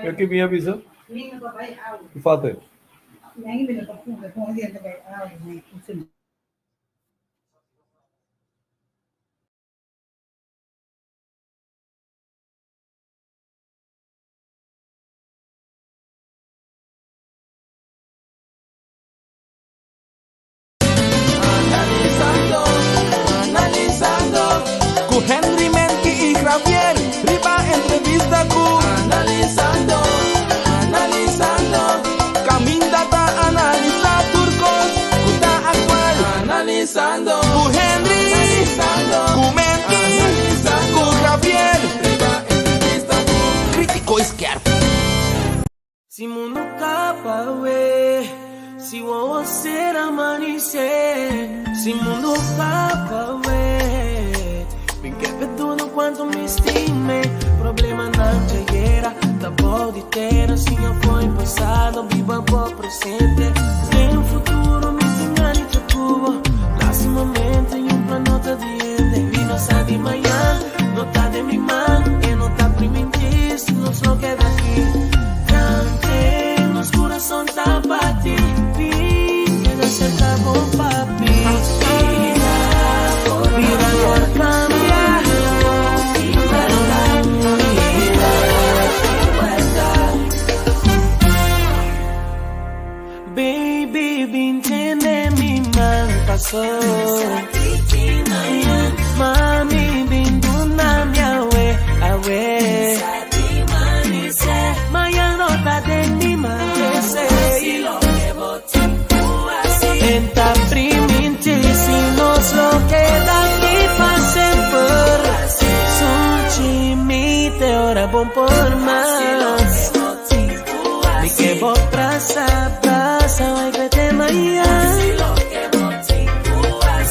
Eu que vinha avisando. Que fato é? Analizando, analizando, con Henry Menke y Javier, riba entrevista con analizando, analizando, Camindata analiza turcos, kuta actual, analizando, con Henry, analizando, con Menke, analizando, con Javier, riba entrevista con crítico izquierdo. Si mundo capa, we. Si vou ser amanecer, se mundo acaba, bem que é tudo quanto me estime. Problema não chegueira, tá bom de ter, assim já foi passado, viva por presente. Tem um futuro, me engane de tubo. Nesse momento, em nota de ende, vi nossa de manhã, nota de minha mão, e nota primitiva, se não só queda aqui. Cante, nos corações tá batido. Se acabó, papi. Vida agora cambia. Baby, vintene mi man pasó. Mami, vinduna mi awe, awe. Maya nota de mi man que se. Enta primente si nos lo queda aquí pa' sempre. Suci mi te ora bom por más. Ni que vos praça, vai que te maia.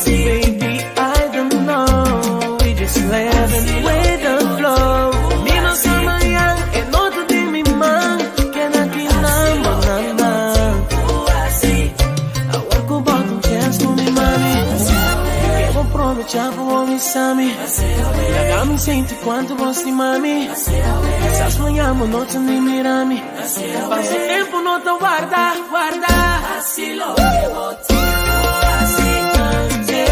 Baby, I don't know. We just living with the flow. Mi no sa maia, e nota de mi man. Que na dinamo, Chavo, mi sami. Lagami senti quanto gosti, mami. Se sonhamos, não te nem mirami. Passa tempo, não te guarda, guarda. Assim lo llevo tiempo, assim cante.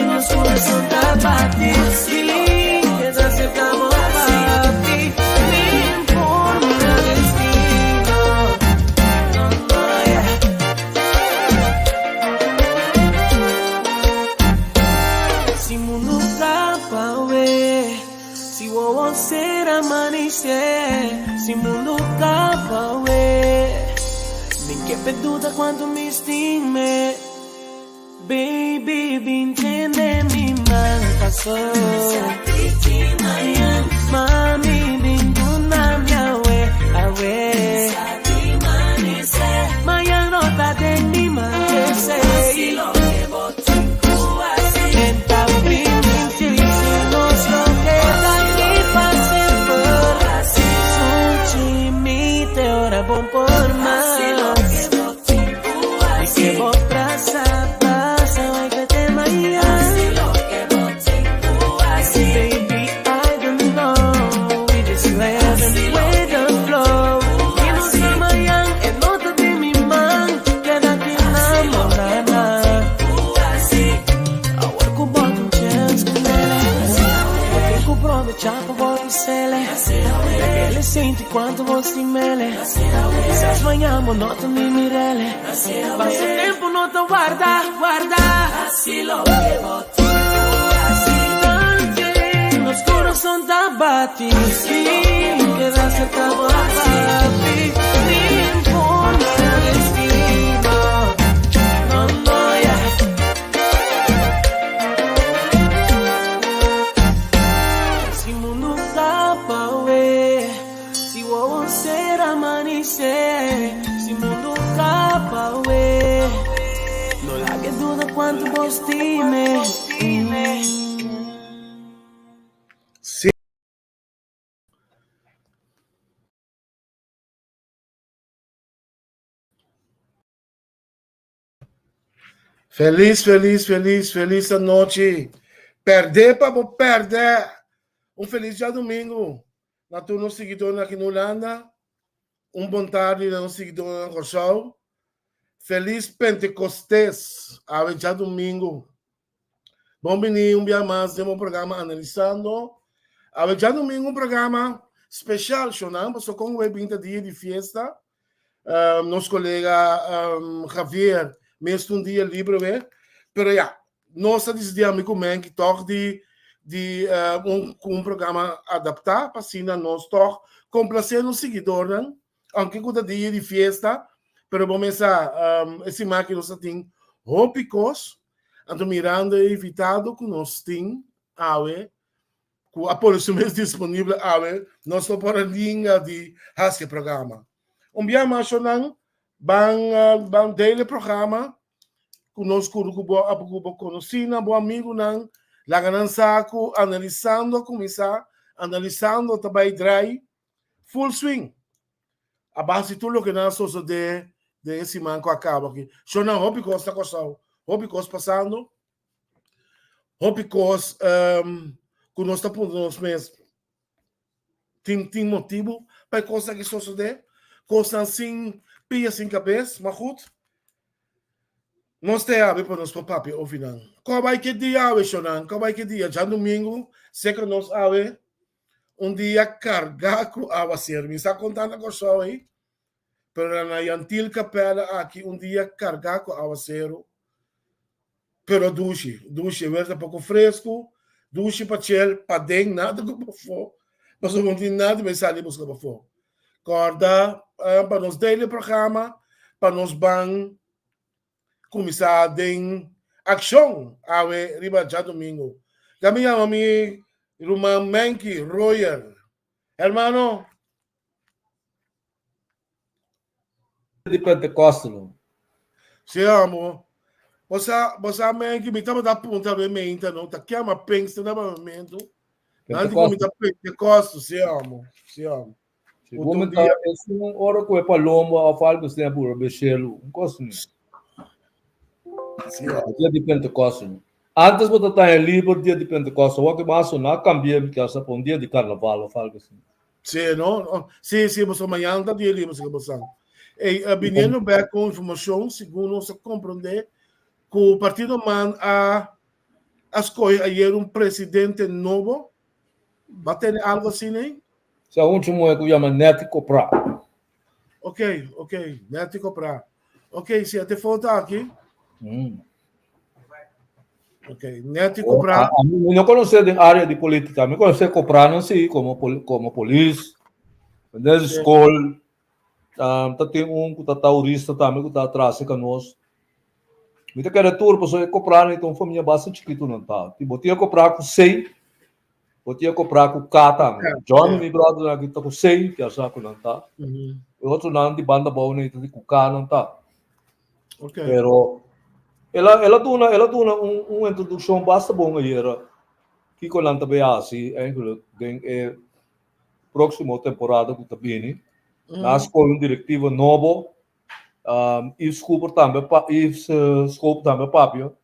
Nos coração tá batido. Sim, que já se acabou, papi. Me informa meu destino. Oh, yeah. Si mundo capa, we. Si vou ser amanecer. Si mundo capa, we. Nem que perduda quanto me estime. Baby, vintene mi man passou. Mami, vinduna mi awe, awe. Maya nota de mi man que sei. Enta primente se nos lo queda aquí pa' sempre. Suci mi te ora bom por más. Y que vos praça, vai que te maia. Baby, I don't know. We just living with the flow. Y no sa maia, e nota de mi man. Queda aqui na morada. Aprovechar pra você, ele sente quanto você mele. Se sonhamos, não te nem mirele. Passa tempo, não te guarda, guarda. Assim lo llevo tiempo, assim cante. Nos coração tá batido. Sim, que já se acabou, papi. Me informa meu destino. Não, não, yeah. Si vou ser amanecer, si mundo capa, we. No largue duda quanto vos time. Feliz, feliz, feliz, feliz a noite. Perder para perder. Um feliz dia domingo. na turno seguidor aqui na Holanda, bom tarde na seguidor na Rochal. Feliz Pentecostés, a já domingo. Bom venir dia mais de programa analisando. A já domingo programa especial, Shonan, porque com o 20 dias de festa. Nosso colega Javier, mesmo dia livre, pero já, nós decidimos também que toch de programa adaptar para assim nós toch complacer nos seguidores, aunque cada dia de festa, pero vamos começar esse máquina nós tem hópicos, então mirando evitado que nós tem com a polícia mesmo disponível nós tô para a linha de esse programa. Dia mais bang daily programa conosco o conhecina bom amigo não laganan saco analisando começar analisando também dry full swing a base tudo que nós só de esse manco acaba aqui só não hobicos está coçando hobicos passando hobicos conosco por nós mesmos tem motivo para coisa que só de coisa assim pia sem cabeça mas gut nós temos para nós papai ao final qual vai que dia Shonan qual vai que dia já domingo sei que nós dia carregado com aguaceiro me está contando com só aí pero na Yantil Capela aqui dia carregado com aguaceiro pero duche verde pouco fresco duche para chel para den nada com fofo mas não tem nada mais salimos com fofo corda para nos daily programa para nos ban começar em ação riba já domingo kami ami Roman Menki Royal hermano De Pentecostes, não? siamo você Menki me tava da ponta bem mente não tá que ama pensa no momento não como tá Pentecostes siamo Vamos dar uma hora que é Palombo ao falco se por Bechelo, costume. Dia de Pentecostes. Antes você tá livre dia de Pentecostes, o que mais não cambia que essa um dia de carnaval ao falco assim. Sim, não? Sim, você amanhã tá dia livre você e vindo back com informação segundo nós compreender que o partido man a escolher ayer presidente novo. Vai ter algo assim, né? Se a último é que chama Neto Copra. Ok, Neto Copra. Ok, se até foto aqui. Ok, Neto Copra. Não conheço de área de política, me conheço Copra não sei como polícia, na escola, tem que tá taurista também que tá atrás de nós. Me tá querendo tudo, pessoal Copra então família bastante chiquito não tá. Tipo tinha Copra com 6 podia comprar com Kata, John, meu brother, aqui está com 6, que acha que não está. O outro não de banda boa, nem de Kuka não está. Pero ela dona uma introdução bastante boa aí era que com ela também assim, é próxima temporada que está vindo. Nós com um diretivo novo, e scoop também papio,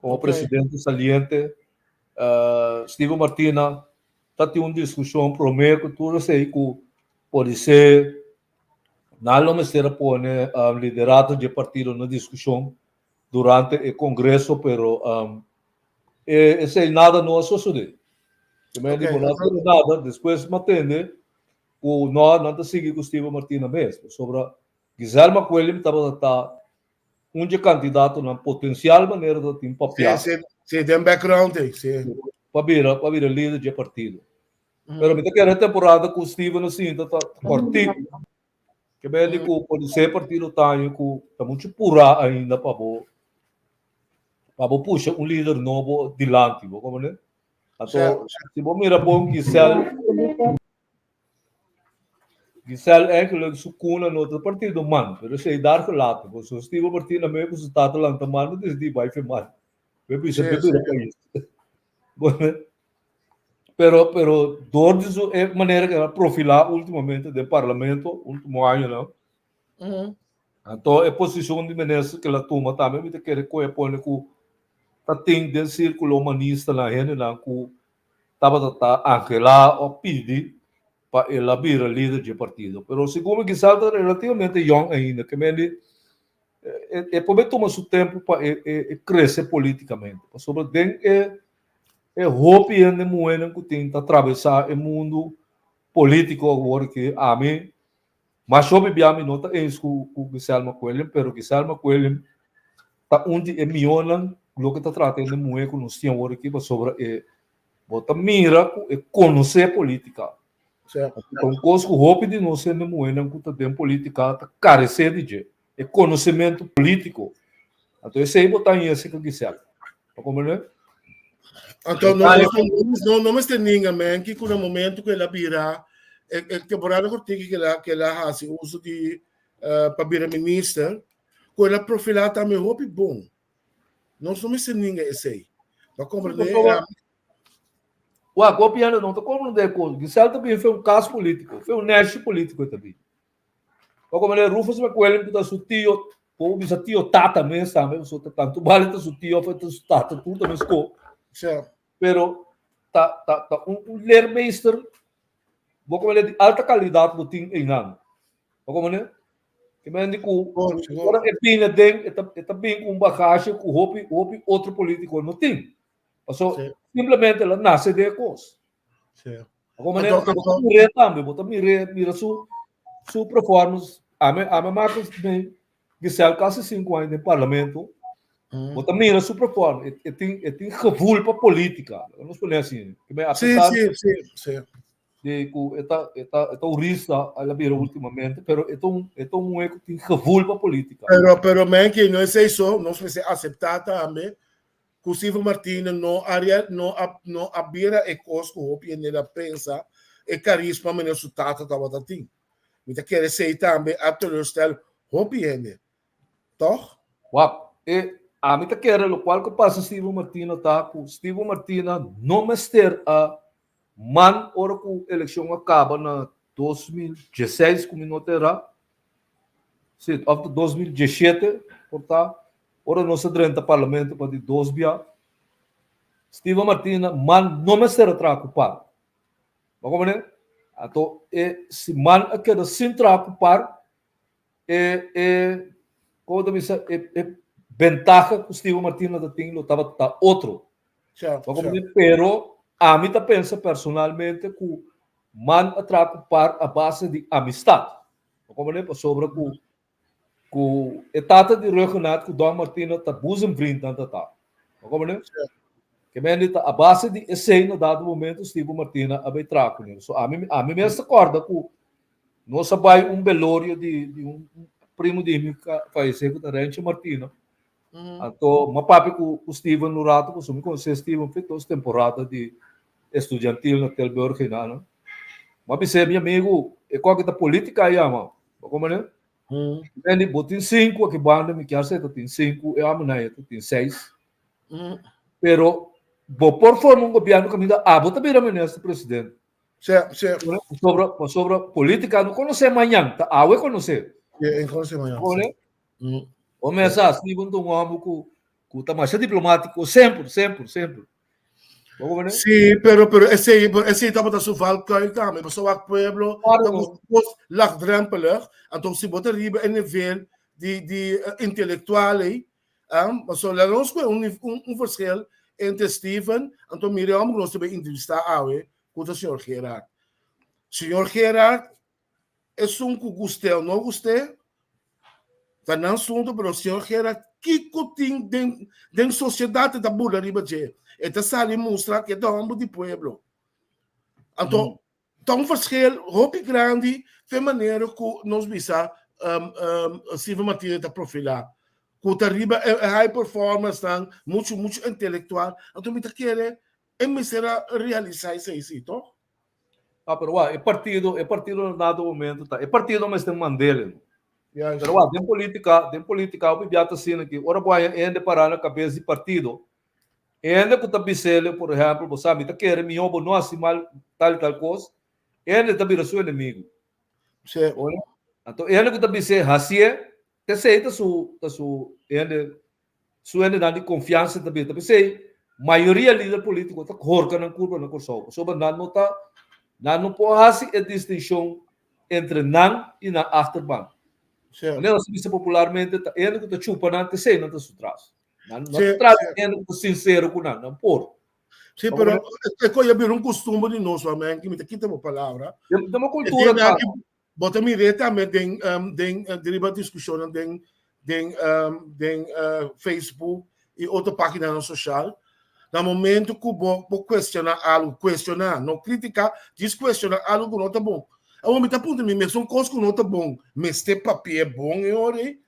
como presidente saliente. Steve Martina está tendo uma discussão prometo tudo sei que pode ser não me será pôr liderado de partido na discussão durante o congresso pero esse é nada não sucede também digo nada depois me atende o não está seguir com Steve Martina mesmo sobre Guilherme Coelho estava candidato na potencial maneira de ter papel Sim, tem background aí, sim. Para vir líder de partido. Pero me quer temporada com o Steven assim, tá cortito. Que bem de que pode ser partido tá muito pura ainda para puxar um líder novo dilante, como né? Então, se você mira bom Gisele é que sucuna no outro partido man, pero sei dar que lado, porque o Steven Martina meio que está lá tomando desde vai filmar. Pero todos é maneira que profilar ultimamente do parlamento último ano não então é posição de ministro que ela toma também me quer que eu põe que tá tem de círculo humanista na gente não que tava Angela ou pedir para elabir o líder de partido. Pero segundo que salta relativamente young ainda, que me pode tomar seu tempo para crescer politicamente. Sobre den hope ainda moeda que tem que atravessar o mundo político agora que a mim, mas sobre a mim nota é isso que o Guilherme Coelho, pero Guilherme Coelho tá onde é milhão lo que está tratando de moeda com nós temos agora aqui sobre bota mira e conhecer política. Certo. Então, coisa que o hope de nós é moeda que tem política tá carecer de é conhecimento político. Então, esse aí botar em esse que Guilherme. Como é? Então, não me tem ninguém que no momento que ela vira temporada que ela faz uso de para virar ministra, que ela profilar também roupa bom. Não me tem ninguém esse aí. Para compreender. O copiando não está compreendendo coisa. Guilherme também foi caso político, foi neste político também. Para compreender, Rufus McQuellen que está seu tio, ou bisa tio tata mesmo, sabe? Tanto vale que seu tio foi seu tata, tudo também ficou. Certo. Pero leermeester, vou comer de alta qualidade do time em ano. Vou comer, que me diz que agora é pina dentro, é bem com bagagem que o outro político não tem. Simplesmente ela nasce de coisa. Vou comer, vou mirar também, vou mirar sua performance. A minha marca também, que se alcança 5 anos no parlamento. Bota mira super forte, tem gevoel para política. Vamos poner assim. Sim. De que o risco a vira ultimamente, pero é um eco tem gevoel para política. Pero man que não é isso, não se aceitar também. Que o Silvio Martínez não abira e costo o opinião da pensa e carisma men resultado da wat dat ding. Moet quer dizer também a teleurstelling opinião. Toch? Wap, a mim tá querendo o qual que passa Steve Martina tá com Steve Martina não mestre a man ora que a eleição acaba na 2016 como não terá se até 2017 portanto ora não se durante o parlamento para de 2 dia Steve Martina man não mestre preocupar vamos ver então se man a queda sem preocupar como também ventaja que o Steve Martínez tem lutava outro. Pero a mim pensa personalmente que man preocupar a base de amistade. Como é sobre que etapa de regional que o Dom Martínez está buscando brindando tá. Como é? Que me a base de esse no dado momento Steve Martínez a betraco. So a mim me se acorda que nós vai velório de primo de mim que faleceu que era Renche Martínez. Então, uma papi com o Steven no rato, que eu conheci Steven fez temporada de estudantil na Telberg, não? Mas pensei, meu amigo, é qual que tá política aí, mano? Como é? Ele botou 5 aqui banda, me quer ser, tem 5, eu amo na tem 6. Pero, por forma um governo que me dá, bota bem a ministra presidente. Sobre política, não conhece amanhã, tá? Eu conhecer. Eu conhecer amanhã. O mensaje, Steven, um homem que está mais diplomático, sempre. Sí, pero esse estava da sua também, mas só o pueblo estamos lá drempelig, então se bota riba em nível de intelectual aí, mas só lá nós verschil entre Steven, então Miriam nós também entrevistar com o senhor Gerard. Senhor Gerard é que gostei ou não gostei, tá não assunto, mas o senhor Gerard que tem dentro sociedade da burra riba de esta sala mostra que é da homem do pueblo. Então, tão verschil, roupa grande, de maneira que nós visa Silvio Martínez está profilar. Que tá riba high performance, tan, muito intelectual. Então, me quer realizar isso aí, então? Pero é partido no dado momento, tá? É partido, mas tem Mandela. Pero tem política, o bibiata assim que ora boa ainda parar na cabeça de partido. Ainda que está bisele, por exemplo, você sabe, está querendo me obo não assim mal tal coisa, ainda está vira seu inimigo. Então, ainda que está bisele, assim te aceita ainda dá de confiança também, tá bisele, maioria líder político está corcando na curva na corção, sobre nada não está Não pode fazer a distinção entre não e na achterban. Certo. Wanneer se diz popularmente, ele que está chupando, que sei, não está sutras. Não Sim, sutras, sim. ele que está sincero com não por. Sim, pero é que eu um costume de nós, amém, que me quita uma palavra. É uma cultura, Tem cara. aqui, bota me ver também, tem deriva discussão, tem Facebook e outra página social. No momento que vou questionar algo, questionar, não criticar, diz questionar algo que não está bom. A homem está apontando me são coisas que não está bom, mas tem papel é bom e ore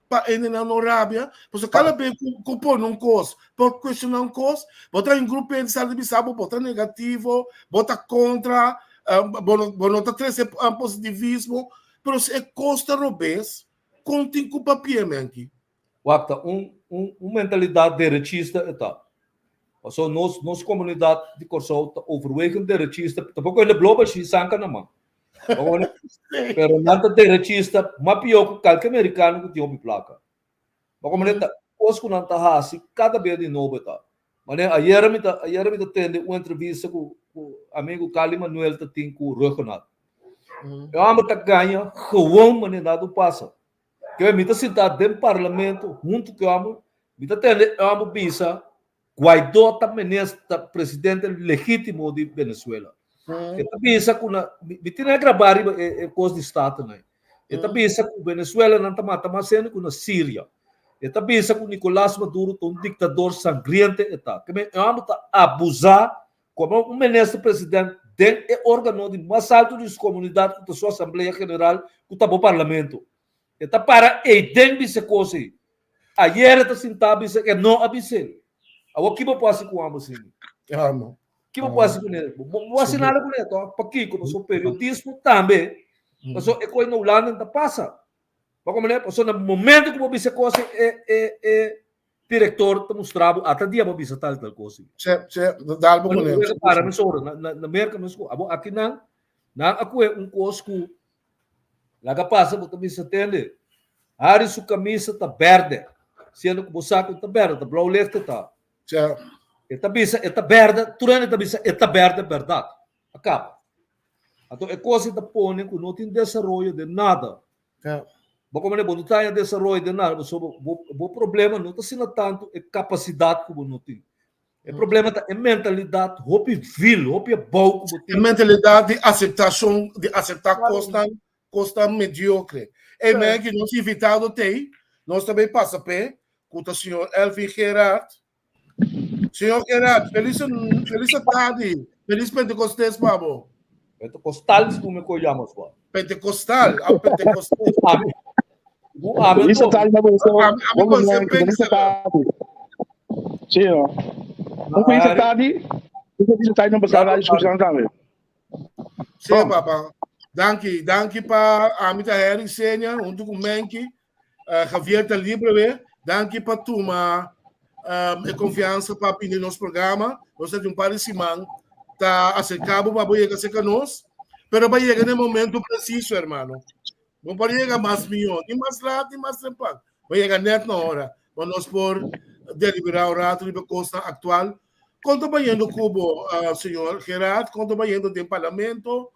para ele não rábia, porque cada vez que põe um coisa, por questionar um coisa, botar em grupo de sabe sabe, botar negativo, botar contra, botar três positivismo, mas é costa robês, contem com papel aqui. Wapta, mentalidade derechista é tal. So, nossa comunidade de Corsol está overwegend derechista. Tampouco é global se sanca na mão. Pero nada derechista, mais pior que qualquer americano que tem uma placa. Mas como ele os que não está assim, cada vez de novo está. Mas ayer me tende uma entrevista com o amigo Cali Manuel que tem com o Reginaldo. Eu amo tá ganha, gewoon maneira do passa. Que me está sentado dentro do parlamento, junto com amo, me está tende amo bisa. Guaidó também é presidente legítimo de Venezuela. Eu penso que me tem que gravar coisa de Estado, né? Eu penso que Venezuela não está mais sendo que na Síria. Eu penso que Nicolás Maduro é um ditador sangrento, que me ama abusar como ministro presidente dentro do órgão de mais alto das comunidades da sua Assembleia Geral, que está no parlamento. Então para dentro dessa coisa, ayer está sentado que não avisei. Agora, o que eu posso com o assim? Amo. Que eu posso com ele? Vou assinar com ele, para aqui, como sou periodismo também. Mas é coisa não lá não passa. Mas como é, no momento que eu vi essa coisa, diretor te mostrava, até dia eu vi essa tal coisa. Dá algo com ele. Para me soro, na América me soro. Aqui não ako é coisa que lá passa, você me entende? Ari sua camisa está verde, sendo que o saco está verde, está blue left está. Esta bisa, esta verde, turando esta bisa, esta verde, verdade. Acaba. Então, é coisa que põe que não tem desenvolvimento de nada. Mas como não tem desenvolvimento de nada, o problema não está sendo tanto a capacidade como não tem. O problema é a mentalidade, roupa vil, roupa bom como tem. A mentalidade de aceitação, de aceitar costa mediocre. É mesmo que nós invitados tem, nós também passa pé, com o senhor Elvin Gerard. Senhor Gerard, feliz tarde. Feliz Pentecostés, Pablo. Pentecostal, como me chamamos, pô. Pentecostal, a Pentecostés. Amém. Feliz tarde, meu você pensa. Sim, ó. Feliz tarde, não precisa dar discussão também. Sim, papá. Danke para a minha herring senha, junto com o Menki. Javier está livre, danke para turma. Confiança para pedir nosso programa. Nós temos um par de semanas. Está acercado para chegar a nós. Mas vai chegar no momento preciso, irmão. Não pode chegar mais milhão, nem mais lá, nem mais tempo. Vai chegar net na hora. Para nós por deliberar o rato de costa atual. Quanto vai indo Cubo, senhor Gerard? Quanto vai indo do parlamento?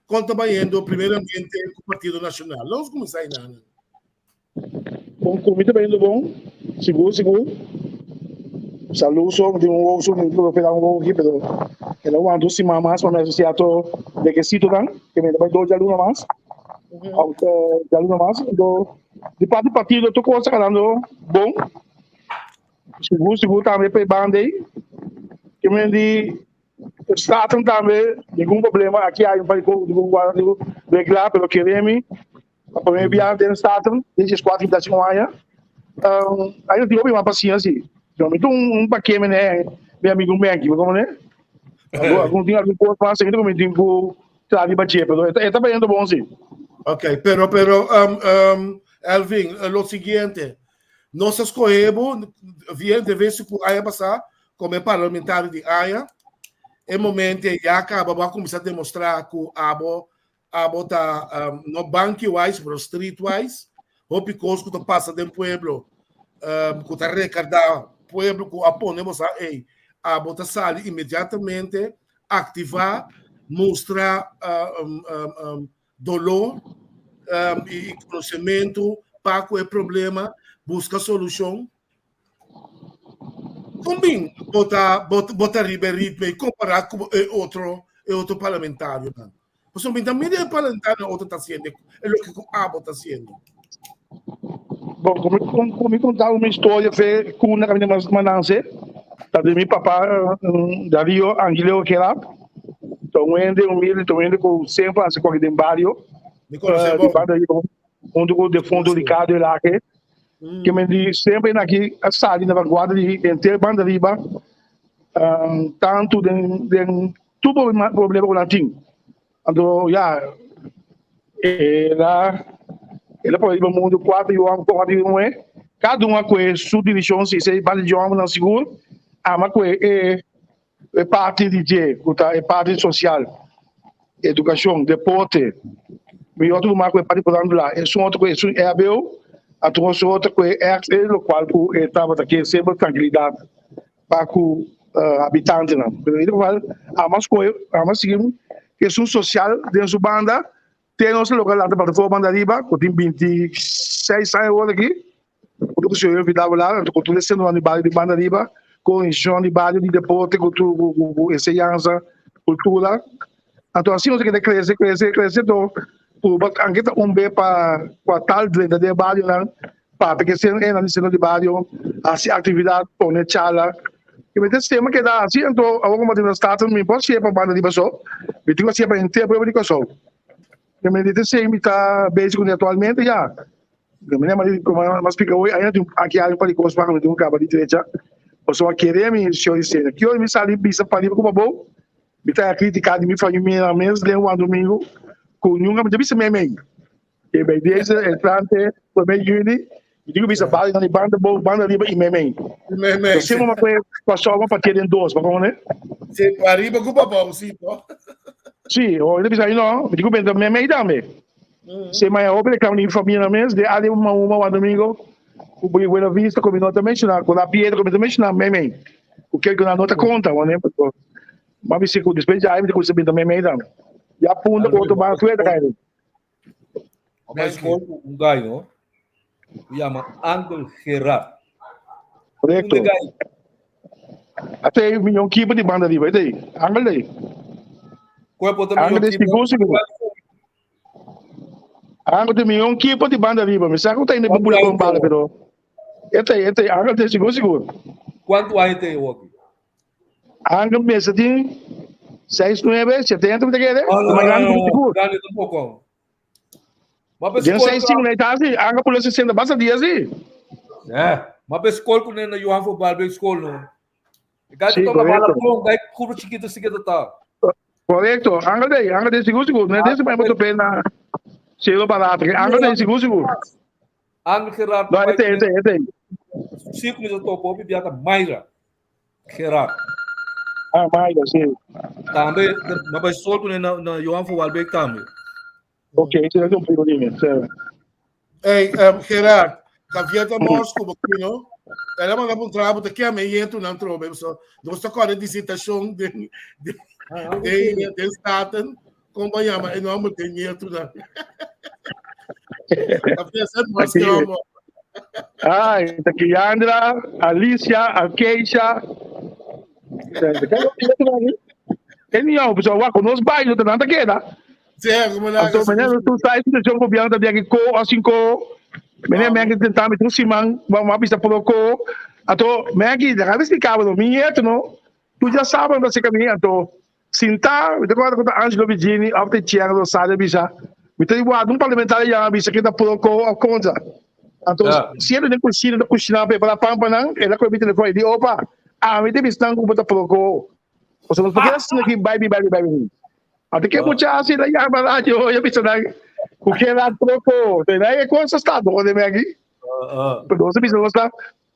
Quanto vai indo primeiramente o Partido Nacional? Vamos começar aí, Nana. Bom, comida bem do bom. Seguro. Saludos, de un uso que pegar un aquí, pero el aguanto si más para me asociado de quesito dan, que me da dos de aluno más, aunque de aluno más, de parte do partido tô coisa ganhando bom, seguro também para banda aí, que me de statam também nenhum problema aqui há para o regular pelo que vem para me enviar dentro statam desde as 4 da manhã, aí eu tive uma paciência. Então, para quem é meu amigo Menki, como né? Algum dia algum coisa passa aqui como digo, sabe bater, mas está bem bom sim. Ok, pero Elvin, lo siguiente, nós escolhemos via de vez que Aya passar como parlamentar de Aya, é momento já acaba vai começar a demonstrar que abo tá no banco wise, pero street wise, o picos que passa dentro do pueblo, que tá recordar pueblo que aponemos a botar sali imediatamente ativar mostrar dolor e conhecimento para qualquer problema, busca solução. Também botar ritmo e comparar com outro parlamentário. Mas também é parlamentário outro está sendo, é o que o Abo está sendo. Bom, como me contar uma história foi com na minha manança, tá de meu papá Dario Angelo que lá. Então ende humilde, então ende com sempre as coisas de barrio. Me conhece bom. Onde o de fundo Ricardo lá que me diz sempre aqui a sala na vanguarda de inteira banda riba tanto de tudo problema com latim. Então ela pode ir para o mundo 4 anos, cada uma com a sua direção, se é para de homem não seguro, mas é parte de é parte social, educação, deporte, e outro mais é parte por lá, é outro coisa é abel, a trouxe outra coisa é o qual estava aqui sempre tranquilidade para o habitante não, ele vai mas seguimos questão social dentro da banda. Tem nosso local lá para fora banda riba, que tem 26 anos aqui. O senhor eu vidava lá, com tudo esse ano de bairro de banda riba, com enchão de bairro de deporte, com ensinança, cultura. Então assim nós queremos crescer então, anche bem para tal de bairro lá, porque se é na lição de bairro, assim atividade, põe chala. E me disse tema que dá assim, então agora como tem estado, me posso ser para banda riba só, me tenho que ser para inteiro para brincar só. Eu me disse sempre está básico atualmente já. Eu me lembro como mas fica hoje ainda aqui há para coisas para um cabo de direita. Eu só querer me senhor dizer que eu me saí bisa para ir como bom. Me tá criticado me faz minha mês de um domingo com nunca me bisa meme. E bem desde entrante foi meio juni. E digo bisa bala na banda riba e meme. Meme. Se uma coisa passou uma para ter dois, para como né? Se para riba com babão, sim, pô. Sì, ho bisogno no, mi dico bene, me dame. Se mai opere che una famiglia mens, de ali uma domingo, o buona vista come nota mencionar, con la pietra come mencionar me. O que na nota conta, né? Ma mi sicuro depois já me dico se bem me dame. Já punta com outro banco é daí. Mas um ganho, chama Angel Gerard. Correto. Até um milhão tipo de banda ali, vai daí. Angel daí. Anche dei sicuro. Anche di un equipo di banda riba, mi sa che tem nem bula com bala, pero. Este, anche dei sicuro. Quanto aí tem hoje? Anche mesa tem 6, 9, 70, me quer? Mas grande seguro. Grande um pouco. Mas tem 6, 5, né? Tá assim, anche por 60 basta dia assim. Mas escola com na Johan for Barber School não. Gado toma bala com, daí curo chiquito tá. Correto, anche dei sicuro, não é desse mais muito pena. Se eu barato, anche dei seguro. Angel Gerard. Não, é. 5 minutos topo, bibiata Mayra. Gerard. Mayra, sim. Também, mas escola com na Johan for Barber também. Ok, isso é um perigolinho, certo. Ei, Gerard, cavieta Moscou, não? Ela manda um trabalho daqui a meio entro não trobe, só. Nós está com a visitação de Staten, como chama, e não me tem dinheiro não. Cavieta Moscou. Tá aqui Andra, Alicia, Alkeisha. Ele não, pessoal, vai com nós bairros, tá nada que dá. Sim, como lá. Então, menino, tu sai se deixou copiando da biaque co, assim co. Menino, me tentar me trouxe man, vamos abrir por co. Então, me aqui, da vez que cabo do minha, tu não. Tu já sabe onde você caminha, então. Sinta, eu tenho que contar Angelo Vigini, ao ter tiado do Sade Bisa. Me tem igual um parlamentar já bisa que tá por co a conta. Então, se ele não cozinha para pampa não, ele vai me telefone de opa. Me tem visto não para por co. Ou seja, porque assim aqui baby. Até que muita assim lá já vai eu penso na o que lá trocou, tem aí coisa está do de aqui. Porque você pensa está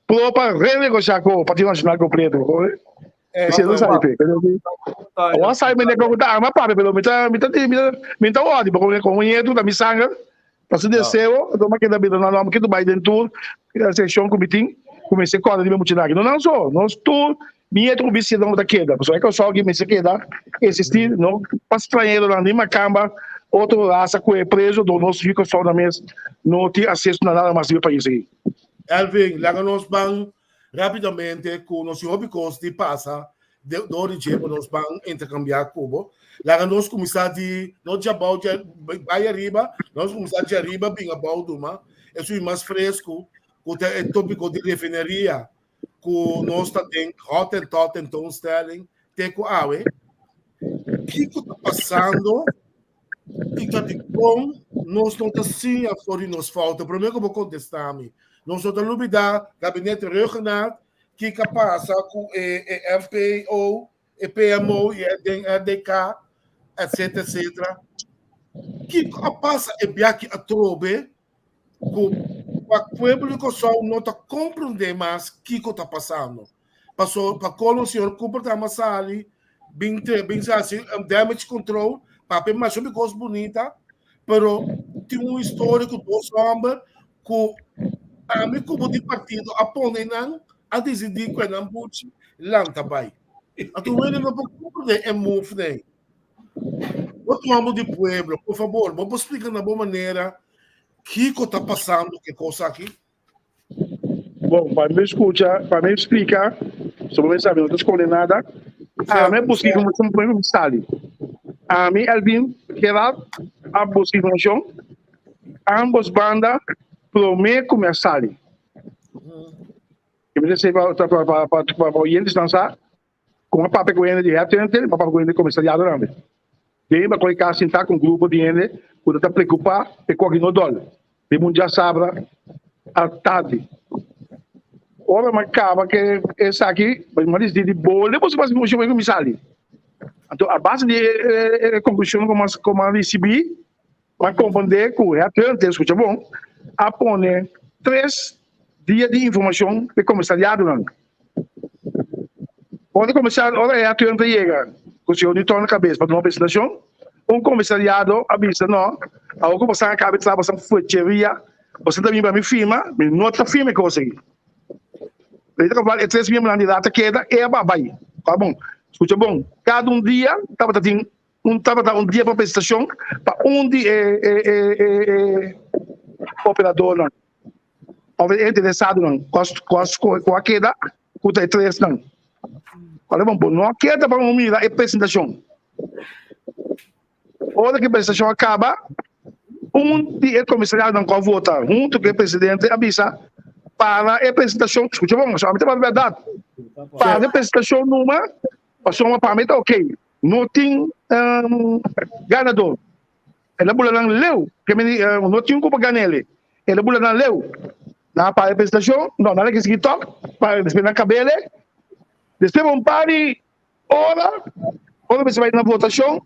pro para renegociar com o Partido Nacional completo. Você não sabe, o sai me nego da arma para pelo me tá ódio, porque com o dinheiro da misanga, para se descer, do uma que da vida não que do Biden tour, a seção comitim, comecei a correr de muito aqui. Não só, nós tudo minha trobicidão da queda. Pessoal, é que eu só que me se queda, existir, não, para estrangeiro lá, nem macamba, outro raça que é preso, do nosso fica só na mesa, não tem acesso a nada mais do país aí. Elvin, lá nós vamos rapidamente com o nosso hobby cost passa de origem para nós vamos intercambiar cubo. Lá nós começar de não já balde vai arriba, nós começar de arriba bem a balduma, isso é mais fresco, com o tópico de refineria, com nós tem Hottentotten, Tonstelling, tem com awe. O que está passando? E tá de bom, nós não estamos assim a fora nos falta. Primeiro que eu vou contestar-me. Nós não estamos a gabinete regional que passa com FPO, PMO, RDK, etc, etc. Que passa e biaki a trobe com o público só não está compreendendo mais o que está passando. Passou para o senhor comportar mais ali, bem assim, damage control, para mais uma coisa bonita, pero tem um histórico dos homens que a mim como de partido aponem a decidir que não pode lá também. Então ele não pode compreender é move nem. Outro amo de pueblo, por favor, vamos explicar de boa maneira o que está passando, que coisa aqui. Bom, para me escutar, para me explicar, sobre isso, não estou escolhendo nada. A mim é possível, mas não põe um sali. A mim, Elvin, que era a busca informação, ambos bandas, para mim, começar. Eu me disse para eles dançar, com uma papel com ele de repente, uma papel com ele começariado também. Daí, para colocar sentar com um grupo de ele, quando está preocupado, é com o dólar. De mundial sabra, à tarde. Ora, mas acaba que essa aqui, mas diz de boa, depois você faz um jogo com misali. Então, a base de conclusão como a recebi, mas compreender que o repente, escuta bom, a pôr 3 dias de informação de comissariado. Quando o comissário, ora é a tua chega, com o senhor Newton na cabeça para uma apresentação, comissariado avisa, não, a ocupação acaba de trabalhar, você também vai me firma, mas não está firme que eu consegui. Ele trabalha 3 mil de data queda é a babai. Tá bom? Escuta bom. Cada dia estava um dia para apresentação para um dia operador não. Ou interessado não. Com a queda com 3 não. Olha bom, não queda para um dia apresentação. Hora que a apresentação acaba, um dia comissariado não vota, junto com o presidente avisa para a apresentação, escuta bom, somente para a verdade. Para a apresentação numa, passou uma paramenta, ok. Não tem ganador. Ela bula não leu, que não tinha como ganhar ele. Ela bula não leu. Na para a apresentação, não, nada que se toca, para despedir na cabelo. Depois um pare, hora você vai na votação,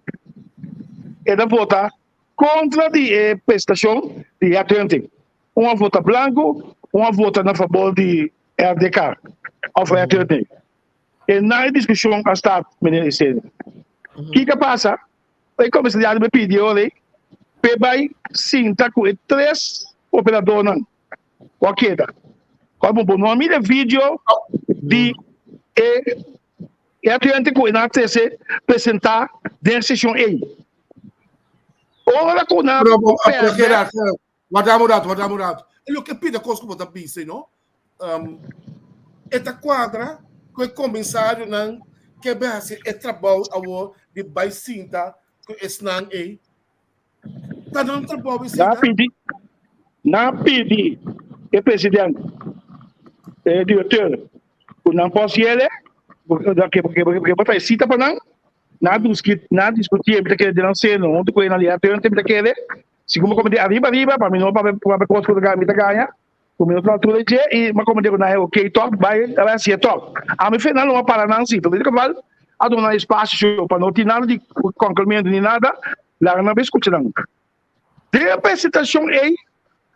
ela vota contra a apresentação de atendente. Uma vota branco, uma vota a favor de RDK, ou foi atendente. E na discussão que está, menino Cena. O que passa? O comissário me pediu, vai sentar com 3 operadores, ok? Como o nome do vídeo de atendente que na TC apresentar da sessão A. Ora, com a Guardamos. E o que pide coisa como está pensando, não? Esta quadra, que o comissário não que base é trabalho de baicinta que esnan aí. Tá dando trabalho baicinta. Na pedi, o presidente, o diretor, o não posso ele, porque botar cita para não, nada discutir, porque de não ser, não, onde coisa ali, até onde tem que segundo como de arriba, para mim não para coisa que me ganha. O minuto altura e mas como digo na ok top vai ser top a me final não para não sim porque que a dona espaço para não ter nada de concluimento nem nada lá não escuta não de apresentação aí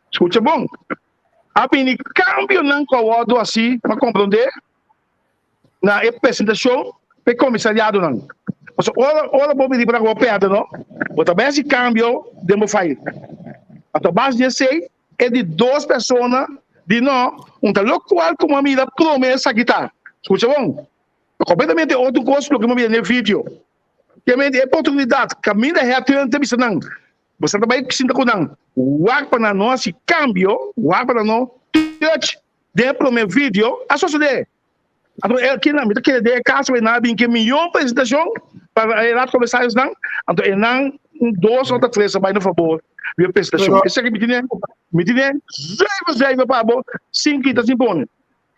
escuta bom a pini cambio não coado assim para compreender na apresentação para comissariado não mas ora bom me para o perto não bota bem esse cambio de mo faz a base de sei é de 2 pessoas de não, local como a minha promessa que está. Escuta bom? Completamente outro coisa do que eu vi no vídeo. Que é oportunidade. Caminho é reação de missão. Você também precisa com não. O para nós se cambio, o para nós touch dentro do meu vídeo, a sociedade. Então, aqui na minha que é caso na bem que milhão apresentação para ir lá conversar isso não. Então, é não 2 ou 3 vai no favor. De apresentação. Esse aqui me diz, já para 5 está sem bom.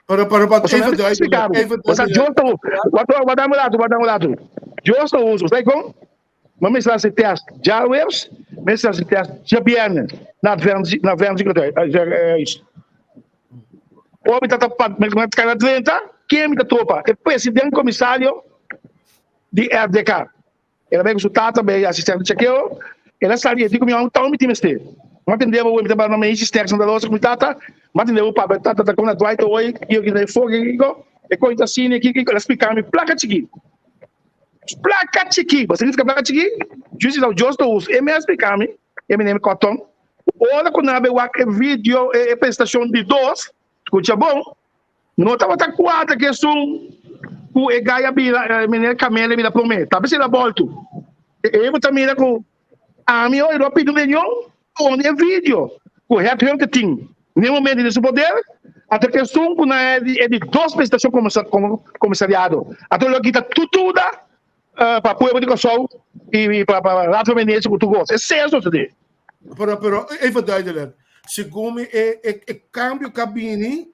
Para even você justo, wat dan laten. Justo uso, sai com? Mas me se test já webs, me se test já bien na versi que isso. O me tá cara 30, quem me tá tropa? É presidente comissário de RDK. Ela vem consultar também assistente de chequeio. Ela sabia de como eu tão me timeste. Mas entendeu o me trabalhar na minha extensão da nossa comunidade. Mas entendeu o papai tá com a Dwight hoje e eu que nem fogo e coisa assim aqui que ela explicar me placa chiqui. Placa chiqui, você diz que placa chiqui? Juiz ao justo uso. E me explicar me, e me nome Cotton. Olha quando abre o vídeo e apresentação de 2, escuta bom. Não tava tá 4 que são o e gaia bila menina camela bila promete. Tá pensando volto. Eu também com a minha eu pedi nenhum onde é vídeo. Correto que tem. Nem momento desse poder, até que são é de 2 prestações como comissariado. Até logo está tudo para apoio de Kosovo e para lá feminina que tu gosta. É certo isso. Pero even duidelijk. Segundo cambio cabine,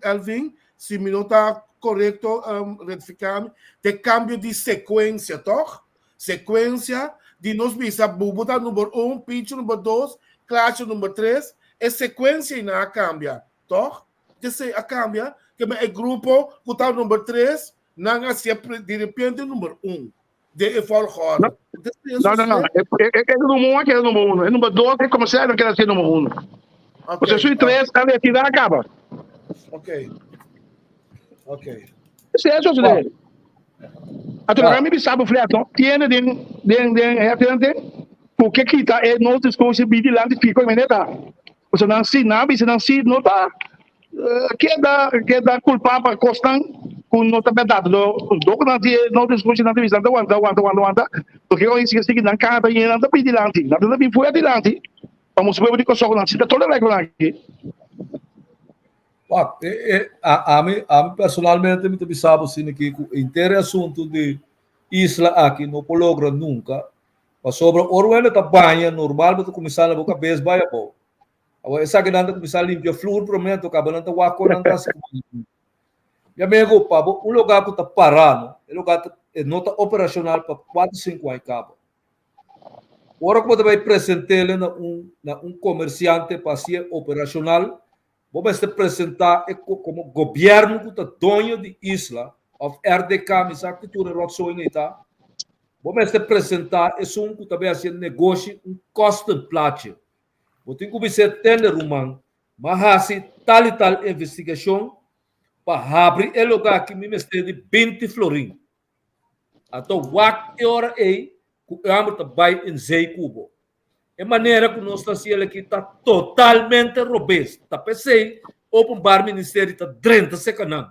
Alvin, se me não está correto, retificar, de cambio de sequência, toch? Sequência de nós bisa bubuta número 1, pitch número 2, classe número 3, é sequência e não cambia, toch? Desse a cambia, que é grupo que está número 3, não é sempre de repente número 1. De volgorde. Não. É o número 1 que é o número 1. É o número 2 que começaram que era ser número 1. Você sui 3, a atividade acaba. Ok. Isso é isso dele. Agora, me sabe o fleto, tiene de porque que tá é não discurso vigilante fica em tá. Você não se não tá que dá culpa para costan com nota verdade não discurso não divisa aguanta porque eu insisto que não cada e não tá vigilante nada não foi adiante vamos ver o que só não se toda regra aqui. A mim personalmente me também sabe assim que o inteiro assunto de isla aqui não pologra nunca. Mas sobre o Orwell tá banha normal para começar a boca vez vai a bom. Agora essa que não começar a limpar flúor prometo que a balanta waco não tá se. E amigo, para o lugar que tá parado, o lugar é nota operacional para 4-5 anos cabo. Agora como vai apresentar na comerciante para ser operacional, vamos apresentar como governo que está dono de isla of RDK, me sabe que tudo é rotsoi tá. Vamos apresentar isso que também é negócio custo plate. Eu tenho que ser tender rumang, mas tal e tal investigação para abrir o lugar que me mestre de 20 florim. Então, qualquer hora aí, o amo vai em 6 cubo. É maneira que nós estamos aqui está totalmente robusto. Está pensei, o bar ministério está 30 segundos.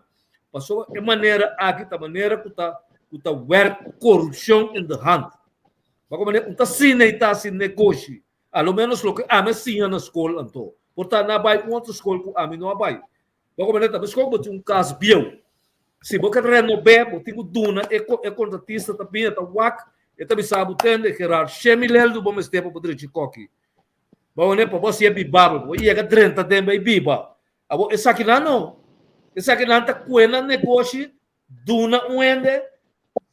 Passou é maneira aqui, tá maneira que está work corrupção in the hand. Mas como está assim, está assim negócio. Ao menos o que a me sim na escola então. Portanto, na vai outra escola que a me não vai. Mas como está, mas como tem caso bio. Se você renovar, você tem duna é contratista também, está wak, e também sabe tende que rar chemilel do bom tempo para dirigir coque. Bom, né, para você é bibável, e é 30 tempo é biba. Abo essa aqui não. Essa aqui não está coena negócio, duna uende,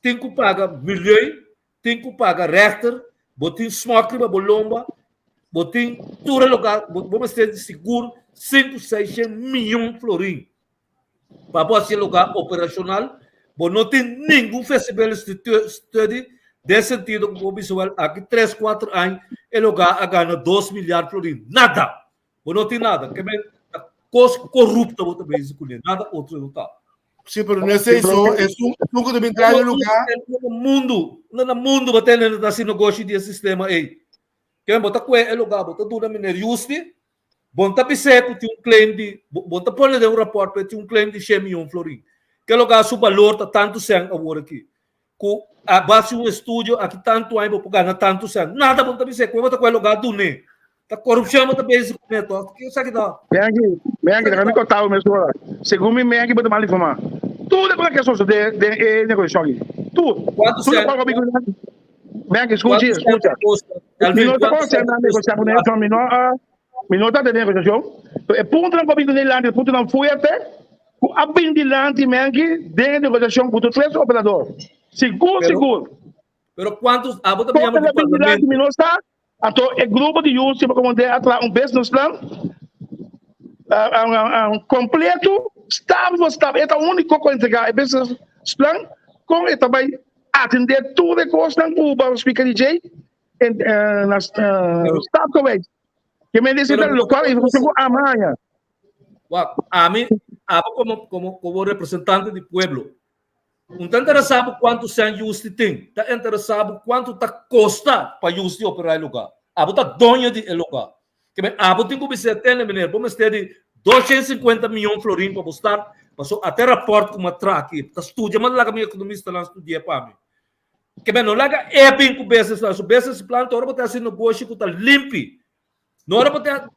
tem que pagar milhões, tem que pagar rechter, botin smoker para bolomba, botin tudo lugar, vamos ter seguro 5-6 milhões florim. Para você lugar operacional, bom não tem nenhum festival study desse sentido como visual aqui 3-4 anos, é lugar a ganhar 2 milhões florim. Nada. Bom não tem nada. Que bem corrupta outra vez escolher, nada outro não tá. Sim, pero não é isso, é nunca deve entrar no lugar. No mundo batendo nesse negócio de sistema aí. Quem bota com é lugar, bota tudo na minério justi, bom tá piseco tem claim de, bom tá pôr de rapport para tem claim de 100 milhões florim. que lugar su valor tá tanto sem agora aqui. Com a base um estúdio aqui tanto aí para ganhar tanto sem. Nada bom também ser, como tá com lugar do né. Tá corrupção também esse neto. Que sabe dá? Bem aqui, tá me contava mesmo agora. Segundo me aqui para mal informar. Tudo é para que só de negócio aqui. Tudo. Tudo para comigo. Bem aqui, escute. Minuto para você negociar com ele, minuto de negociação. É ponto não comigo nele lá, ponto não foi até a bendilante aqui de negociação com os três operadores. Seguro. Pero quantos a bota minha de parlamento minuto então é grupo de uso para comandar um business plan completo estável é o único que entregar é business plan com ele também atender tudo que custa para o speaker DJ na staff também que me disse pelo local e você amanhã a mim como representante do pueblo não está interessado quanto sem justi tem, está interessado quanto está custa para justi operar o lugar. A bota dono de lugar. Que a bota tem que ser tem menino, vamos ter de 250 milhões de florins para buscar, passou até rapport com uma traque, está estudia, mas lá que minha economista lá estudia para mim. Que bem, não lá é bem com business lá, o business plan agora botar assim no negócio que está limpo. Não era botar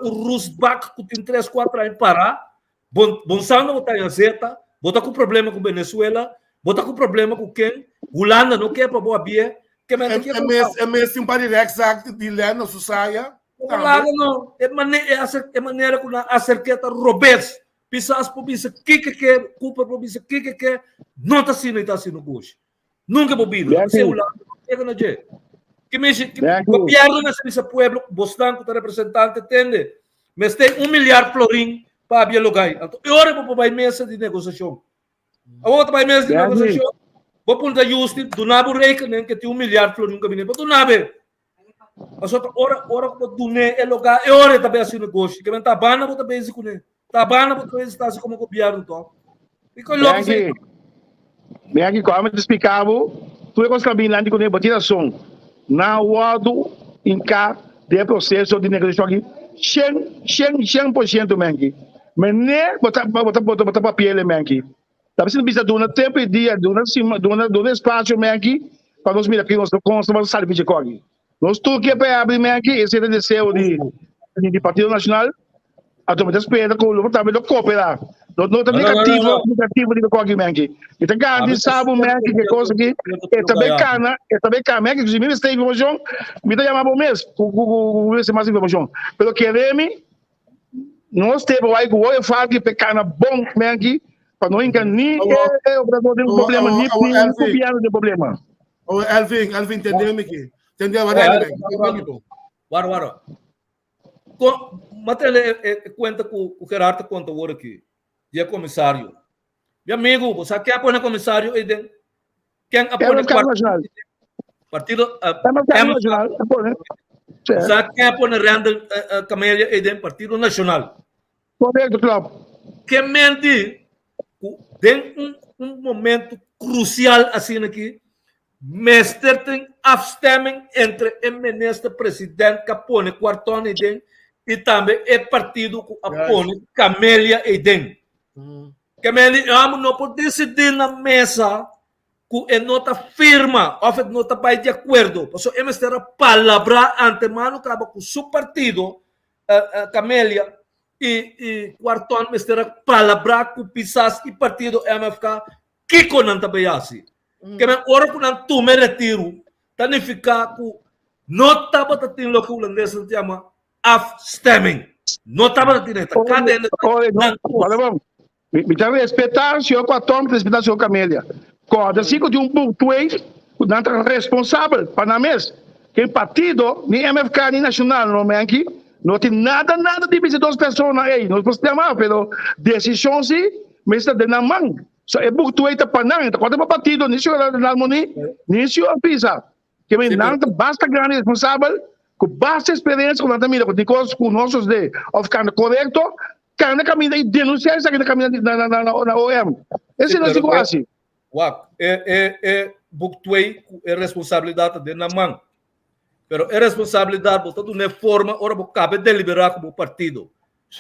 o rusback que tem 3, 4 anos parar, bom sangue botar em zeta. Bota com problema com Venezuela, bota com problema com quem? Holanda não quer para boa bia. Que é mesmo para exact de lá na sociedade. Holanda não, é maneira que a acerqueta robes, pisas por bisa que culpa por bisa que não está sendo gosto. Nunca bobido. Se Holanda chega na je. Que copiaram nesse pueblo, Boston que está representante entende. Mas tem 1 milhar florim para abrir lugar. Então, eu olho para a mesa de negociação. Eu vou para a mesa de negociação. Vou pôr da justiça, do nabo reikenen que tem 1 milhar florim no gabinete. Do nabo. Mas ora que do ne é lugar, eu olho também assim negócio. Que vem tabana para também isso com ele. Tabana para também está como copiar então. E com logo assim. Bem aqui, como eu te explicava, tu é com os caminhantes com a batiração. Na hora em cá, de processo de negociação aqui, 100% aqui. Mas nem botar papel aqui. Tá precisando bisa dona tempo e dia, dona espaço aqui, para nós mirar aqui, nós vamos sair de aqui. Nós tudo que é para abrir aqui, esse é o desejo de Partido Nacional, a tomar espera com o também do cooperar. Não está negativo de qualquer aqui. Então, cada sabe aqui que coisa aqui, é também cana, aqui, inclusive, me tem informação, me dá chamar para o mês, com mais informação. Pelo que é nós temos aí que eu falo que pecana bom aqui, para não enganar nem o operador tem um problema, nem o copiado tem problema. Elvin, entendeu aqui? Entendeu? Guarda. Matéria conta com o Gerardo conta agora aqui. Dia comissário. Meu amigo, você quer apoiar o comissário? Quem apoia o partido? Você quer apoiar Randall Camélia e do Partido Nacional? Correto, claro. Que mente, tem um momento crucial assim aqui, mestre tem abstemming entre o ministro presidente que apoia Quartón e também o partido que apoia Camélia e den. Camélia, não pode decidir na mesa que não está firma, ou não está de acordo. Por isso, eles terão palavra antemano com o seu partido, Camélia, e Quartón, eles terão palavra com Pisas e partido MFK, que não está bem assim. Que me ora que não tome retiro, significa que não estava tendo o que o holandês se chama abstemming. Não estava tendo. Me dá respeitar o senhor Quartón, respeitar o senhor Camélia. Quando assim que um português, não é responsável para a mesa, que o partido, nem MFK, nem Nacional, não é aqui, não tem nada de dividir duas pessoas aí. Não posso chamar, mas decisão sim, mas está de na mão. É português para não, quando é partido, nem o senhor Harmonia, nem o senhor Pisa. Que não basta grande responsável, com basta experiência, com a família, com nossos de, ou ficando correto, cada caminho e denunciar isso aqui na caminho na OM. Esse não é igual assim. Buktuei é responsabilidade de na mão. Pero é responsabilidade botar de uma forma, ora vou cabe deliberar como partido.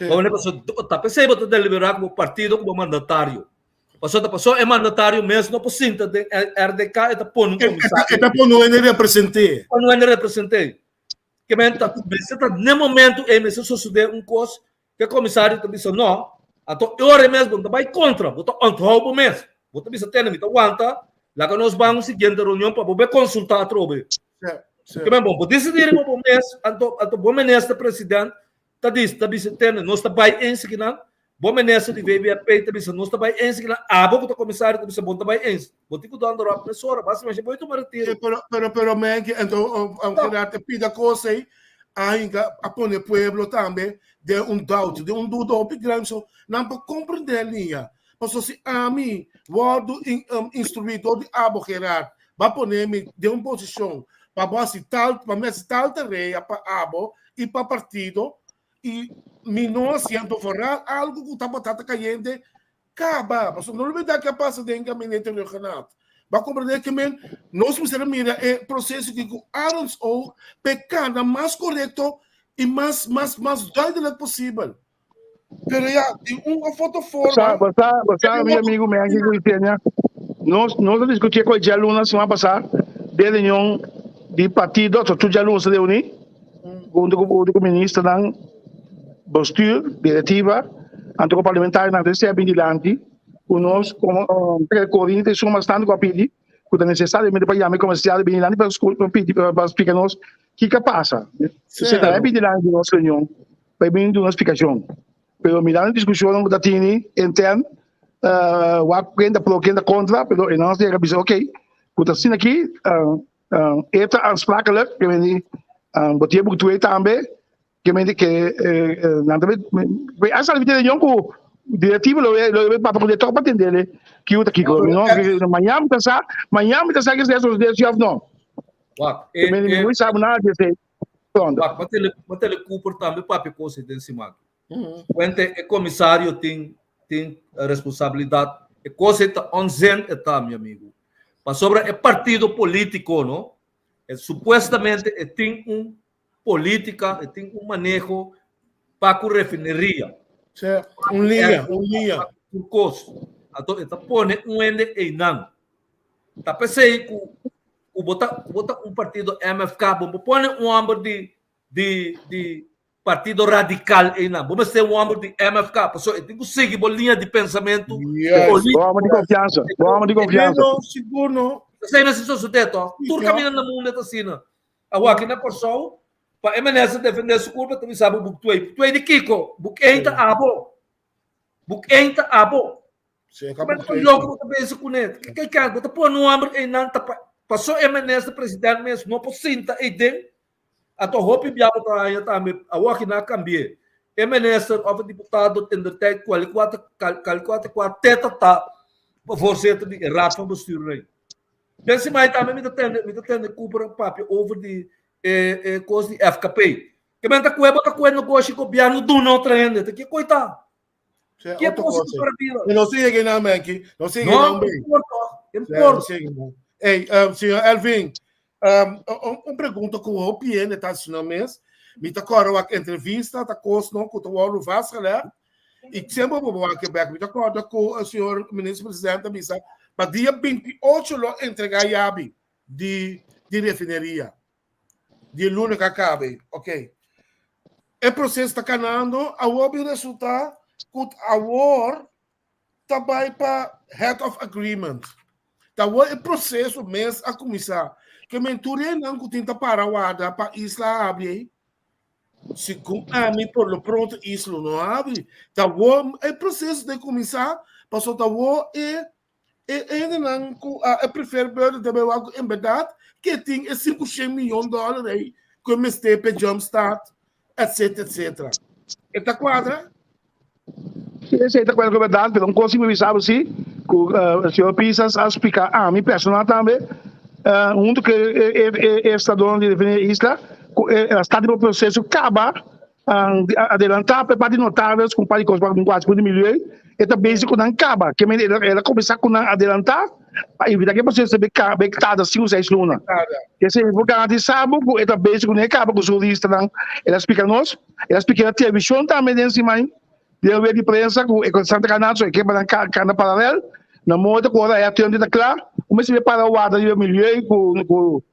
Como pessoa tá pensei botar deliberar como partido como mandatário. Passou é mandatário mesmo, não possível de RDK eta pon um comissário. Eta por não ele representei. Quando ele representei. Que menta, no momento é mesmo suceder coisa que o comissário também disse não, então eu mesmo vai contra, botou roubo mesmo. Botou bisa tendo, então aguanta, lá que nós vamos seguinte reunião para poder consultar a trobe. Que bem bom, decidir o mês, então bom ministro presidente, tá bisa tendo, nós tá vai em seguida. Bom ministro de VVP também se não está bem em seguida, abo que o comissário também se bom tá bem em. Bom tipo dando a professora, basicamente muito martírio. Pero meg, então que pida coisa aí, ainda a pôr o pueblo também de doubt, de dúvida muito grande, so não para compreender a linha. Mas se a mim, o instruidor de abo gerar, vai pôr me de uma posição para base tal, para mesmo tal tarefa para abo e para partido e não siento forrar algo que está batata caliente, acaba. Mas não olvidar que passa dentro do gabinete regional. Vai compreender que nós precisamos mirar o processo que o Arons ou pecado mais correto e mais doido possível. Pero já, de uma foto forma. Você, meu amigo, me aqui com Itênia. Nós discutimos com o Jalu na semana passada, de reunião de partido, tu Jalu se reuniu, com o ministro da bestuur, diretiva, anche o parlamentare non si abbilanti, con noi come corrente sono stando con PD, con necessariamente paghiamo commerciali abbilanti per spiegare che passa. Se tra abbilanti di nostra unione, per benire una spiegazione. Però mi danno discussione da tini intern, quem da pro, quem da contra, però e nós diga bisogno ok, com assim aqui, eta aansprakelijk, que vem botier bu tuei também, que me que essa reunião com diretivo lo para poder tocar para entender que o aqui não amanhã tá sa que esses dias não me não sabe nada de pronto Mas ele comportamento para coisa de cima. Quando o comissário tem a responsabilidade, é coisa está onzen meu amigo. Para sobre é partido político, não? Supostamente tem política, tem manejo para a refineria. Linha. Um custo. Então, está pondo ende e não. Está pensei que botar partido MFK, vamos pôr ombro de partido radical e não. Vamos ter ombro de MFK. Pessoal, tem que seguir a linha de pensamento político. Vamos de confiança. Seguro. Você não se sujeito. Tudo caminhando no mundo assim. Agora, aqui na Corsol, para MNS defender sua culpa, também sabe o buquê. Tu é de Kiko. Buquê abo. Mas o jogo também é isso com ele. Que cara, você põe no ombro e não passou MNS presidente mesmo, não possível aí dentro. A tua roupa e biabo tá aí também. Agora que não cambia. MNS, o deputado, tem de ter qualificado com a teta tá. Por você também errado para você aí. Pense mais também me tendo culpa papo over de coisa de FKP. Que manda com negócio com o governo do não treino, que coitado. Que é possível para vida. Não siga não, Manky. Não siga não bem. Importa. Ei, senhor Elvin, uma pergunta com o PN tá assistindo mesmo. Me tá correndo a entrevista, tá conosco com o Paulo Vasca, né? E sempre vou ao Quebec, me tá correndo com o senhor ministro presidente da missa. Para dia 28 lo entregar a IAB de refineria. De lunes que acabe, ok? O processo está caminhando, a OB resulta que a war também para head of agreement. Então, o processo mesmo a começar. Que mentoria não que tenta para o ADA para Isla abre. Se com a mim por lo pronto Isla não abre. Então, o processo de começar, passou da war ainda não prefere também algo em verdade que tem $500 milhões aí que me estepe jumpstart, etc. Está quadra? Sim, está quadra com verdade, mas não consigo me sabe se o senhor Pisa a explicar a mim personal também que está dono de Isla está no processo acaba adelantar para de notáveis com quase 4 milhões e também se não acaba que ela começar com adelantar para evitar que você seja bectada 5 ou 6 lunas que se for garantizar que ela bem com acaba com o jurista ela explica nós ela explica a televisão também em cima de ver de prensa com Santa Canato que vai canal paralelo na moda agora é até onde está claro, mas se para o lado do milieu com o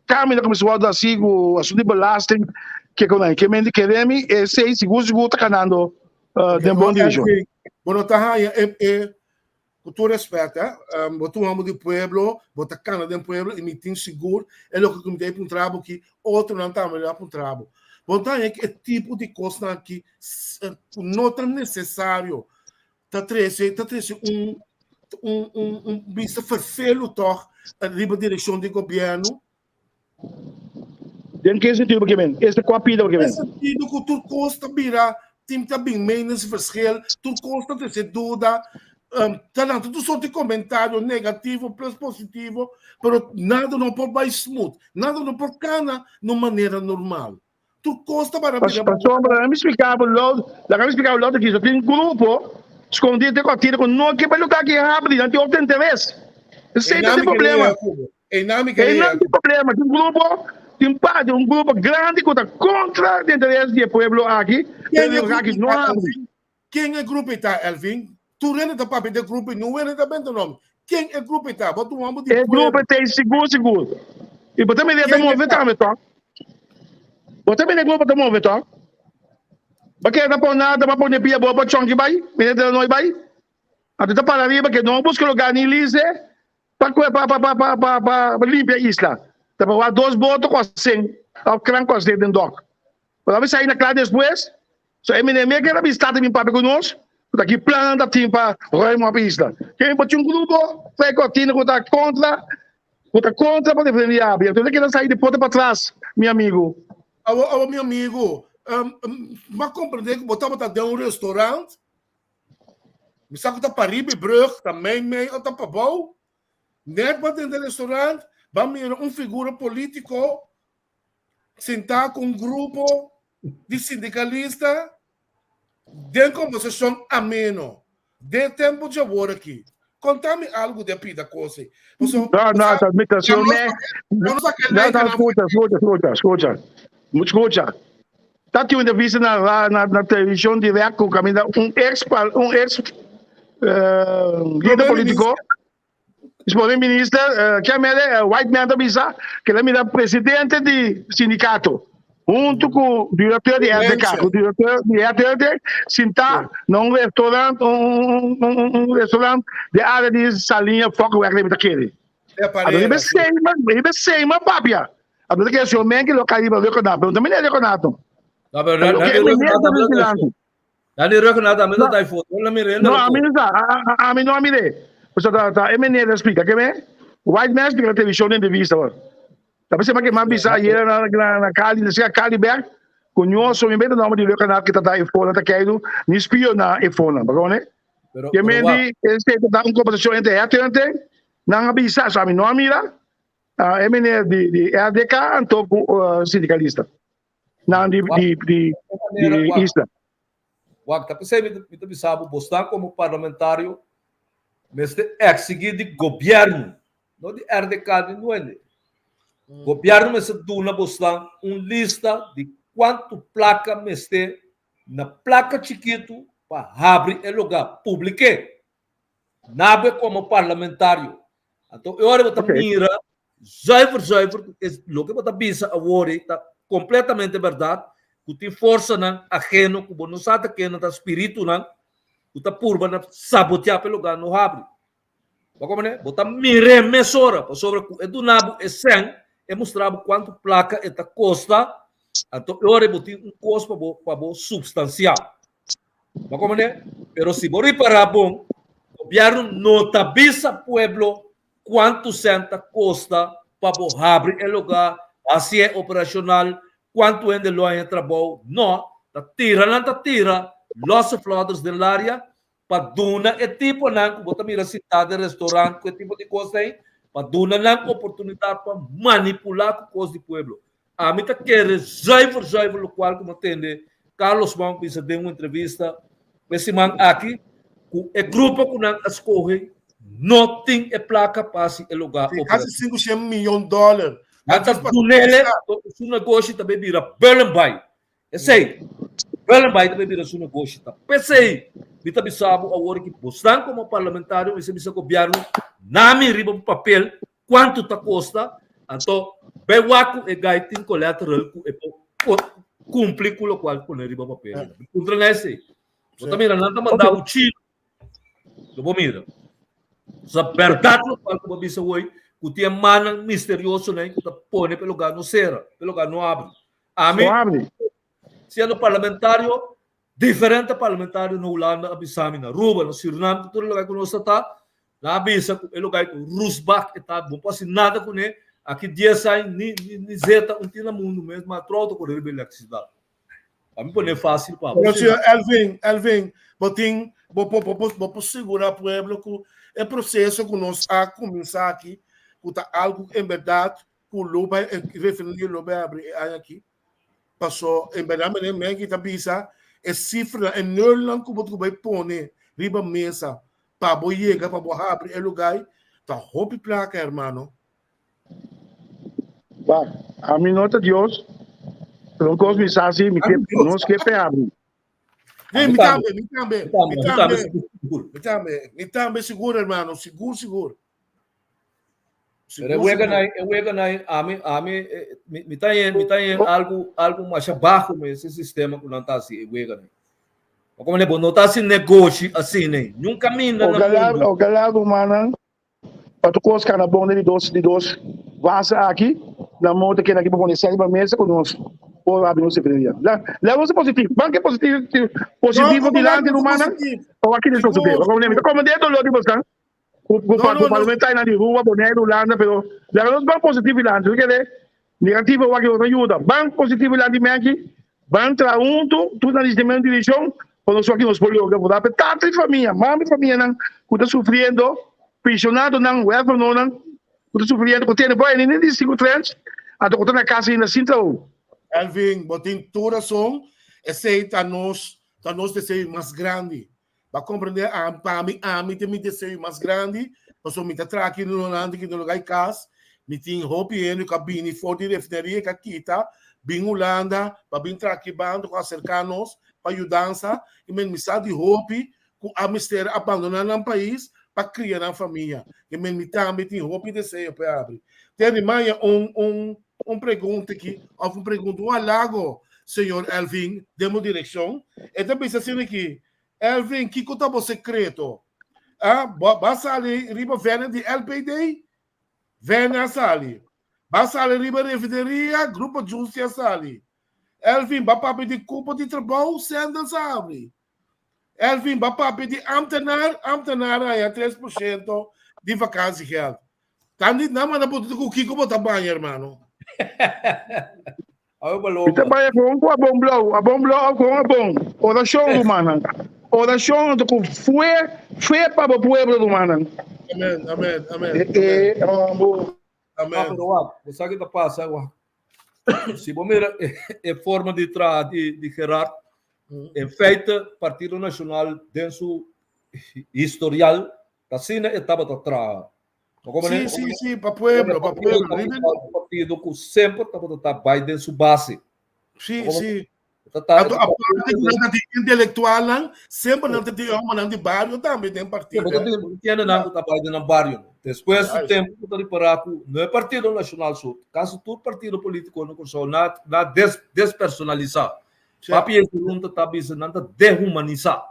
caminho como se fala assim com assunto de belasting que me queremos é sei seguro tá canando de bom direção. Bueno, tá com todo respeito, botou amo do pueblo, botar cana do pueblo e me tem seguro, é o que me tem para um trabalho que outro não está melhor para um trabalho. Então é que tipo de coisa que não é necessário tá trazer vista verfelo toch a direção do governo. Em que sentido porque men? Este copia porque men. Nesse sentido que tu costa virar tem também menos verschil, tu costa ter dúvida, tanto tu só tem comentário negativo plus positivo, pero nada não pode mais smooth, nada não pode cana de maneira normal. Tu costa para virar. Pastor, me explicava logo, aqui, só tem um grupo escondido com tiro com não que pelo que abre, não tem outro interesse. Esse é o problema. Não tem problema, tem um grupo, tem um grupo grande que está contra o interesse do povo aqui. Quem é o grupo está, Elvin? Tu rende da papel do grupo, não rende da bem do nome. Quem é o grupo está? Bota um amo de o grupo tem seguro. E botar me dentro mover também, tá? Botar me dentro grupo mover, tá? Porque não pode nada, não pode pia boa para chão de bai, me dentro não vai. A tu tá para arriba que não busca lugar nem lise, para limpar a isla. Tá para 2 botos com 100, ao cranco com 100 dentro. Para ver sair na classe depois, só MNM que era visitado em papel conosco, daqui planta tim para roer uma isla. Quem botou um grupo, foi cortina que está contra para defender a área. Então, ele quer sair de ponta para trás, meu amigo. Meu amigo, mas compreender que botar para dentro restaurante, me sabe que está para riba e brug, também meio, está para bom. Net para dentro do restaurante, vamos ver figura político sentar com grupo de sindicalista dentro de conversação ameno. De tempo de agora aqui. Conta-me algo de pida coisa. Não, admitação escuta. Tá tendo entrevista na televisão direto com um ex líder político, ex-ministro, que é White Man da Bisa, que ele é presidente do sindicato, junto com o diretor de RDK, o diretor de RDK, sentar num restaurante, um restaurante de área de salinha, foco, o que daquele. Ele sei, mas papia. A verdade é que o homem que lo caiu para ver com nada, também não é com nada. Na verdade, não está foto. Não, a mim não mirei. Você tá MNL explica que bem? White Man explica na televisão de entrevista agora. Tá pensando que mais bizarro aí na Cali, na Caliberg, conheço o meio do nome de canal que tá aí fora, tá querendo me espionar e fora, bagone? Que me diz, ele tá uma conversação entre não avisa, sabe, não mira. A MNL de RDK então sindicalista. Não de isla. Wag, tapi saya minta sabe, Bostan como parlamentário, mas exigir de governo, não de RDK, não é. Governo mas duna Bostan lista de quanto placa meste na placa chiquito para abrir o lugar público. Nada como parlamentário. Então, eu olho para mira, zuiver, o que você pensa agora está completamente verdade. Que tem força não ajeno, que não sabe que não está espírito não, que está purba não sabotear pelo lugar no abre. Como né? Bota mire mesora, sobre o do nabo é 100, é mostrar quanto placa esta custa. Então eu botar custo para bo substancial. Como né? Pero se bori para bom, o governo não tabisa pueblo quanto senta custa para bo abrir o lugar, assim é operacional. Quanto ainda lo hay trabalho, não, tira, los flotas del área, para duna e tipo não, bota mira cidade, restaurante, que tipo de coisa aí, para duna não oportunidade para manipular com coisa do pueblo. A mim tá querendo zuiver, o qual como entende, Carlos Mão precisa de uma entrevista, esse man aqui, o grupo que não escolhe, não tem placa para esse lugar. Quase $500 milhões. Até o negócio também vira Berlin. Eu sei. Well, vai também virar seu negócio. Pensei, bita bisabo a hora que postam como parlamentário, esse bisa governo, nami riba o papel, quanto tá custa, então, bewaku e gaitin collateral ku e cumprir com o qual com riba o papel. Contra nesse. Eu também não tá mandando o Chile. Do mira. Sa verdade no qual como bisa hoje, que tinha mana misterioso, né, que tá pone pelo lugar no serra, pelo lugar no abre. A mim, sendo parlamentário, diferente parlamentário no Holanda, abisami na Ruba, no Suriname, todo lugar que nós está, na abisa, o lugar que Rusbach está, não pode nada com ele, aqui 10 anos, ni zeta, não tinha mundo mesmo, mas troca com ele pela cidade. A mim não é fácil para você. Elvin, botin, vou segurar o pueblo que é processo que nós a começar aqui, que tá algo em verdade, que o lobo referir o lobo abre aqui. Passou em verdade, mesmo que tá bisa, é cifra enorme que você vai pôr riba mesa para boiega, para abrir é lugar, tá roupa placa, hermano. Bah, a mim nota Deus, não gosto de assim, não esquece abre. Me também seguro, hermano, seguro. Eu me tem algo mais baixo nesse sistema que não está assim, como ele não está assim negócio assim, né? Nunca mina o galera humana, para tu colocar na bunda de dois, vaza aqui, na moto que aqui para conhecer a mesa conosco. Ou abrir nossa secretaria. Leva-se positivo. Banco é positivo de lá de humana. Ou aqui de positivo. Como dentro do outro bastante. O parlamentar na de rua, boné do lado, pero leva-nos banco positivo lá. Tu quer dizer? Negativo ou aqui outra ajuda. Banco positivo lá de México. Banco tra tu na mesma direção. Quando só aqui nos políticos que vou dar, tanta família, mãe família não, que está sofrendo, pensionado não, welfare não, que está sofrendo, que tem boy nem de 5 trens, a tu na casa ainda sinta o Elvin, botin toda som, esse tá nos desejo mais grande. Para compreender, a mim tem desejo mais grande, nós somos atrás aqui no Holanda, aqui no lugar de casa, me tem roupa e no cabine, forte de refinaria que aqui tá, bem Holanda, para bem aqui bando com cercanos, para ajudança, e me sai de roupa, com a mistério abandonar no país, para criar na família. E me também tem roupa e desejo para abrir. Tem mais pergunta aqui, uma pergunta, um alago, senhor Elvin, demos direção. E também está sendo aqui, Elvin, que conta o secreto? Basta ali, riba venda de LPD, venda sali. Basta ali, riba refinaria, grupo de justiça ali. Elvin, vai pedir culpa de trabalho, senda sabe. Elvin, vai pedir ambtenar aí, 3% de vacância real. Tanto não, mas não pode ter o que como tamanho, irmão. Ita ba com a bom blow com a bom. Oração humana. Oração do que foi para o povo humano. Amém. Amém. Você que está passando, se você mira a forma de Gerard, é feita Partido Nacional dentro historial, assim estava atrás. Sim, para o pueblo. O partido que sempre está Biden sua base. Sim. A parte intelectual, sempre não tem uma de bairro, também tem partido. Não tem nada que está Biden no bairro. Depois do tempo, não é Partido Nacional Sul. Caso todo partido político não consegue nada despersonalizar. Papi é pergunta está visando deshumanizar.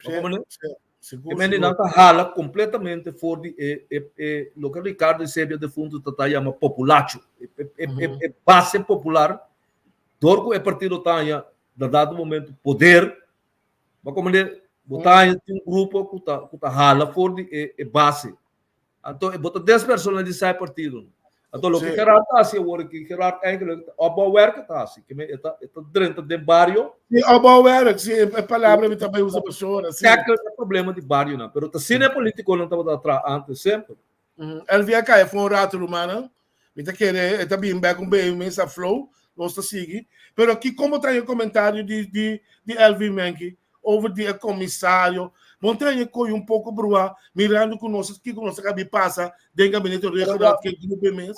E não hala completamente fora de o que Ricardo Sebia de fundo está chamando populacho. É base popular. Dorco é partido tenha dado momento poder. Mas como ele botar um grupo que está hala fora de base. Então bota despersonalizar o partido. Então o que Gerard está assim agora que Gerard é o Bauer que está assim que está dentro do bairro. O Bauer, sim, a palavra também usa pessoa. É o problema de bairro não, mas o cine político não estava atrás antes sempre. Ele via cá foi um rato humano. Me tá querendo, está bem com bem essa flow, nós está seguindo. Mas aqui como tem o comentário de Elvin Menke over de comissário. Montanha coi um pouco brua, mirando com nós, que com nossa cabeça passa dentro do gabinete regional que é grupo mês.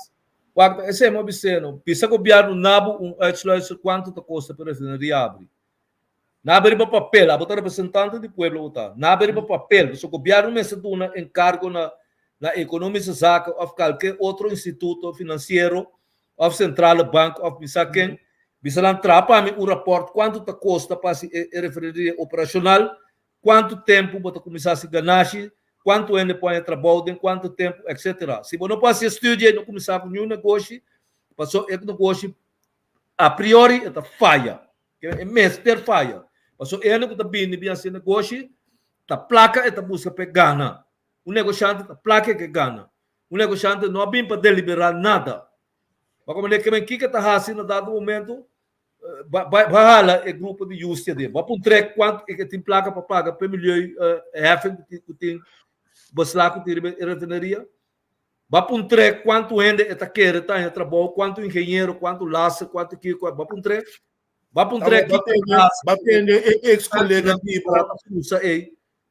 Esse é obsceno. Pisa governo nabo extra quanto te custa para refinaria abrir. Na abrir papel, a botar representante do pueblo botar. Na abrir papel, o governo me se dá encargo na economia saca ou qualquer outro instituto financeiro, ou central banco, ou quem, bisa lá trapa me rapport quanto ta custa para se referir operacional, quanto tempo bota começar a se ganhar, quanto ele põe trabalho, quanto tempo, etc. Se você não pode estudar, não começar com nenhum negócio, passou esse negócio a priori é falha, é mestre falha. Passou ele que está bem esse negócio, tá placa e tá busca para ganhar. O negociante tá placa que ganha. O negociante não é bem para deliberar nada. Mas como ele que está assim no dado momento, vai o grupo de justiça dele. Vai para um treco quanto que tem placa para pagar para milhão que tem baslar que tem refinaria. Vai para um treco quanto ainda está querendo tá em trabalho, quanto engenheiro, quanto laça, quanto que vai para um treco. Vai para um treco batendo ex-colega Diba.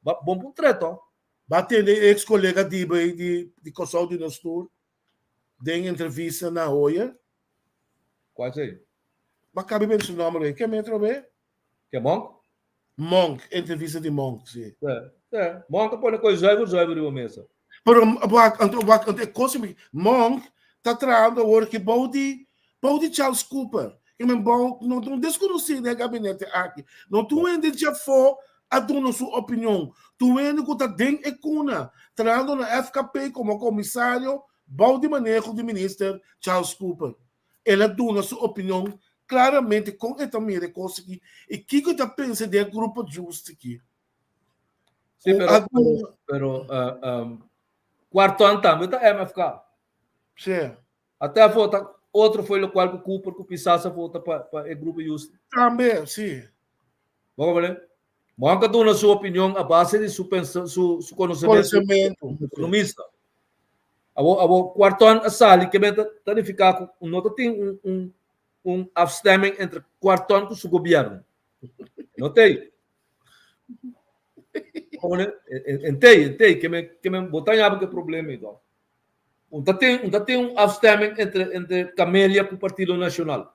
Bom para um treco. Batendo ex-colega Diba de Cossol de Nostur. Tem entrevista na Oia. Qual é aí? Mas cabe bem esse nome aí. Quer me entender? Que é Monk? Monk, entrevista de Monk, sim. Monk põe coisa de uma mesa. Pero Monk está trazendo agora que pode Charles Cooper. Não desconhecido no gabinete aqui. Não tu ainda já for a dar sua opinião. Tu ainda que está dentro da cuna, trazendo na FKP como comissário, bom de manejo do ministro Charles Cooper. Ele dá sua opinião claramente com esta mira conseguir. E o que está pensando do grupo justo aqui? Sim, pero quarto ano também está MFK. Sim. Até a volta, outro foi o qual o Cooper que pisasse volta para o grupo justo. Também, sim. Vamos ver. Mas cada um na sua opinião, a base de seu conhecimento economista. O quarto ano, a sala que está ficar com nota tem abstemming entre quarto ano e o governo. Não tem? Entende? Que me botar em água que problema então. Tem abstemming entre Camélia e o Partido Nacional.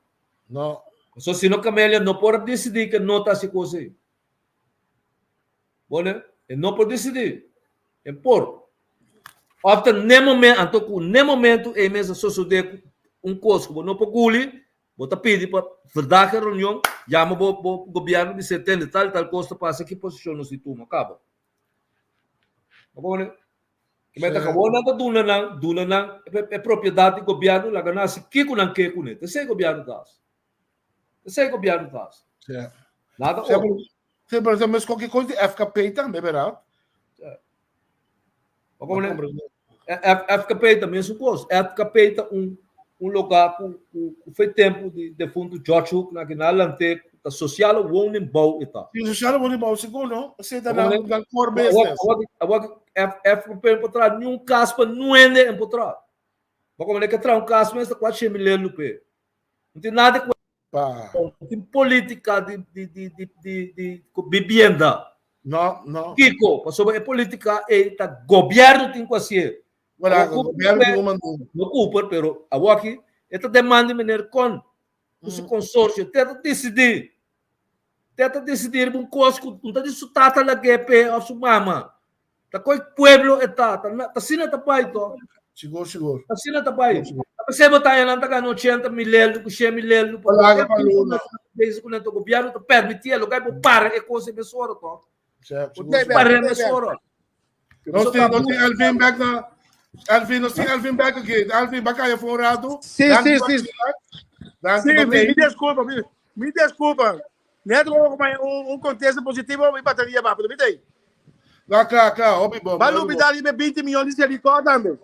Não. Só se não Camélia não pode decidir que não está assim coisa aí. Bom, não pode decidir. É por. Até nem momento é mesmo só de coisa que não pode bota pedir para verdade reunião, chama o governo de setembro tal coisa passa que posição se toma acaba. Agora, que meta acabou nada duna é propriedade do governo lá ganhar se que com que com ele. Esse governo das. Nada outro. Sim, por exemplo, mas qualquer coisa de FKP também, verdade? Agora, FKP também supôs. FKP é um lugar que foi tempo de fundo George Hook na Guiné da social woning bow e tal. E social woning bow segundo, você está na core business. Agora FKP para trás nenhum caso para não ende para trás. Mas como é que traz caso mas está 4 milhões no pé. Não tem nada com tem política de vivenda. Não. Kiko, sobre a política tá governo tem que ser. No Cooper, pero aqui esta demanda de maneira com o consórcio tenta decidir um costo não está disutata na GP a sua mama tá coi pueblo tá sina tá pai to chegou tá sina tá pai você botar ela tá ganhando 80 milhões 100 milhões desde quando o governo tá permitir lugar para e coisa pessoa to para pessoa não tem Alvin back na Alvin, não tem Alvin back aqui. Alvin, bacana foi um rato. Sim. Me desculpa. Dentro um contexto positivo, me bateria para me dei. Claro, óbvio bom. Valubidade de 20 milhões de helicópteros também.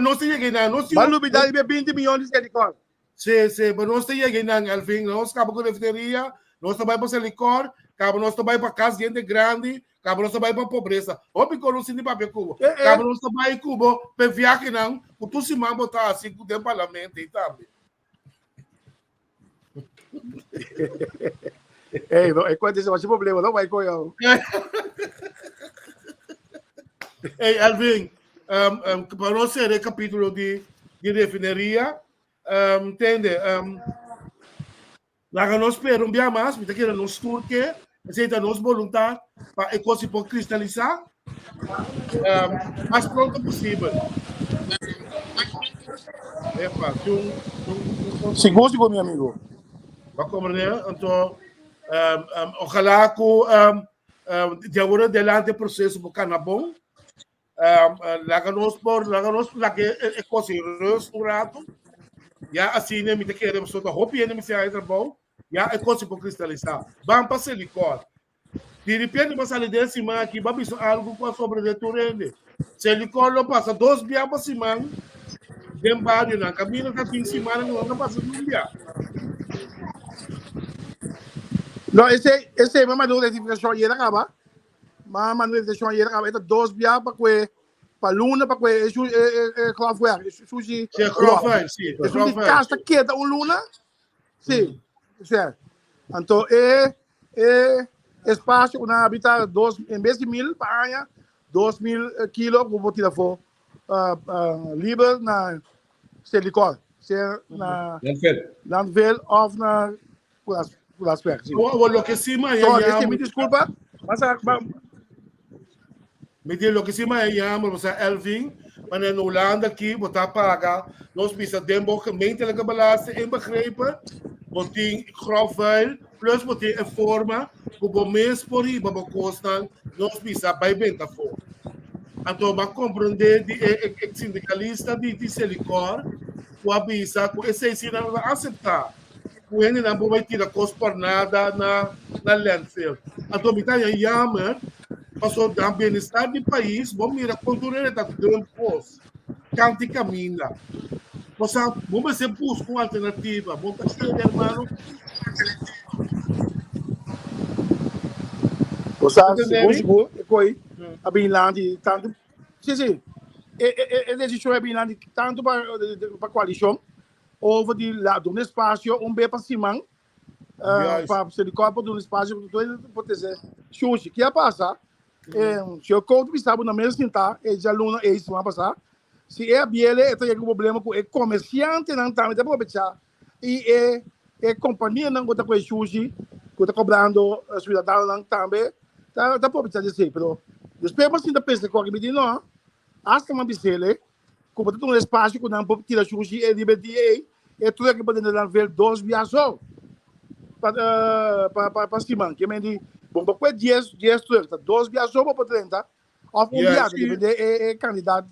Não sei aqui não. Valubidade de 20 milhões de helicópteros. Sim, mas não sei aqui não, Alvin. Nós acabamos com a refinaria, nós também para licor, nós também para casa gente grande. Cabo nós vai para pobreza. Óbvio que eu não sei nem para Cuba. Cabo nós vai Cuba, para viajar não, o tu se manda botar assim com o parlamento e tal. É quando esse é o problema, não vai coiar. Ei, Alvin, para nós ser capítulo de refinaria, entende? Lá nós esperamos bem mais, porque aqui nós turque, aceita nós voluntários para a coisa por cristalizar mais pronto possível. Epa, Seguro, meu amigo. vai compreender? Então, ojalá que de agora adelante o processo ficar bom. Lá que é coisa um rato. Já assim, né, me queremos só da roupa e me se aí bom. Já é coisa por cristalizar. Vamos para silicone. De repente, mas ali desse semana aqui, vai algo com a sobredeturende. Silicone não passa 2 dias para semana. Dem barrio na caminho está 5 semanas não passa um dia. Não, esse é uma maneira de identificação aí acaba. Uma maneira de identificação aí acaba. Então 2 dias para luna para clover, sushi. Sim, clover, sim. Sushi casta quieta luna. Sim, certo. Então espaço que na habita 2 em vez de 1000 para 2000 quilos vou tirar for livre na silicone, se na landfill of na las pernas. O que sim, mas me desculpa, mas me diz o que sim, mas você Elvin, mas na Holanda aqui, botar paga, nós precisamos de um gemeente que belaste em begrepen, botem grofvel, plus botem a forma, que o mês por aí, para custar, nós precisamos bij benta voor. Então, para compreender o sindicalista de Silicor, o avisa que esse ensino vai aceitar. O ele não vai tirar custo por nada na landfill. Então, me está chamando, para o bem-estar do país, vamos mirar a cultura da grande coisa. Canti caminha. Vamos ser buscar uma alternativa. Vamos estar irmão. Você seguro, coi, a Binlândia tanto, sim, decisão é Binlândia tanto para a coalição, houve de lá do espaço bem para cima, para ser de corpo do espaço para proteger sushi. Que ia passar, se o código estava na mesma cinta, já aluno é isso vai passar. Se é biele, tem algum problema com o comerciante não também dá para aproveitar e a companhia não está com sushi, que está cobrando a cidadão não também. Tá para pensar assim, pero depois mas ainda pensa que me diz não, hasta uma bisele, como tem um espaço que não pode tirar sushi e liberty é tudo que pode dar ver 2 viagens para cima, que me diz bom para 10 tudo, 2 viagens para 30, ou viagem depende é candidato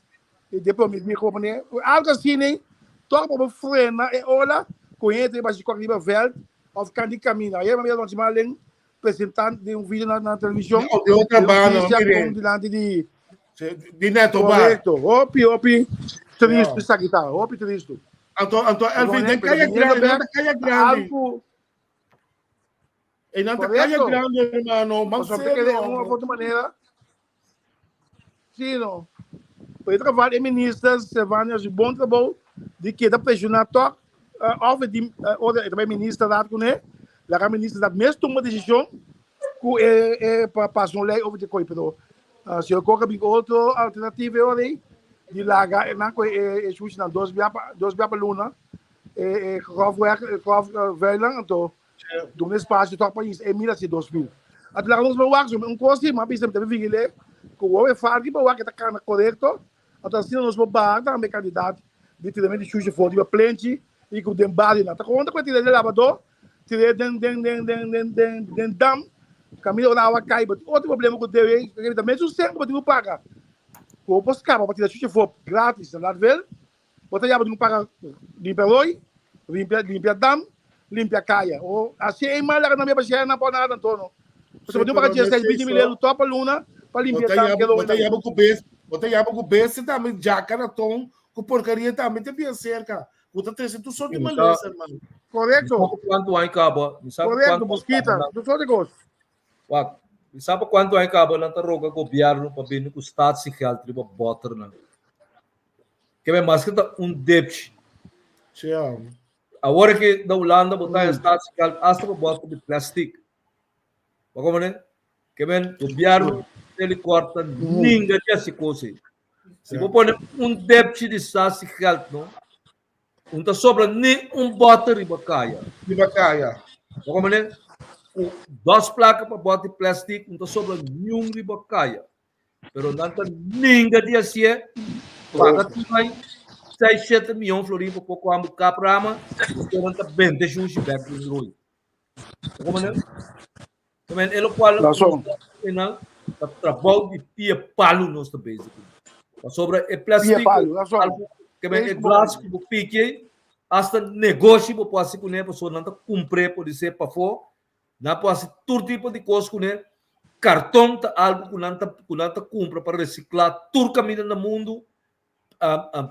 e depois me companhia, algo assim nem, toca para frenar e olha, conhece para se correr verde, ou candidato caminho, aí me não se malem apresentando de um vídeo na televisão. De outra banda, de Neto Bar. Opi, triste essa guitarra, opi triste. Então, Elvin, tem caia grande, não caia grande. E não caia grande, irmão. Mas só porque de uma outra maneira, sim, não. Para trabalhar em ministras, se vão de bom trabalho, de que da pressionar toque, ou também ministra lá com ele. A ministra da mesma toma decisão que para passar uma lei over de coisa, mas se eu colocar outra alternativa é ali de largar na coisa é justo na 2 dias para luna velho então do espaço do país é 102000 até lá nós vamos ver coisa mas pensamos também vir que o é fácil para o que está correto até assim nós vamos bater também candidato de treinamento de sushi for de plente e com dembali na tá conta com tirar de lavador tirei den dam caminho na água cai outro problema que eu tenho também o centro para tu pagar o posto capa para tirar sushi for grátis na ver botar já para tu pagar limpar loi limpar dam limpar caia ou assim é mais lá na minha baixada na por nada Antônio você pode pagar 16 milhões topa luna para limpar dam que botar já para o beijo também já cara tom com porcaria também tem bem cerca Puta, tu só de maleza, irmão. Correto. Quanto aí acaba? Correto, mosquita. Tu só de gosto. Sabe quanto aí acaba? Não tá roga governo para vir com o estado psiquiátrico para botar não. Que é mais que um débito. Sim. Agora que da Holanda botar o estado psiquiátrico hasta para botar de plástico. Como né? Que bem governo ele corta ninguém já se coisa. Se vou pôr um débito de estado psiquiátrico, não? Não sobra nem bota de bacaia. Como né? Duas placas para botar plástico, não sobra nenhum riba caia. Pero não tem ninguém de assim, paga também 6, 7 milhões de florins para pouco amo caprama, você não está bem, deixa um chibete de rui. Como né? Também ele qual final trabalho de pia palo nós também. Sobre é plástico, que é glass que pique, hasta negócio para poder com ele, pessoa não cumprir por dizer para fora, não pode todo tipo de coisa com ele, cartão tá algo que não compra para reciclar, todo caminho no mundo,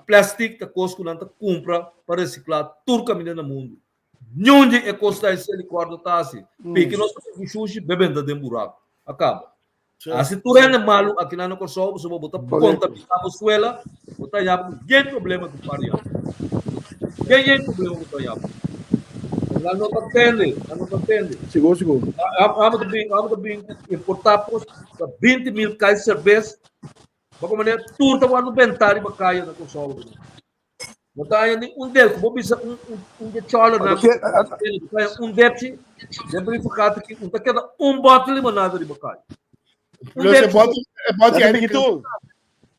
plástico tá coisa que não compra para reciclar, todo caminho no mundo. Onde é costa esse acordo tá assim, porque nós temos sushi bebendo de buraco, acaba. Se tu é malo aqui na nossa só, você vai botar conta na escola, botar já tem problema com paria. Tem problema com paria. Lá não atende. Seguro. Vamos também importar 20 mil caixas de cerveja, para maneira tudo está no bentário para cair na console. Botar aí deles, vou pensar de chola na depte, verificado que não queda bote de limonada de bacalhau. Você bota aí que tu.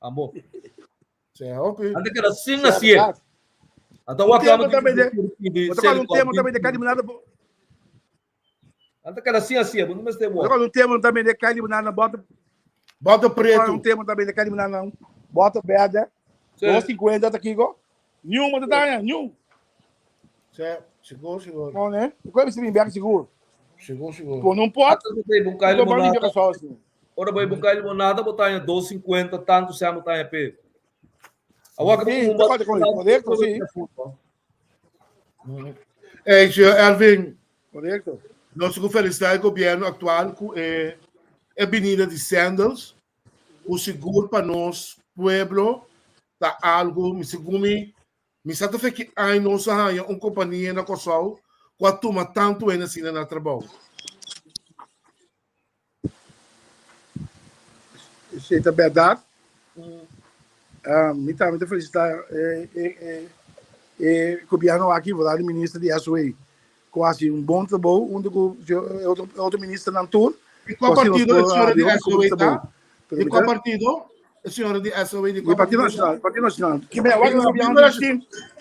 Amor. Anda que era assim. Então o acaba também de carne limonada. Anda que era assim, não me esteve. Agora não temos também de carne limonada, bota preto. Não temos também de carne limonada não. Bota verde. 2,50 tá aqui igual. Nenhuma da Daya, nenhum. Chegou. Bom, né? Como é que você vem seguro? Chegou. Pô, não pode. Ora vai buscar limonada, botar em 2,50, tanto se botar em pé. Agora que pode correto, sim. Elvin, Correto. nós vamos felicitar o governo atual com a avenida de Sandals, o seguro para nós, pueblo, tá algo, me sabe que aí nós arranjamos uma companhia na Kosovo, que a turma tanto é assim na trabalho. Isso é verdade. Muito felicitar o governo aqui, o ministro de SOE, quase bom trabalho, onde outro ministro não turno. E qual partido a senhora de SOE está? E qual partido? A senhora de SOE de qual partido? Partido Nacional. Que bem, agora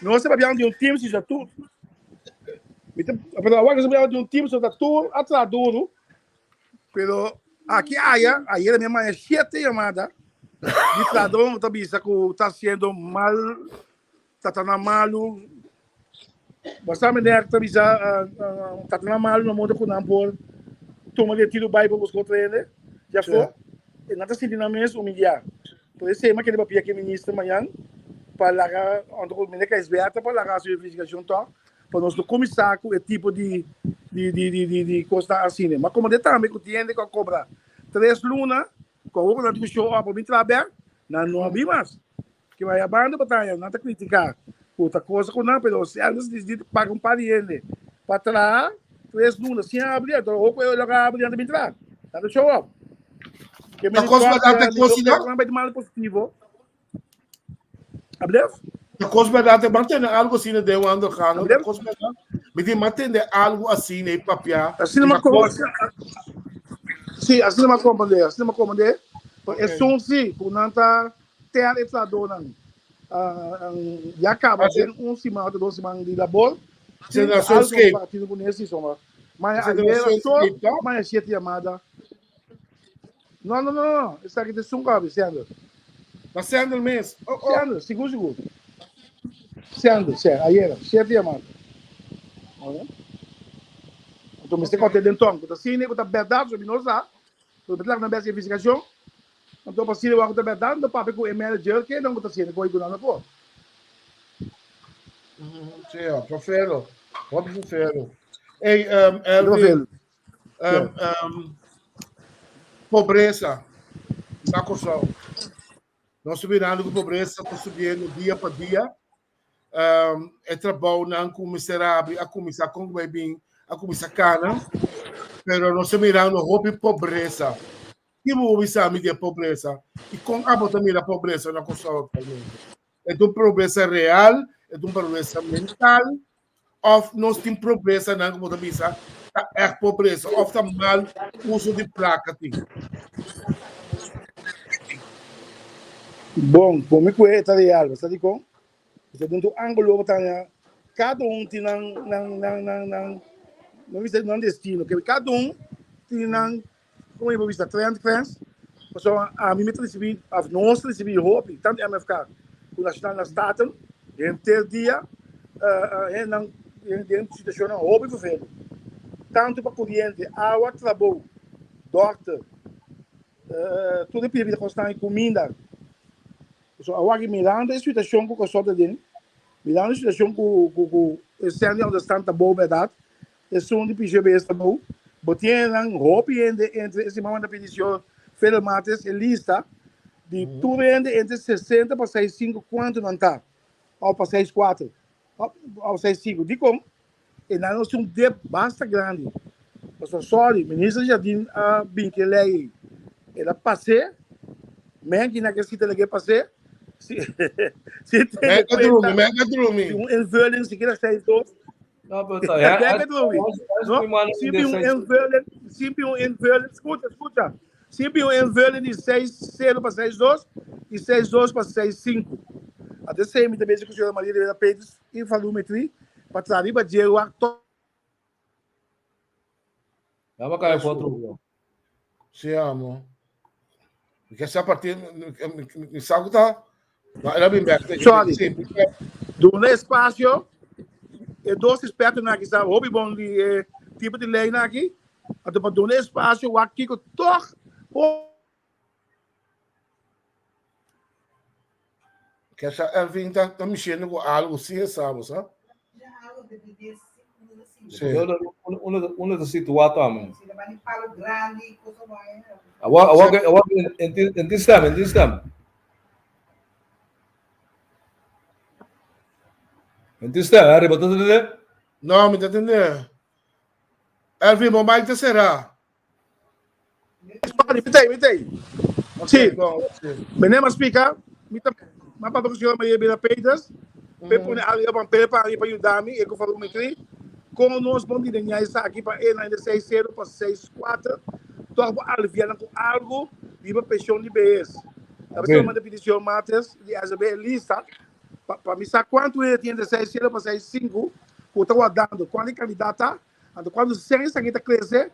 nós sabemos de um time, se já tudo. Agora sabemos de um time, se já tudo, atrás duro. Pero aqui, aí mesmo é 7 chamadas. De tradão, está sendo mal, está malo. Você me der, está mal no mundo com não por toma de tiro vai para buscar ele. Já foi. E não está sentindo mesmo humilhar. Por isso, que ele vai pedir que o ministro amanhã para largar, onde o ministro é esberta para largar a sua investigação, para nós começar com o tipo de coisa assim. Mas como ele também tem que cobrar 3 lunas, com o que show para mim trabalhar, não havia mais. Que vai a banda batalha, não está criticar. Outra coisa que não, mas eles dizem que pagam para ele. Para trás, 3 lunas, sem abrir, então o eu logo abrir também trás. Está no show up. A coisa vai coisa não vai de mal positivo. Abre? A coisa vai dar manter algo assim de um ano cano. A coisa vai dar, me diz manter algo assim em papel. Assim uma coisa. Sim, assim uma compreender. É só se o não tá ter essa dona. Já acaba sendo 1 semana, 2 semanas de labor. Você não sabe o que? Partido com esse som. Mas aí só, mas 7 chamadas. Não. Isso aqui é um cabe, Sandro. Mas Sandro mesmo. Sandro, seguro. Sandro, aí era 7 chamadas. Então, você conta dentro, então, assim, né, tá verdade, sobre nós lá. Então, lá na base de investigação. Então, para ser o que tá verdade, não papo com o manager que não tá sendo com o pô. Sim, profero. Ei, Elvin. Pobreza na Kosovo. Nós subimos com pobreza, está subindo dia para dia. É trabalho não com miserável, a começar com o bem, a começar cana, mas nós miramos roupa pobreza. E vamos ver a pobreza. E com a também a pobreza na Kosovo. É uma pobreza real, é uma pobreza mental, ou nós temos pobreza na como tá echt pobreza, of tá mal uso de placa, ting. Bom, por mim, que tá real, você diz com? Você tem um ângulo, cada tem não destino, que cada tem como eu vista trend, so a mim me recebi, a nós recebi roupa, tanto MFK, o Nacional Staten, em ter dia, em situação roupa e velho. Tanto para cliente, água, trabalho, doctor, tudo é pedido constante comida. So awagi Miranda é situação que eu sou de Miranda é situação que esse ano understand tá boa verdade. É só onde PGB está bom. Botiam roupa entre esse momento da petição federal mates e lista de tudo entre 60 para 65 quanto não tá. Ou para 64. Ou 65. De como? E nós temos um débito bastante grande. Eu sou sorry, ministro Jardim bem que lei ela passei, men que naquele sítio ele passei. Se Mega Drumi. um enveloping se quer sair todo. Não, mas tá, Sempre um enveloping, escuta. Sempre um enveloping de 6,0 para 6,2 e 6,2 para 6,5. Até sempre também que o senhor Maria de Peitos e falou metri para trazer para dinheiro a to. Vamos cair para outro. Se amo. Porque essa partir, me sabe que tá. Era bem bem. Sorry. Do espaço, e dois espertos aqui, sabe? Hobby bom de tipo de lei aqui. Até para do espaço, o aqui que toque. Que essa Elvin tá mexendo com algo assim, sabe? Una da situação. Awag entendem. Entendem, arriba tudo de. Não, me entendeu? Elvin, mobile te será. Mitei. Sim. Menema explica. Mas para o senhor Maria de Peitos, pepone ali a papel para ajudar-me, eu falo metri. Como nós vamos ganhar isso aqui para ele ainda 6,0 para 6,4, então aliviar com algo de uma pensão de BS. A pessoa manda petição matas de ASB lista para me saber quanto ele tinha de 6,0 para 6,5, que está guardando, quando é candidata, quando ciência aqui está crescendo,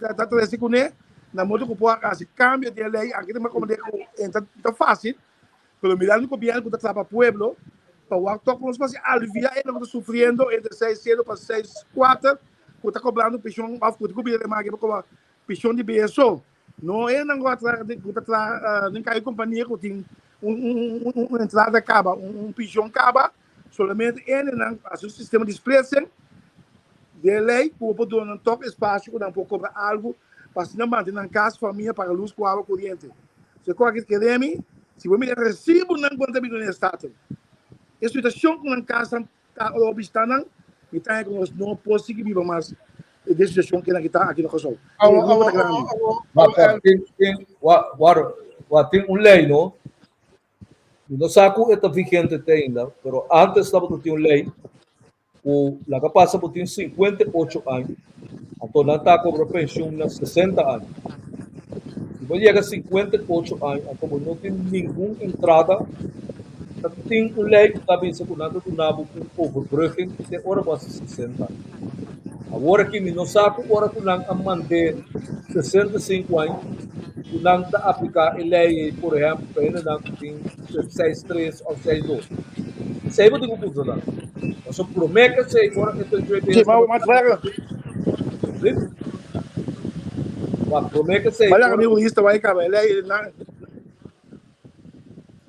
está crescendo com ele, na modo que pode fazer cambio de lei, aqui tem uma comunidade que fácil, pelo menos no governo que está para o pueblo, para o actor como se fosse aliviar ele que está sofrendo entre 6,0 para 6,4, que está cobrando pichão, que governo mais para pichão de BSO. Não é não nem cai companhia que tem uma entrada acaba, pichão acaba, somente ele não, o sistema de expressão de lei, que o povo não toca espaço, que não pode cobrar algo, para se não manter na casa, família, para luz com água corrente. Se qualquer que querem, se você me recibo, não contamina no estado. A situação que na casa está obstando, então nós não podemos seguir viver mais dessa situação que está aqui no Kosovo. Tem lei, não? Não saco é vigente ainda, mas antes estava tinha lei, o lá que passa por 58 anos, então não está cobrando pensão nos 60 anos. Se você chega a 58 anos, como não tem nenhuma entrada, tem lei que está bem secundado do nabo com overbrugging, tem hora para 60 anos. Agora que não sabe, agora que não manter 65 anos, que não está aplicar a lei, por exemplo, para ele não tem 6,3 ou 6,2. Sei que eu digo lá. Mas o promete que sei agora que estou dizendo. Sim, mas claro. Mas promete que sei. Olha amigo lista vai cá, ele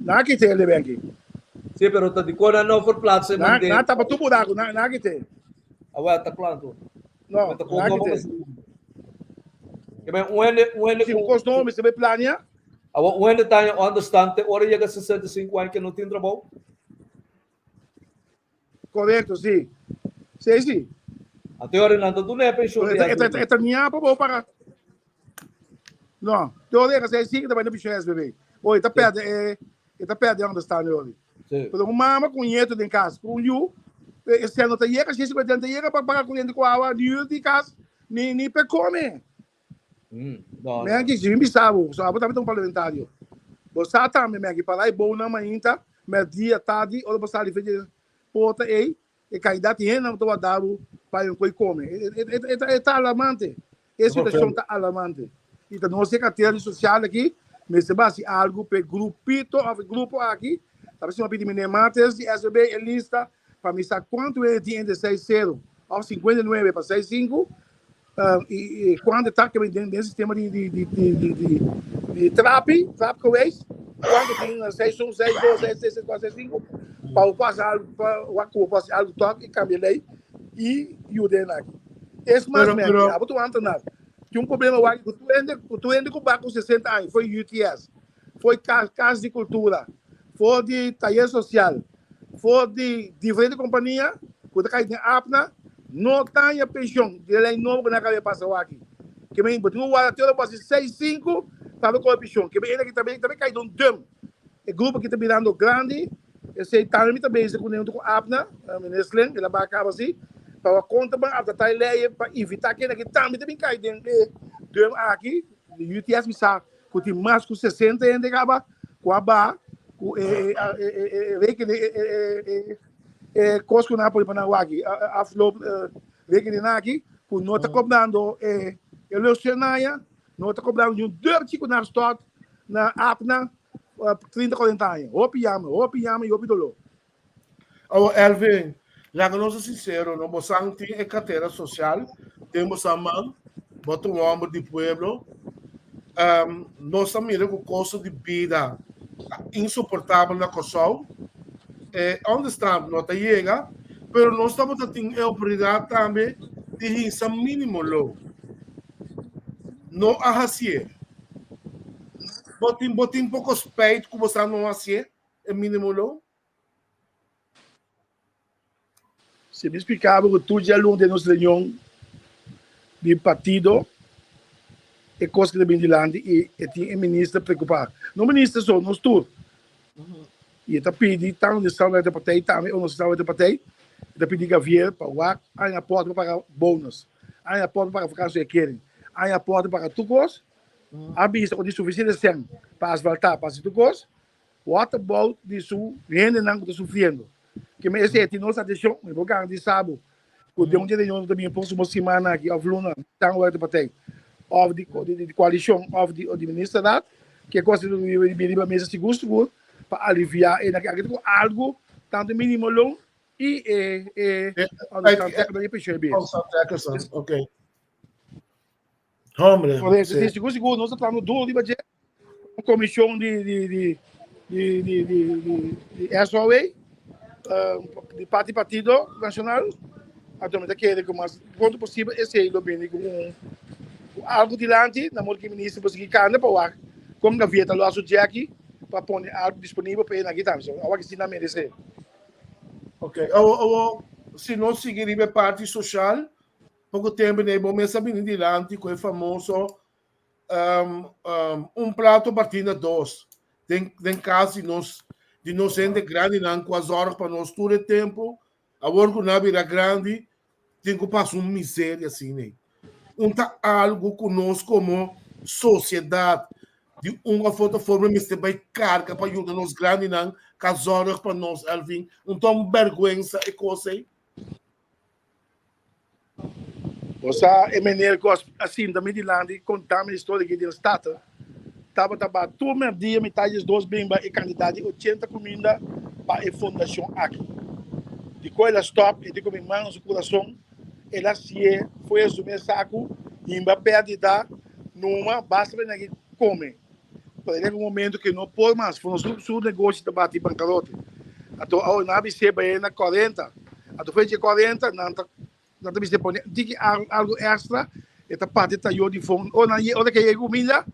na que tem ele bem aqui. Sim, pero tá de cor não for plato se manter. Na tá para tu buraco, na que tem. Agora tá planto. Não, na que tem. Que bem, o ele com os nomes, você vai planear? O ele tá understand, hora chega 65 anos que não tem trabalho. Correto, sim. Sim. Até hora não tu não é pensão. Esta minha para não, toda essa é assim que também não bicho é bebê. Oi, tá perto de understand hoje. Pero mama conhece em casa, com you, esse ano tá chega 50 para pagar com ele com a água de casa, ni para comer. Não, Me aqui, se me sabe, só vou também um parlamentário. Você também me aqui para lá e bom na manhã, me dia tarde, ou você ali fez porta aí, e candidato e não estou a dar para eu comer. É alarmante. Essa situação está alarmante. Então, não sei que a teoria social aqui, mas se base algo para grupito, grupo aqui, tá pensando pedir minha matas de SB em lista para me saber quanto ele tinha de 6,0 ao 59 para 6,5 e quando está que dentro desse sistema de trap que é quando tem 6,1, 6,2, 6,6, 4, 6,5 para passar algo para o passar algo toque e cabelei e o denak. Esse mais mesmo, eu estou entendendo. Que problema lá, tu ainda com o barco com 60 anos, foi UTS, foi casa de cultura, foi de taller social, foi de diferente companhia, quando cai em APNA, não tem a pensão, ele é novo na cabeça passar aqui. Que bem, botou o até eu passei 6,5, estava com a pensão, que bem, ele também cai de um dum. O grupo que está virando grande, esse também também se conecta com a APNA, ministro, ele vai acabar assim. Para conta para lei para evitar que ele também cai dentro de aqui o UTS bisa que tem mais que 60 ainda acaba com a barra com coisa na para na aqui a flow na aqui com nota cobrando eleicionária nota cobrando um chico na start na apna 30 40 anos opiama e opidolo. Elvin, já que nós somos sinceros, não possamos ter carteira social, temos a mão, bota um homem de pueblo, nós também com o custo de vida insuportável na Kosovo, onde estamos, não chega, mas nós estamos tendo a oportunidade também de receber mínimo low. Não há assim. Botem um pouco respeito como está não assim, é mínimo low. Se me explicava que tu já não tem nossa reunião de partido, é coisa que vem de lá e tem um ministro preocupado. Não ministro só, nós todos. E está pedindo, está no estado da partida, também, ou no estado da partida, está pedindo Gavier para o ar, aí a porta para bônus, aí a porta para ficar se querem, aí a porta para tucos, a vista com suficiente sem para asfaltar, para se tucos, o waterboat de su rende não está sofrendo. Que me esse é nossa atenção, eu vou garantir sábado, o de um dia de novo também próxima semana aqui ao Luna, está no da partida, ou de coalição, ou de ministro da que é coisa do mínimo mesa seguro para aliviar e naquele algo tanto mínimo longo e ok. Homem, por isso seguro nós estamos do de comissão de SOA de partido nacional atualmente quer que mais quanto possível esse é o bem com algo de lante na mão que ministro para seguir carne para o como a vieta lá suja aqui para pôr algo disponível para ele aqui também agora que se não merece. Ok, se não seguir a parte social pouco tempo nem bom mas sabendo de lante com o famoso prato partindo dois tem caso de nós sendo grande não com as horas para nós todo o tempo a work na vida grande tem que passar uma miséria assim né tá algo conosco como sociedade de uma forma mas também carga para ajudar nós grandes não com as horas para nós Elvin então vergonha e coisa aí você é maneira que assim também de lá de contar a história aqui do estado estava todo o dia metade dos dois bem e candidato 80 comida para a fundação aqui de coisa stop e de comer mãos no coração ela se foi assumir saco e vai perder numa basta para que come para um momento que não pode mais foi o negócio de bater bancarrota então ao na BC vai na 40 então foi de 40 não também se põe algo extra esta parte tá eu de fundo ou na hora que eu comida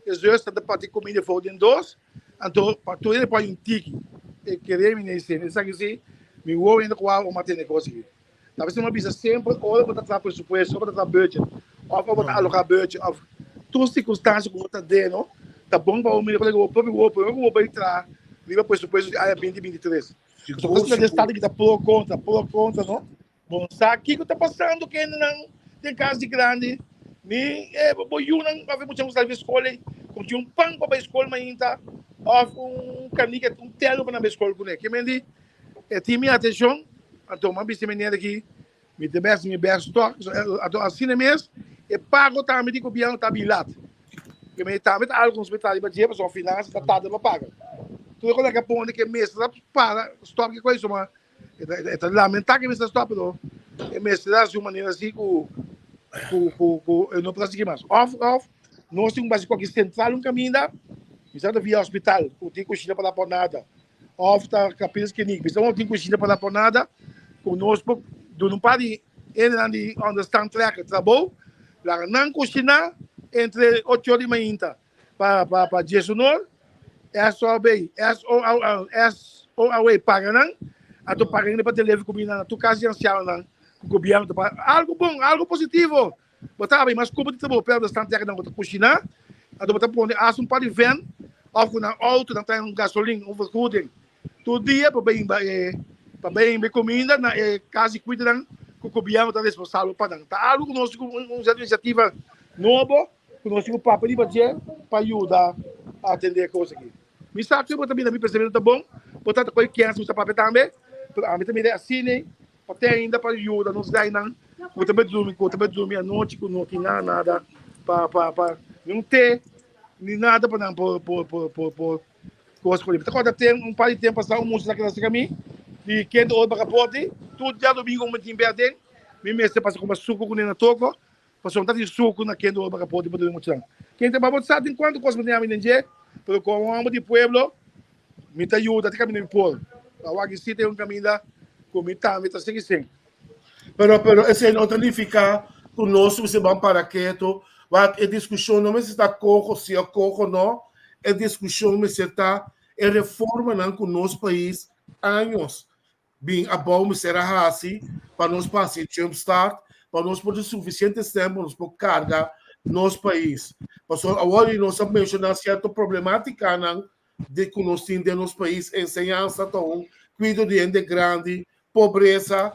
es justo da parte comida for em dois então para tu ele põe um tique e querer me nesse sabe assim me vou indo com o mate negócio aqui talvez uma visa sempre ou para tratar presupuesto ou para tratar budget ou para alocar budget ou todas as circunstâncias como está dentro tá bom para o meu eu vou entrar livre presupuesto aí 2023 só que o estado que está por conta não bom sabe o que está passando que não tem casa de grande, ni boyunang ave mo siyang salve escola, kung yung pang pa ba escola mainta, of canica, telo pa na ba escola ko ne. Que mendi, time atenção, então uma vez menina aqui, me te best me best stock, então assim mesmo, e pago também de copião tabilat. Que me também algo hospital para dia, só finanças, tá para pagar. Tudo quando é que põe que mesmo para stop que coisa uma, é lamentável que mesmo stop do, é mesmo da sua maneira assim com eu não posso seguir mais. Off, nós temos base qualquer central caminho da, misal via hospital, o tem coxinha para por nada. Off tá capilas que nem, misal tem coxinha para por nada, conosco do não pode ele não de understand track, tá bom? Lá não coxinha entre 8 horas e meia para dia sonor, SOB, SOAW paga não, a tu paga ainda para te levar comida na tua casa ancião não. O governo algo bom, algo positivo. Botar bem, mas como tu pelo da estante não botar coxina, a botar pôr um par de van, ou na auto, não tem gasolina, overcooling. Todo dia para bem comida na casa cuida não, o governo está responsável para não. Tá algo nós uma iniciativa nova, que nós temos para ajudar a atender a coisa aqui. Me sabe que eu também me percebendo tá bom, botar coisa que antes para também, a mim também é assim, até ainda para ajuda, não sei não. Eu também dormi à noite, não tinha nada para não ter nem nada para não por coisa coisa. Então quando tem par de tempo passar música que nós caminho, e quem do outro capote, tudo dia domingo um time bem, me mestre passa com suco com na toco, passou de suco na quem do outro capote para dormir muito. Quem tem para botar tem quanto coisa me tem a pero com amo de pueblo, me ajuda até caminho por. A aqui se tem caminho da comitar, me tá sem. Pero esse não significa que nós vamos para quieto, a discussão não está coco, se é coco não, a discussão está a reforma não com nosso país anos. Bem, a bom será assim, para nós fazer jumpstart, para nós poder suficiente tempo, nós poder carregar nosso país. Porque agora nós estamos mencionando certa problemática de que nós temos no nosso país, ensinança, cuidado de gente grande, pobreza,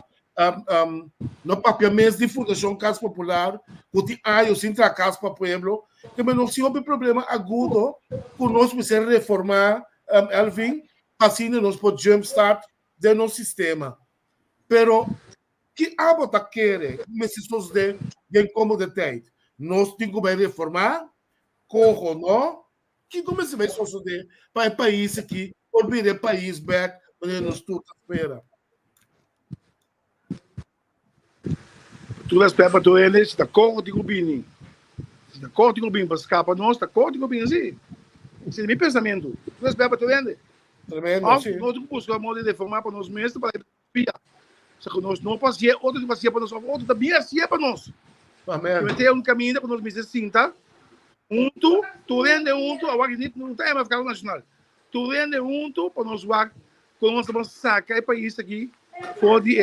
no papel mesmo de fundação Casa Popular, o que há o Sintra Casa para o Pueblo, que não se houve problema agudo, que nós precisamos reformar, Elvin, assim nós podemos jumpstart do nosso sistema. Pero, que a bota quer, mas se nós de incomodidade, nós temos que reformar, corro não, que como se vai suceder para o país aqui, por vir o país back, onde nós tudo espera. Tu espera para tu eles, está corto de gobierno. Está corto de gobierno para escapar nós, está corto de gobierno sim. Esse é meu pensamento. Tu espera para tu eles. Nós buscamos de reformar para nós mesmos para espiar. Só que nós não fazia, outro que fazia para nós, outro também fazia para nós. Amém. Tem um caminho para nós mesmos assim, tá? Tu rende agora não tem mais ficar nacional. Tu rende para nós lá, quando nós vamos sacar o país aqui, pode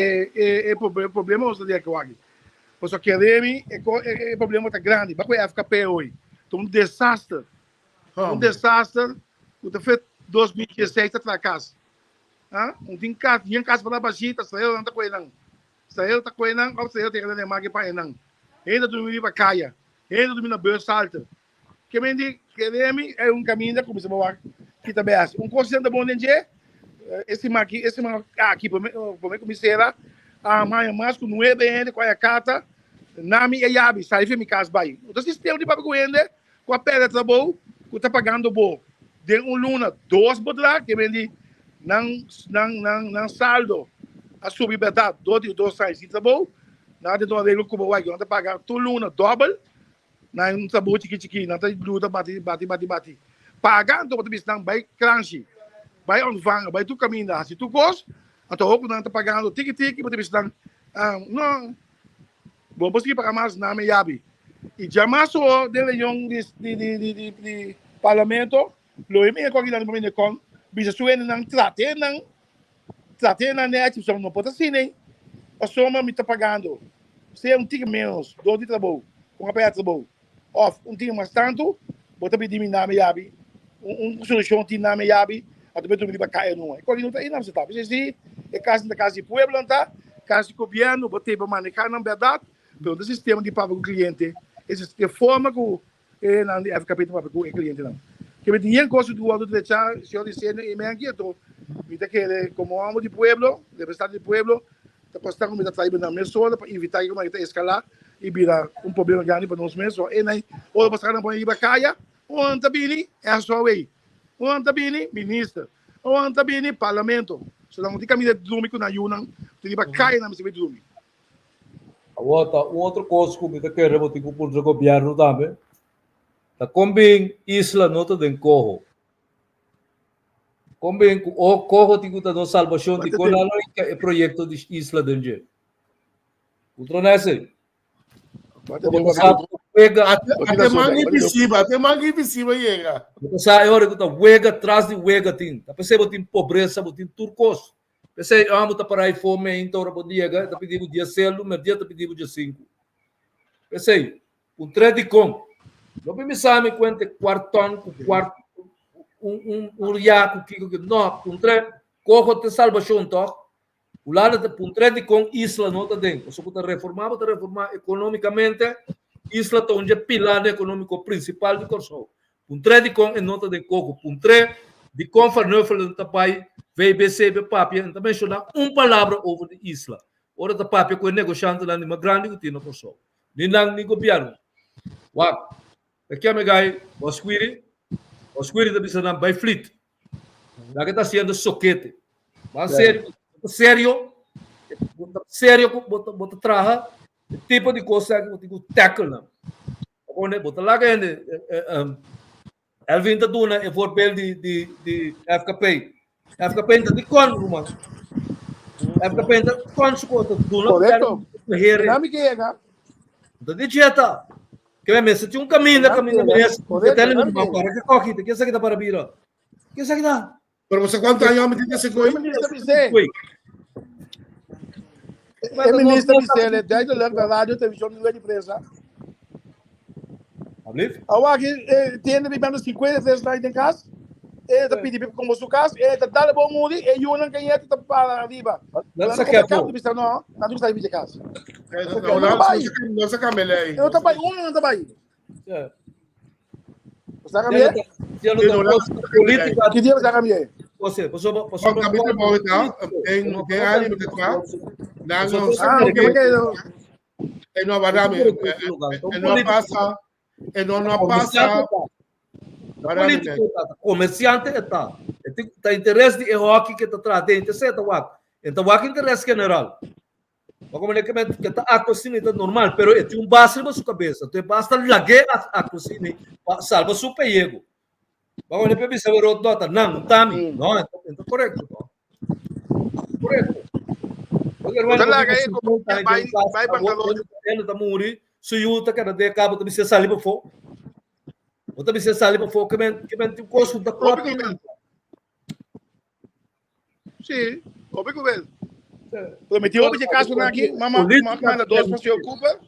problema nós ter aqui agora. Só que o problema está grande, vai para a FKP hoje. Então, um desastre. Um desastre, o que fez 2016 está casa. Tinha casa para baixita, saiu não está coelhando. Saiu está coelhando, ou saiu tem que levar aqui para enang. Ainda dormir para caia, ainda dormir na bolsa alta. Que me diz que é um caminho da comissão boa que também é um conselho bom de esse aqui para mim comissária a mais que não é bem com a carta nami e yabi sai me casa bai o sistema de papo com ele com a pedra tá bom que está pagando bom de luna 2 bodra que me diz não saldo a sua liberdade 2 sai tá bom nada do arreglo como vai que não tá pagando tu luna double não tá bom tiqui não tá luta bate pagando para tu não vai crunchy vai on vanga vai tu caminho se tu gosta então o não tá pagando tiqui para tu não bom posso ir para mais na me yabi e jamais o de leão de parlamento lo é meio que não me com bisa suene não trate na net só não pode assim nem a soma me tá pagando se é ticket menos 2 de trabalho com a pé trabalho off ticket mais tanto bota pedir me na me yabi solução tem na me yabi a tu me vai cair não é quando não tá aí não se tá se é casa de pueblo tá casa de governo botei para manejar na verdade Pero o sistema que paga o cliente, esse de forma que na FKP não paga o cliente não. Que me tinha coisa do lado de já, se eu disser e me inquieto, me tá que como amo de pueblo, representante de pueblo, tá postando me tá traindo na mesa para evitar que uma escalar e vira problema grande para nós mesmos. E aí, ou passar na banheira caia, ou antabini é a sua way. Ou antabini ministro, ou antabini parlamento. So não tem caminho de dormir com a Yunan, tem que cair na mesa de dormir. Outra coisa que eu quero botar com o governo também, tá combin isla nota de corro. Combin o corro tem que dar salvação de qual é o projeto de isla de outro nesse. Até mangue invisível chega. Você agora que tá wega atrás de wega tem. Tá percebendo tem pobreza, tem turcos. Pensei, amo tá para aí fome, então ora podia, tá pedindo dia celo, mas dia tá pedindo dia 5. Pensei, um trade com. Não me sabe quanto quartão, um riaco que não, um trade, corro te salvação toque. O lado de um trade com isla não tá dentro. Só que tá reformar economicamente, isla tá onde é pilar econômico principal de Corsol. Um trade com é nota de coco, um trade de confortável da pai, VBC, papia, também chama palavra over de isla. Ora da papia com negociante lá numa grande que tinha Corsol. Nem governo. Uau. Aqui a megai, os query da bisa by fleet. Lá que tá sendo soquete. Mas sério, bota traha, tipo de coisa que eu tackle não. Quando bota lá que Elvin tá duna é voorbeeld de FKP. FKP tá de quando, mano? FKP tá quando suporta duna. Correto. Dinâmica é, cara. Tá de dieta. Que é mesmo, tinha caminho mesmo. Que tem no banco, que corre, que essa aqui tá para vira. Que essa aqui tá. Pero você quanto anos me tem esse coi? O ministro disse, ele dá de lá na rádio, televisão, não é de presa. Agora que tem de menos 50 vezes lá em casa, ele tá pedindo como sua casa, ele tá dando bom mundo e eu não ganhei tá para arriba. Não se quer não, não está de casa. Não se camela aí. Eu tá aí, não tá aí. Você camela? Política. Que dia você camela? Você camela bom então. Tem ali no cá. Não vai dar mesmo. Não passa. Não passa. Político comerciante está interesse de hockey que está trazendo certo então o interesse general como é que está a cozinha está normal pero é base na sua cabeça então basta laguer a cozinha salva seu pego vamos ver se o outro nota não tami não então correto vai pantalão ele tá muri suyuta que de cabo também se saliva fo ou também se saliva fo que tem custo da própria sim óbvio velho prometi o de caso aqui mama dois para se ocupa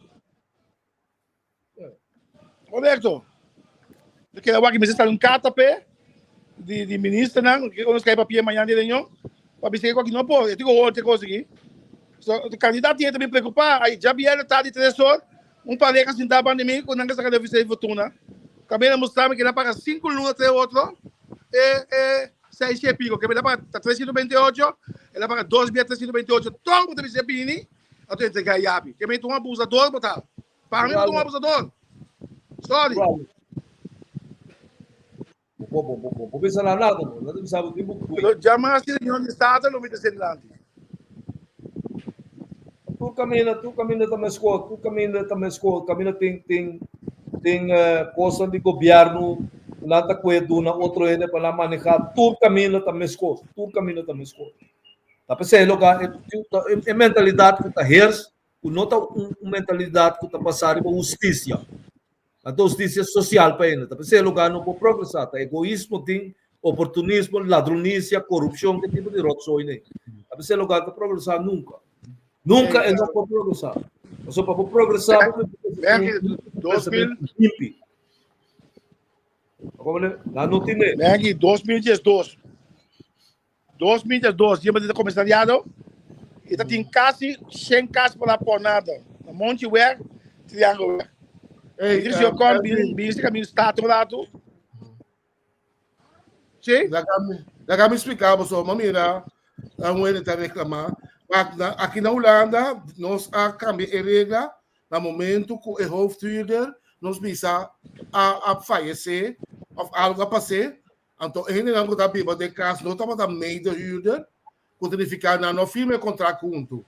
Roberto porque eu aqui me está um catapé de ministro não que nós cai papel amanhã de nenhum para ver que não pode eu digo outra coisa aqui o candidato tinha também preocupar aí já vieram tá de 3 horas pareja assim da pandemia quando não consegue fazer fortuna cabelo mostrava que ele paga 5 lunas até outro 6 e pico que ele paga 328 ele paga 2.328 todo mundo deve pini até entregar yapi que me um abusador botar para mim um abusador sorry bom pensar nada não sabe tipo jamais se não está no meio desse lado tu caminha também escola caminha tem coisa de governo lá tá coedo na outro ainda para manejar tu caminha também escola tá pensando lugar é mentalidade que tá hers não tá mentalidade que tá passar por justiça a justiça social para ele tá pensando lugar não pode progressar tá egoísmo tem oportunismo ladronícia corrupção que tipo de rotso aí tá pensando lugar que progressar nunca é não pode progressar só para progressar 2000 lá não tem aqui 2012 dia de comissariado e tá tem quase 100 casos para por nada Een mondje weg, triangle weg. Hey, Dus je kan binnen caminho staat lá tu. Sim? Dá me explicar, pessoal, mamira, a moeda está reclamar. Aqui na Holanda, nós cambiamos a regra, no momento que o hoofdhuurder nos visa a falecer, of algo a passar, então, ainda não está bem, de caso, não está para mede-huurder, quando ele ficar não firme contrato junto.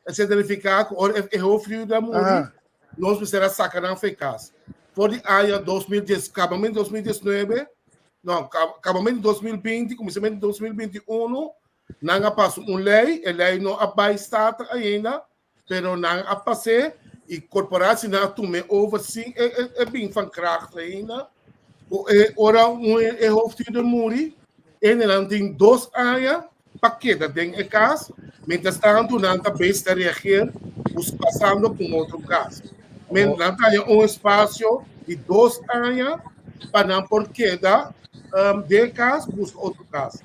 É se ele ficar com o hoofdhuurder morrer, nós precisamos sacar na FECAS. Por de ano 2010, acabamento 2019, não, acabamento 2020, começamento 2021, não passou uma lei, a lei não está ainda, pero não a passar, e corporação não tome over, sim, é bem van kracht ainda. Ora, o hoofdhuurder morre, en dan tem 2 anos, pakket tem em casa, mientras tanto, não está bem a reagir, passando por outro caso. Mas não tem espaço de 2 anos para não por queda de caso, busca outro caso.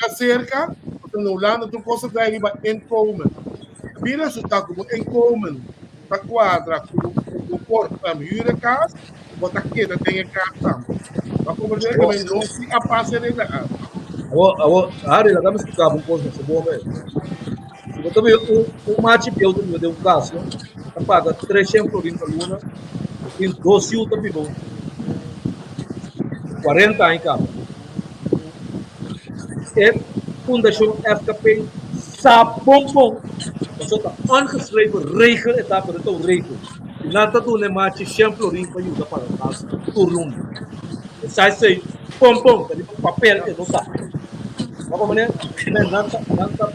Na cerca, no Holanda, tu coisa daí vai inkomen. Vira se está como inkomen, para quadra, o corpo huur casa, bota queda tem em casa também. Para compreender que não se apassa de nada. Hari, lá vamos ficar um pouco nessa boa mesmo. Se você vê o mate que eu tenho um caso, eu pago 300 por luna, tem 12 mil também bom. 40 anos, cara. É fundação FKP sabom. Você está ongeschreven regel, está para o regel. E nada do nemate 100 florin para ajudar para casa, turno. Sai sei, pom, tem papel que não está. Mas como é? Nada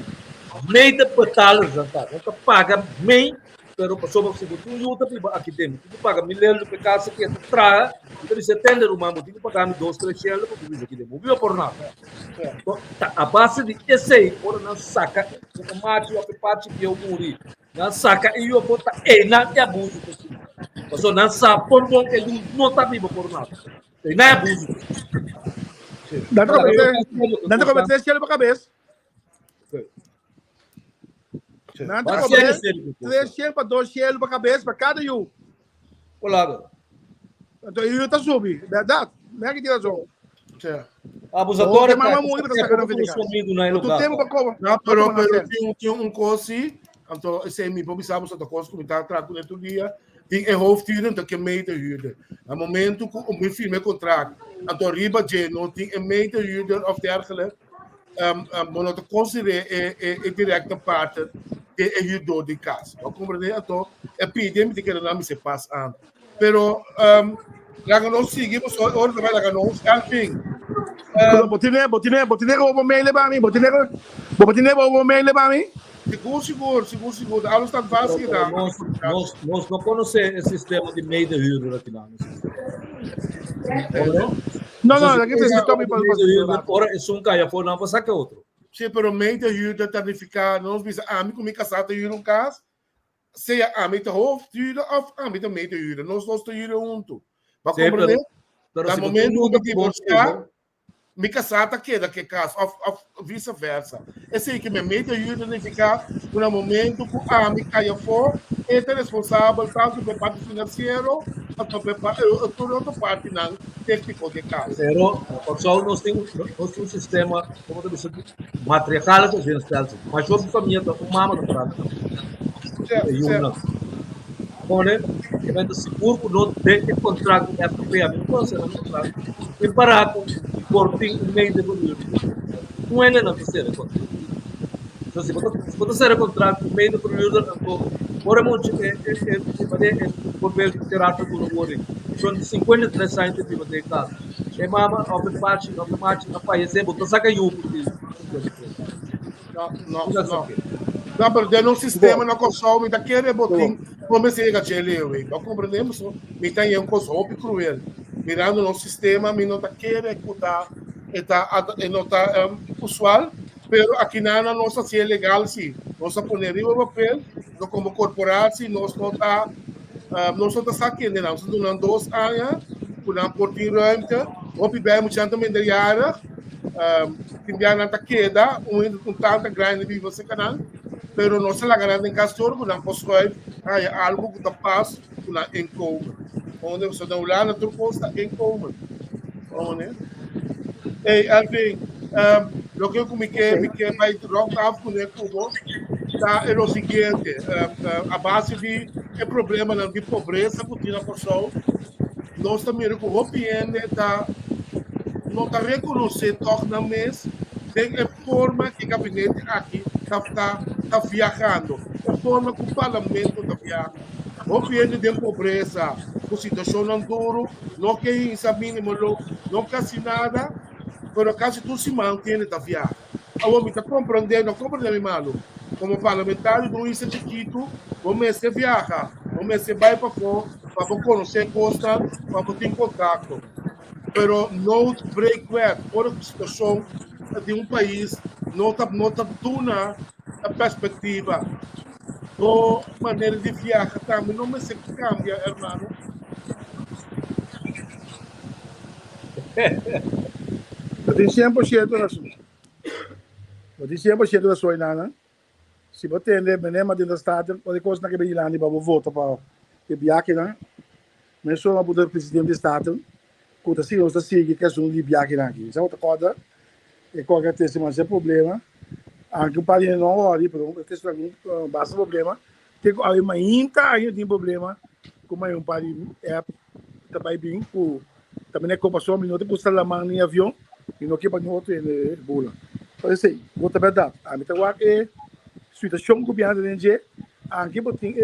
meio de batalhas, nada paga meio. Pero pessoa que se tu aqui dentro, tu paga milhões de casa que tu traz, tu se tende o mambo, tu paga 2, 3 chelos porque tu aqui dentro, viu por nada. A base de esse, ora não saca, o macho a parte que eu morri, não saca e eu botar, não é abuso. Pessoa não sabe por bom que ele não está vivo por nada. Não é abuso. Dá para cometer cheiro para a cabeça. Não, 3 chelos para 2 chelos para a cabeça, para cada um. Olá. Então, eu estou subindo, verdade? Não é que tira som. Abusador é mamãe muito para sacar na vida. Tu tem para como? Não, pero tinha coisa, então, esse é me improvisamos outra coisa, como está tratando outro dia, tem hoofdhuurder, então que é mede-huurder. No momento que o meu firme contrato, então, riba de não tem mede-huurder of dergelijke, maar dat considerar é directa parte de ajudar de casa. Eu compreendo, então, é pedir que não se passe an. Pero, lá que nós seguimos, agora também lá que nós, enfim. Botine como mail para mim, botine como mail para mim. Seguro. Algo está fácil. Nós não conhecemos esse sistema de meio de huur aqui não. Não, aqui tem sistema para fazer. Ora, é um cara, for não passar que outro. Sim, pero meio de huur dat tarificar, nós visa amigo me casar de huur caso, seja amigo hoofdhuurder of amigo meio de huur. Nós te huur junto. Para compreender? No momento que buscar me casar queda que caso, of vice-versa. É assim que me meio de huur tarificar, no momento que a amigo caia fora, é responsável tanto pela parte financeira, quanto pela outra parte não técnico de caso. Pero, pessoal, nós temos um sistema, como eu disse, matriarcal que a gente está, mas eu família da mama da prata. Olha, evento seguro que não tem contrato de FP, a minha coisa não contrato. E para por fim meio de governo. Não é na terceira contrato. Então, se você ser contrato meio de governo, então, ora muito é governo terá tudo no governo. São 53 anos de fazer casa. É mama automático na país é botar saca eu Não, pero no sistema não consome daquele botim, como se chega a ele, não compreendemos, me tem um consome cruel. Mirando no sistema, me não quer escutar, não está usual, pero aqui na nossa se é legal sim. Nós poneria o papel, como corporação, nós não está saqueando, nós estamos 2 anos, por portir ruimte, ou bem muito também de jaren, tinha na queda, tanta grande de você canal. pero no se la ganan en castor, con la poscoy, hay algo que te pasa, con la encoma. Onde você dá lá na tua costa, encoma. Onde? Ei, Alvin, lo que eu me quer vai rock off com o Cubo, tá, é o seguinte, a base de problema de pobreza que tem na pessoa, nós também com o PN tá não está reconhecendo na mês de forma que o gabinete aqui está viajando, a forma que o parlamento está viajando. O PN de pobreza, a situação não duro, não que isso mínimo, não quase nada, mas quase tudo se mantém está viajando. A homem está compreendendo malo. Como parlamentar do Índice de Quito, vamos se viaja, vamos se vai para fora, para conhecer costa, para ter contato. Pero no break web, por a situação de país, não está tuna a perspectiva, a maneira de viajar também, não se cambia, hermano. Eu tenho 100% razão. Eu tenho 100% razão, Nana. Se você entender, menema dentro da Estado, pode coisa que vai lá para votar para o viagem, né? Mas só para o presidente do Estado, quando se nós seguimos que é um de viagem aqui. Isso é outra coisa. E qualquer coisa, mas é problema. Aqui o país não olha, porque tem um bastante problema. Tem uma inta aí tem problema. Como é país é também bem, também é como só minuto para estar lá em avião e não que para outro em bula. Por isso, outra verdade. A minha coisa é situação que o governo tem aqui tem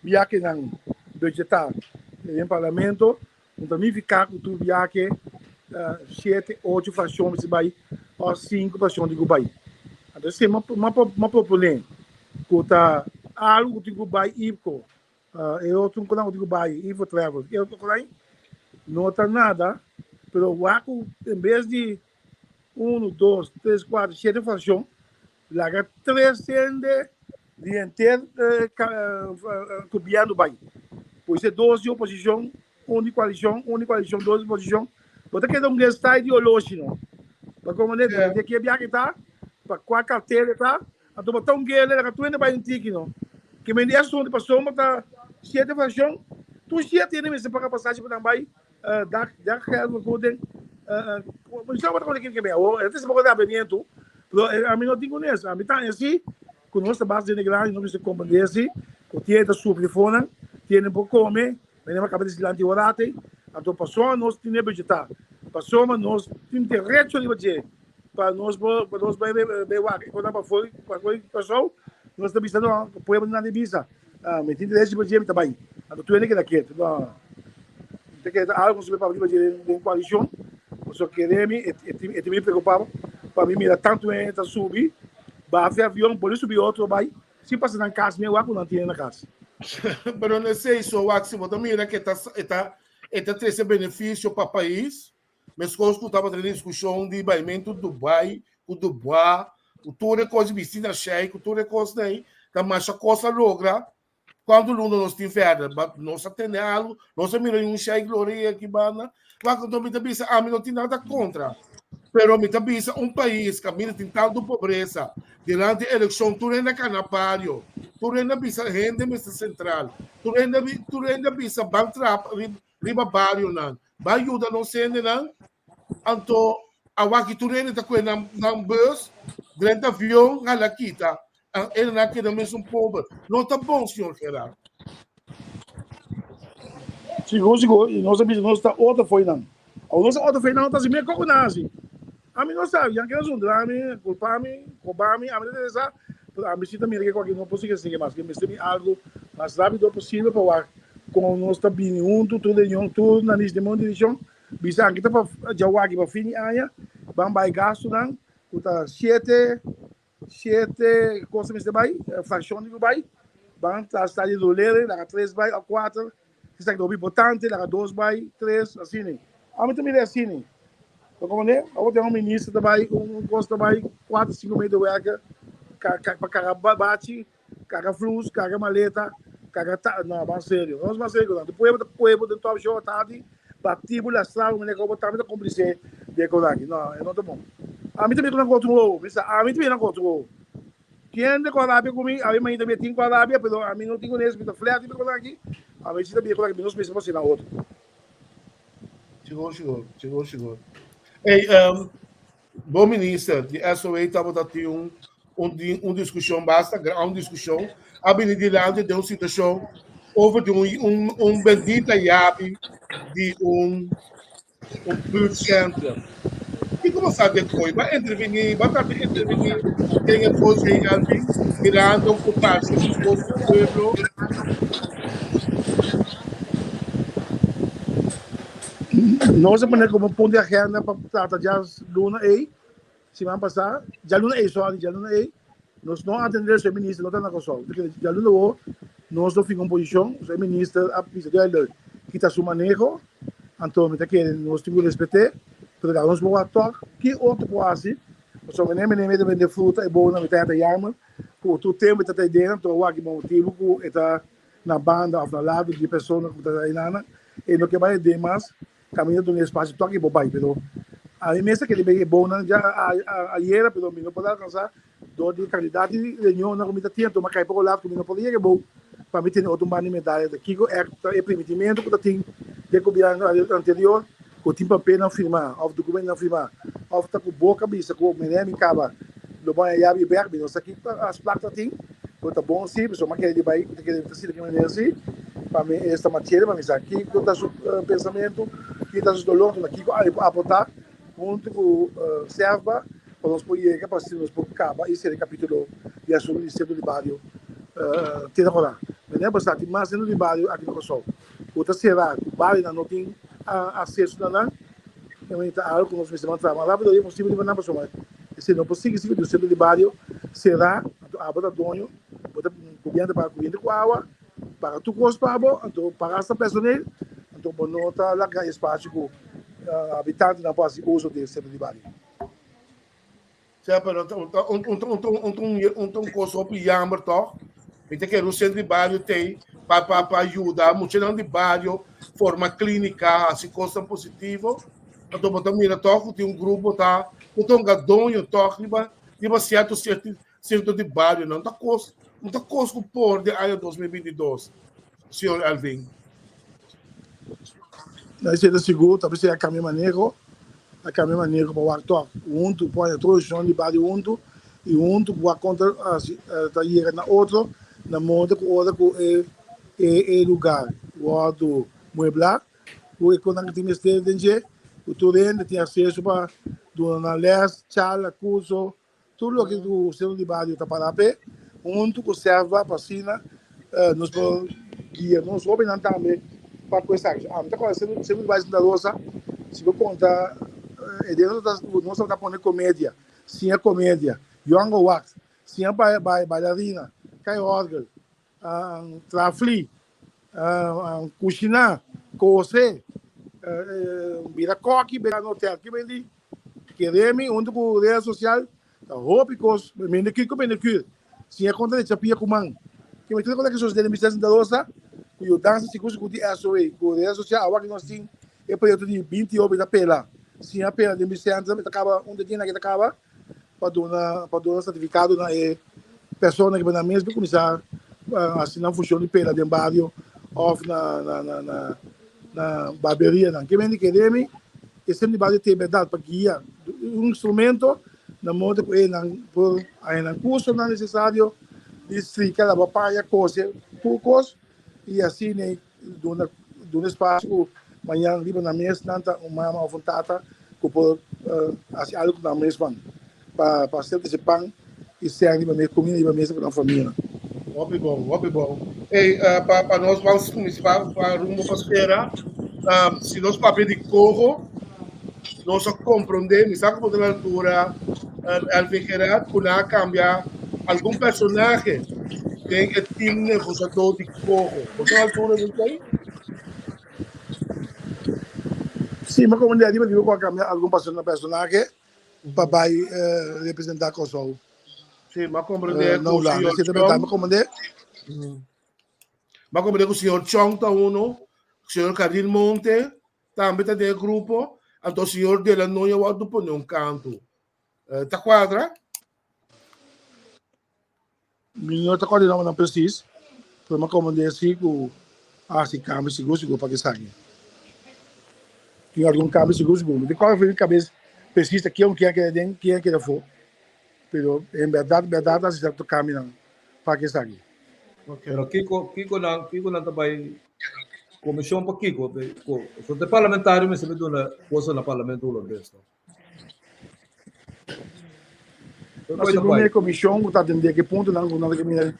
viagem não budgetar no parlamento, então me ficar com tudo viagem 7, 8 frações de vai ou 5 frações de vai. Então se uma problema que tá algo de vai IPCO eu tô com algo de vai IPCO travel eu tô lá não tá nada, pero o aco em vez de 1, 2, 3, 4, 7 frações larga 300 de inteiro copiando bem. Pois é 12 oposição, 1 de coalição, 12 oposição. Você quer um gestão ideológico, para como é que é tá, para qual carteira tá, a tu botar guerra, a tu ainda vai não. Que me diz onde passou, mas tá 7 fação, tu já tem mesmo para passagem para também, da quer no codem, mas já vai que bem, esse se pode dar benito. A mim não tenho nisso, a mim está assim, com nossa base de grande, não se compreende assim, o tinha da sua telefone, tinha para comer, mas não acaba de se lançar o rate, a tua pessoa nós tinha budgetar, pessoa nós temos direito de budget, para nós vai quando para foi pessoal, nós estamos pensando podemos na divisa, mas tem direito de budget também, a tua é que daqui, tem que algo sobre para budget de coalição, só queremos e me preocupava para mim mira tanto está subir, vai haver avião, por isso subir outro vai, se passa na casa meu água não tinha na casa. Mas não sei isso, o Aximo também era que está trazendo benefício para o país, mas quando eu estava tendo discussão de baimento do Dubai, o Dubai, o tudo é coisa de piscina cheia, o tudo é coisa aí, que mais a coisa logra, quando o mundo nos tiver, nós atendemos algo, nós miramos um cheio glória que bana, lá quando me pensa, a mim não tem nada contra. Pero me pensa um país que mira tem tanto pobreza, durante a eleição, tu ainda canapário, tu ainda pensa renda mesa central, tu ainda pensa banco riba barrio não, vai ajudar não sendo não, então a waki tu ainda tá com na bus, durante avião, ela quita, ele não quer mesmo pobre, não tá bom senhor Gerardo. Chegou, e nós está outra foi não, a nossa outra foi não está se meio com nazi. A mim não sabe, já que nós undamos, culpamos, roubamos, a mim não interessa. A mim também é que qualquer não posso dizer mais, que me tem algo mais rápido possível para com nós está bem junto, tudo na lista de mão de direção. Bisa kita para já o aqui para fim aí, vamos vai gasto não, está 7 coisas vai, fração de vai, vamos estar de dólar, lá 3 vai, 4, se está do importante, lá 2 vai, 3 assim. A mim também é assim. Como é? Eu tenho ministro também, custa também 4, 5 meses de work, para carregar bate, carregar flux, carregar maleta, carregar não, mais sério, não não. Depois do top show tarde, bati por lá estrada, mas eu botar muito complicado de acordar aqui, não, não tá bom. A mim também não controlou, a mim também não controlou. Quem de Arábia comigo, a mim também tem com a Arábia, mas a mim não tenho nesse, mas a flerte com aqui, a mim também com aqui, menos mesmo assim na outra. Chegou. Ei, bom ministro, de SOA estava tendo uma discussão, basta, uma discussão, a Benedilândia deu uma situação, houve de um bendita IAB de um birth center. E como sabe que foi? Vai intervenir, quem é você, Alvin, mirando, ocupar-se do povo. Nós vamos como ponto de agenda para tratar já Luna A, semana passada, já Luna A, já Luna A, nós não atendemos o ministro, não está na console, porque já Luna O, nós não ficamos em posição, o ministro, a pista dele, que está seu manejo, então, nós temos que respeitar, porque nós vamos atuar, que outro quase, nós vamos vender fruta, é bom, não está a arma, por o tempo está dentro, o que motivo, está na banda, ao lado de pessoas que estão aí lá, e não que vai ter mais, caminho de um espaço toque por pai, pero a mesa que ele é bom já a era, pero não pode alcançar do de qualidade de nenhum na comida tinha toma cai por lado que não podia que bom para mim tem outro bando medalha daqui é permitimento que tem de governo anterior que tem papel não firmar ou documento não firmar ou tá com boca cabeça com menino acaba do bom é abrir berbe nós aqui as placas tem tá bom sim pessoal mas que ele vai que ele tá se que maneira assim para mim esta matéria para mim aqui que tá pensamento que está os dolores aqui a botar junto com serva para nós poder que para nós por cabo esse é o capítulo de assunto de centro de barrio tem agora mas é bastante mais centro de barrio aqui no Kosovo outra será o barrio não tem acesso lá então está algo que nós precisamos trabalhar mas é possível de não pessoal se não possível se o centro de barrio será a botar dono botar coberta para coberta com água para tu gosta então para essa pessoa então não está lá espaço com habitantes não pode uso de centro de barrio. Sim, mas coisa que jammer toch? Então que o centro de barrio tem para ajudar, muito de barrio, forma clínica, assim coisa positiva. Então botar mira toch, tem grupo tá, então gadonho toch, liba centro de barrio, não tá coisa por de ano 2022, senhor Alvin. Nós estamos seguros, talvez a caminho maneiro para o ator, junto, põe todo o chão de barrio junto, e junto, para conta, está aí na outro, na moda, com outra, com o lugar, o outro, mueblar, o econômico tem mistério, o terreno tem acesso para, na leste, chala, curso, tudo o que o centro de barrio está para lá, junto, com serva, pasina, nós podemos guiar, nós vamos também, para coisa, então quando você vai na roça, se eu contar dentro das nós estamos pondo comédia, sim é comédia, young wax, sim é bailarina, cai órgão, trafli, cozinhar, cozer, vira coque, vira no hotel, que vem de queremos onde com rede social, roupa cos, manicure com manicure, sim é conta de chapia com mão, que me tudo que as dele me está da roça que eu danço se coisa com a SOA, com a rede social, agora que nós temos é período de 20 horas da pela. Se a pela de Vicente acaba um dia que acaba para dar certificado na pessoa que vai na mesa começar a assinar função de pela de barrio ou na barbearia, não. Que vem de querer e sempre vai ter verdade para guiar um instrumento na moda com ele por aí na curso não necessário districar a papaya coisa poucos e assim né do espaço manhã livre na mesa tanta uma vontade que por assim algo na mesa para ser esse pão e ser ali mesmo comida e mesa com a família. Óbvio bom. Ei, para nós vamos começar para rumo para espera. Se nós papel de corro, nós compreendemos, sabe como na altura al vegetar para cambiar algum personagem tem que ter um negociador de corro. Por altura não tem? Sim, mas como eu digo, eu cambiar algum personagem para representar Kosovo. Sim, mas compreender não lá, você também está, mas compreender que o senhor Chong está o senhor Caril Monte também está de grupo, então o senhor de la Noia o do põe canto. Está quadra? Minuto ko din naman ng precis. Para makomodesi ko si câmbio seguro para que saia. Tinha algum câmbio seguro. De qual foi a cabeça precis aqui um que é que for. Pero em verdade assim certo câmbio para que saia. Pero Kiko nang tabay komisyon pa Kiko. So te parlamentaryo may sabi doon na posa na parlamento ulo desto. Mas se a comissão está atendendo que ponto não que mina.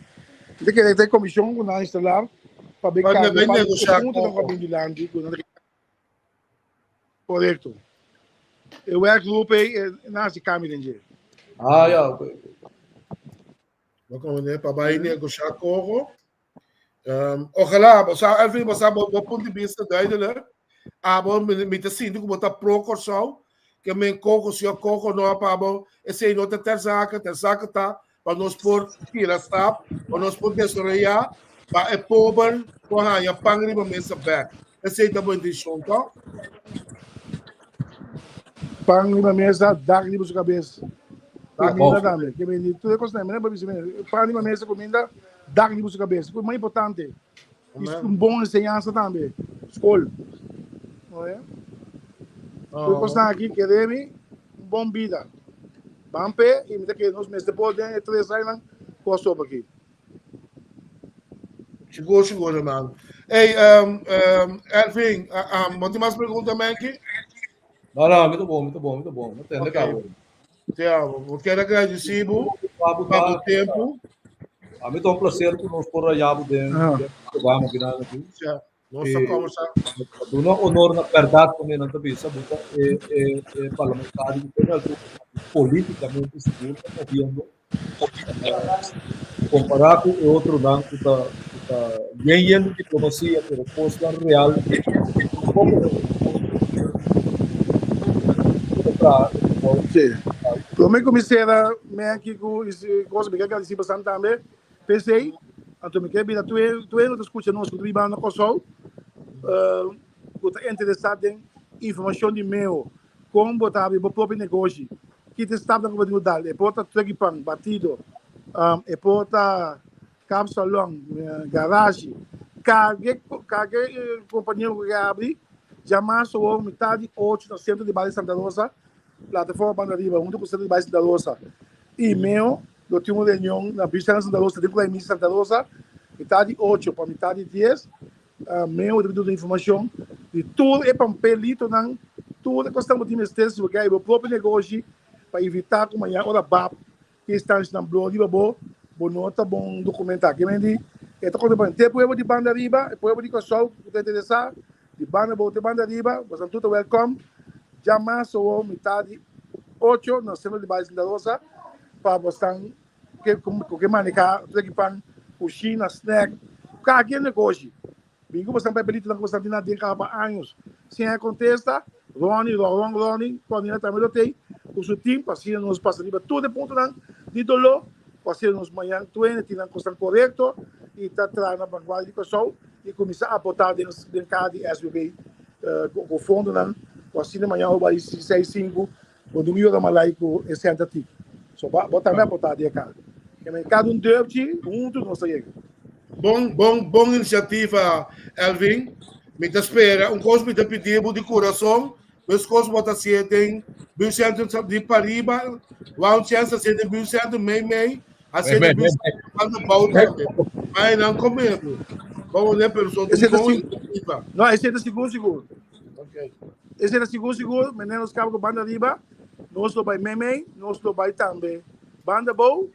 De que tem comissão que não instalar para ver que ponto não vai vir lá correto. Eu werkgroep naast die kamer in. Yeah, okay. Vamos para baixo negociar com ojalá, ao fim você do ponto de vista duidelijk, abo met de zin como tá procorção, que men coco se o coco não apabo, esse não ter zaken tá, para nós por tira stap, para nós por desoriar, para pobre, para a pangri para mesa back. Esse tá bom intenção, tá? Pangri para mesa, dar livros de cabeça. Comida também, que vem tudo é coisa, né? Pangri para mesa, comida, dar livros de cabeça. O mais importante, isso bom ensinança também, escola. Não é? Eu gosto aqui que deve bom vida. Bampe e me que nós mesmo depois de 3 anos posso aqui. Chegou, irmão. Ei, Elvin, tem mais perguntas, Manky? Não, muito bom. Muito legal. Eu quero agradecer pelo tempo. A mim é um prazer que nós por aí dentro programa aqui. Nossa conversa. Do não honor na verdade também não também sabe é parlamentar politicamente seguro havendo comparar com o outro lado que está ganhando diplomacia pero posta real Também comecei a me aqui com coisa que eu disse bastante também. Pensei, então me quer vir tu não escuta nós quando vamos na console. Eu estou interessado em informação de meu, como botar o próprio negócio, que te está dando para mudar, é porta treguipan, batido, é porta capsalão, garagem, cada companhia que abre, jamais sou metade 8 no centro de Bali Santa Rosa, plataforma Banda Riba, 1% de Bali Santa Rosa, e meu, eu tinha uma reunião na Bistana Santa Rosa, de lá em Santa Rosa, metade 8 para metade 10, meu devido de informação de tudo é para um pelito não tudo é questão de investir porque é o próprio negócio para evitar que amanhã hora bab que está na blog bom nota bom documentar que me diz é to quando bem tempo de Banda Riba depois de pessoal que está interessado de Banda Riba você tudo welcome jamais sou metade 8 no centro de Bali Santa Rosa para você que manejar equipar cozinha snack qualquer negócio. Bingo bastante papelito na Constantina de cada anos. Se acontece, Ronnie, quando ele também tem, o seu time, para nos passa livre, tudo é ponto de dolor, para nos manhã, tuene, tinha constante correto, e está atrás na vanguarda de pessoal, e começar a botar dentro de cada SBB, com o fundo, para manhã, o Bali 6-5, o domingo da Malaico, é sentativo. Só botar a botar de cada. Cada deve, tudo não sei. Bom iniciativa, Elvin. Me espera, coisa me pedir de coração, mas coisa bota se tem, viu centro de Pariba, lá chance se tem viu centro meio, assim de viu centro pauta, mas não comendo. Vamos ver pessoal de iniciativa. Não, esse é seguro. Ok. Esse é seguro, meninos cabos com Banda Riba, nós lo vai meme, nós lo vai também. Banda boa,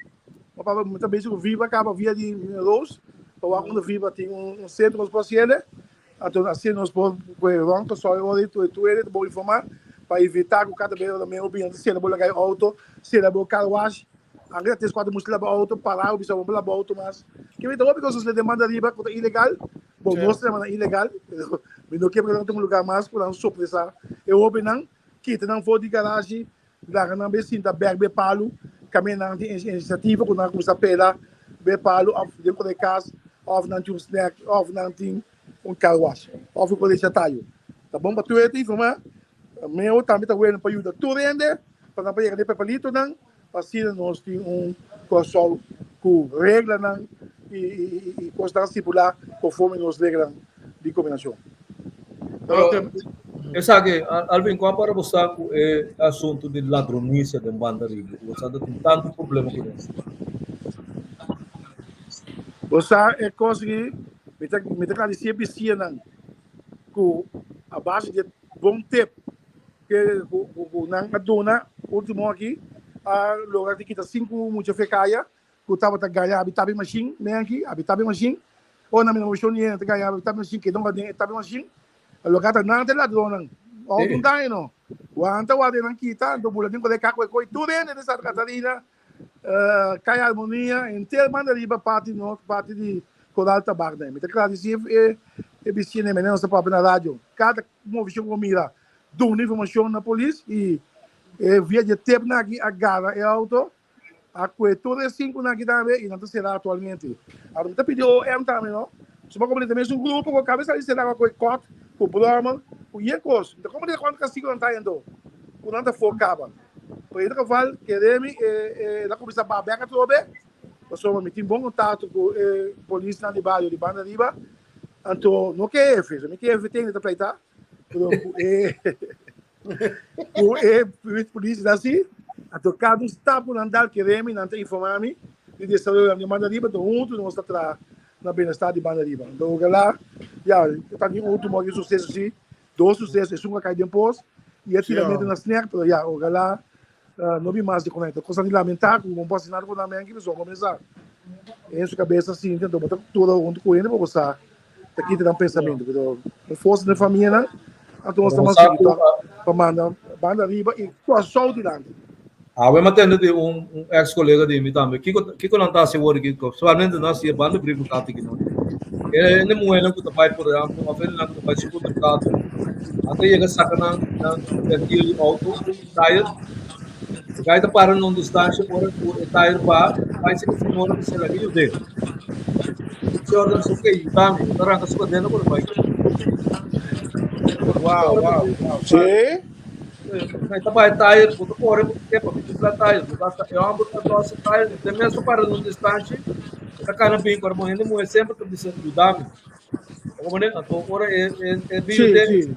para muita vez o Viva acaba via de Rose. Quando viva tem centro espacial, então assim nós podemos o só eu tu ele vou informar para evitar que cada vez também o bem se ele vou ligar auto, se ele vou car wash, agora tem 4 músculos para auto parar o bispo para auto mas que me dá porque os demanda riba que é ilegal, bom nós demanda ilegal, mas não quebra não lugar mais por não surpresa. Eu vou não que não for de garagem, lá na becinta berbe palo, caminhando de iniciativa quando nós começar a pegar be palo dentro de casa of não tinha snack, of não tinha car wash, of o colete taio. Tá bom para tu é isso, mas meu também tá vendo para ajuda tu rende, para não pegar de papelito não, assim nós tem console com regras e constância estipular conforme as regras de combinação. Essa que, Alvin, qual para você é assunto de ladronice de banda riba? Você tem tanto problema com isso. Você é conseguir me agradecer piscina com a base de bom tempo que na dona último aqui a lugar que kita 5 muita fecaia que estava a ganhar habitat machine nem aqui habitat machine ou na minha moção nem a ganhar habitat machine que não vai ter habitat machine a lugar tá não tem ladrão ou não dá não o anta o adenan kita do bulan ko leka ko tudo de Santa Catarina cai harmonia inteira manda riba parte de Coral Tabaco né me agradecer e piscina menino essa papo na rádio cada movição comida do informação na polícia e via de tempo na agarra é auto a coetura 5 na também e não será atualmente a gente pediu também não se uma comunidade mesmo um grupo com a cabeça ali será com cot com broma com iecos então como de quando castigo não está indo com nada focava por isso que eu falo queremos na comissão babeca tudo bem nós somos tem bom contato com a polícia na bairro de Banda Riba então não quer fez me quer tem que pleitar o polícia assim a tocar dos tapos andar que remi não tem informar-me de desenvolver a Banda Riba do outro não está atrás na bem-estar de Banda Riba então lá já está em último aqui sucesso sim 2 sucessos um cai depois e atiramento na snack pero já lá não vi mais de comentar coisa de lamentar como não posso nada com a minha que pessoa começar em sua cabeça assim então botar tudo onde com ele para gostar aqui tem pensamento que força da família né então nós estamos aqui para mandar Banda Riba e só de lá eu matando de ex-colega de mim também que não está seguro que somente nós ia Banda Riba tá aqui não ele não é não que vai por lá não vai não que vai se por cá até chega sacana na aquele auto tire vai tá parando num distância por tire vai ser que senhora que se lá que eu dei senhora não sei o que tá me arranca sua dentro por vai Uau. Sim. Então vai tire por fora que para ficar tire basta eu amo a nossa tire de mesmo para num distância a cara bem por morrendo muito sempre que dizer dame como né então fora é vídeo dele